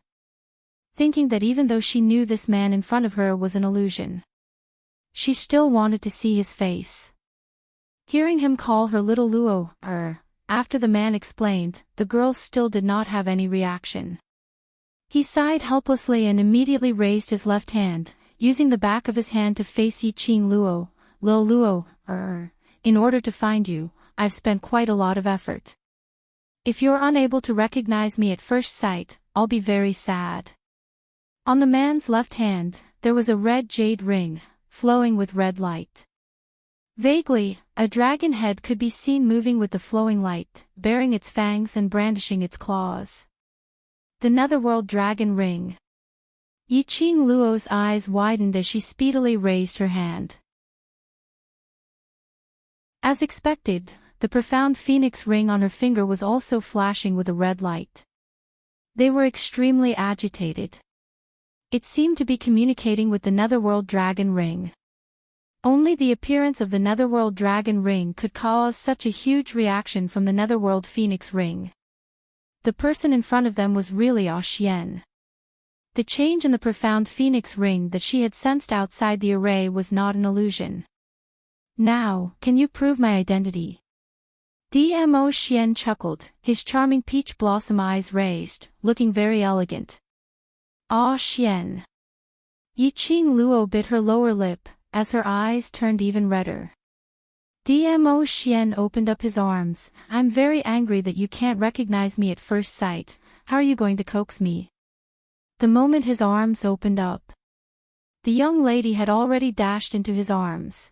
S1: Thinking that even though she knew this man in front of her was an illusion, she still wanted to see his face. Hearing him call her little Luo, after the man explained, the girl still did not have any reaction. He sighed helplessly and immediately raised his left hand, using the back of his hand to face Yi Qing Luo. Lil Luo, in order to find you, I've spent quite a lot of effort. If you're unable to recognize me at first sight, I'll be very sad. On the man's left hand, there was a red jade ring, flowing with red light. Vaguely, a dragon head could be seen moving with the flowing light, baring its fangs and brandishing its claws. The netherworld dragon ring. Yi Qing Luo's eyes widened as she speedily raised her hand. As expected, the profound phoenix ring on her finger was also flashing with a red light. They were extremely agitated. It seemed to be communicating with the netherworld dragon ring. Only the appearance of the netherworld dragon ring could cause such a huge reaction from the netherworld phoenix ring. The person in front of them was really Xian. The change in the profound phoenix ring that she had sensed outside the array was not an illusion. Now, can you prove my identity? Dmo Xian chuckled, his charming peach blossom eyes raised, looking very elegant. Ah Xian. Yiqing Luo bit her lower lip, as her eyes turned even redder. Dmo Xian opened up his arms. I'm very angry that you can't recognize me at first sight. How are you going to coax me? The moment his arms opened up, the young lady had already dashed into his arms.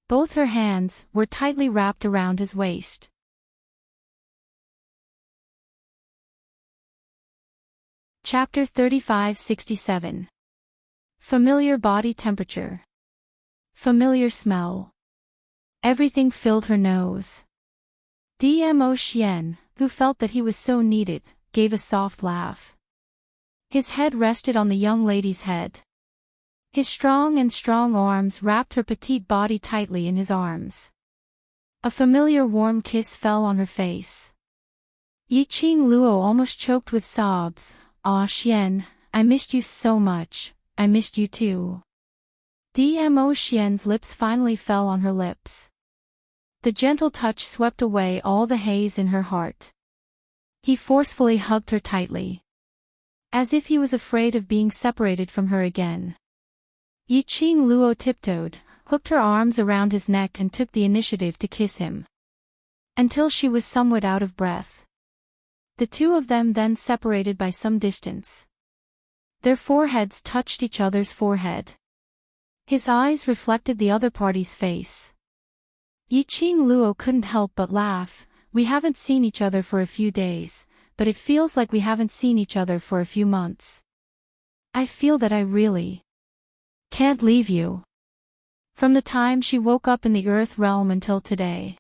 S1: Both her hands were tightly wrapped around his waist. Chapter 3567. Familiar body temperature. Familiar smell. Everything filled her nose. Dmo Xian, who felt that he was so needed, gave a soft laugh. His head rested on the young lady's head. His strong arms wrapped her petite body tightly in his arms. A familiar warm kiss fell on her face. Yiqing Luo almost choked with sobs. Ah Xian, I missed you so much, I missed you too. Dmo Xian's lips finally fell on her lips. The gentle touch swept away all the haze in her heart. He forcefully hugged her tightly, as if he was afraid of being separated from her again. Yiqing Luo tiptoed, hooked her arms around his neck and took the initiative to kiss him, until she was somewhat out of breath. The two of them then separated by some distance. Their foreheads touched each other's forehead. His eyes reflected the other party's face. Yiqing Luo couldn't help but laugh. We haven't seen each other for a few days, but it feels like we haven't seen each other for a few months. I feel that I really can't leave you. From the time she woke up in the earth realm until today.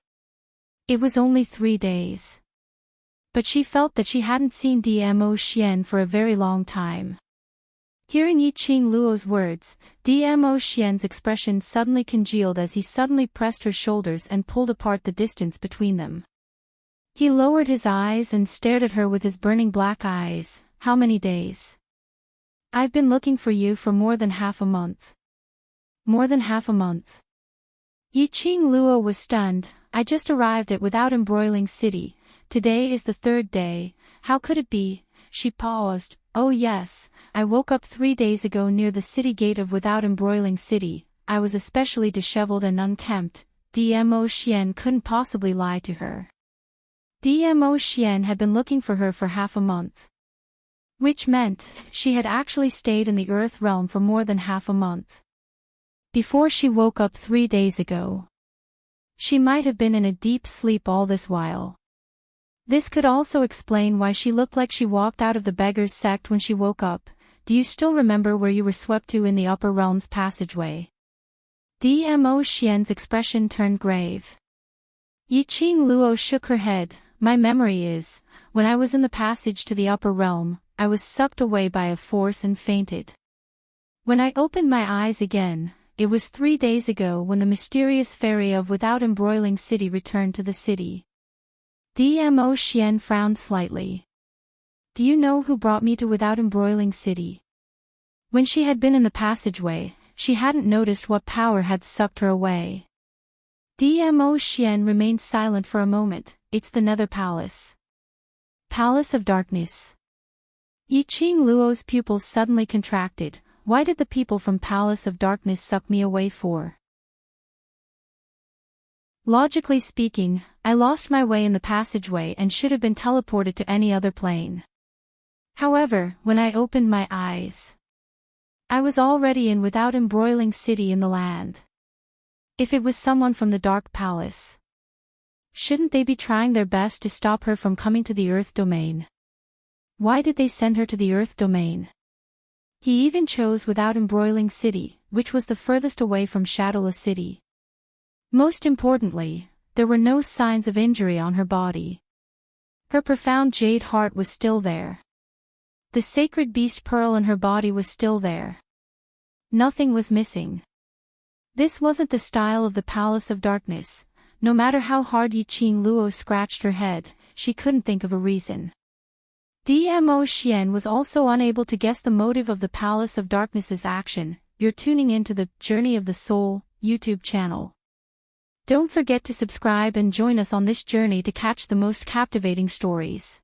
S1: It was only 3 days. But she felt that she hadn't seen Dmo Xian for a very long time. Hearing Yiqing Luo's words, Dmo Xian's expression suddenly congealed as he suddenly pressed her shoulders and pulled apart the distance between them. He lowered his eyes and stared at her with his burning black eyes. How many days? I've been looking for you for more than half a month. More than half a month. Yiqing Luo was stunned. I just arrived at Without Embroiling City. Today is the 3rd day. How could it be? She paused. Oh yes, I woke up 3 days ago near the city gate of Without Embroiling City. I was especially disheveled and unkempt. Dmo Xian couldn't possibly lie to her. Dmo Xian had been looking for her for half a month. Which meant, she had actually stayed in the earth realm for more than half a month. Before she woke up 3 days ago. She might have been in a deep sleep all this while. This could also explain why she looked like she walked out of the beggar's sect when she woke up. Do you still remember where you were swept to in the upper realms passageway? Dmo Xian's expression turned grave. Yiqing Luo shook her head. My memory is, when I was in the passage to the upper realm, I was sucked away by a force and fainted. When I opened my eyes again, it was 3 days ago when the mysterious fairy of Without Embroiling City returned to the city. Dmo Xian frowned slightly. Do you know who brought me to Without Embroiling City? When she had been in the passageway, she hadn't noticed what power had sucked her away. Dmo Xian remained silent for a moment. It's the Nether Palace. Palace of Darkness. Yiqing Luo's pupils suddenly contracted. Why did the people from Palace of Darkness suck me away for? Logically speaking, I lost my way in the passageway and should have been teleported to any other plane. However, when I opened my eyes, I was already in Without Embroiling City in the land. If it was someone from the Dark Palace, shouldn't they be trying their best to stop her from coming to the Earth domain? Why did they send her to the Earth domain? He even chose Without Embroiling City, which was the furthest away from Shadowless City. Most importantly, there were no signs of injury on her body. Her profound jade heart was still there. The sacred beast pearl in her body was still there. Nothing was missing. This wasn't the style of the Palace of Darkness. No matter how hard Yi Qing Luo scratched her head, she couldn't think of a reason. Dmo Xian was also unable to guess the motive of the Palace of Darkness's action. You're tuning into the Journey of the Soul YouTube channel. Don't forget to subscribe and join us on this journey to catch the most captivating stories.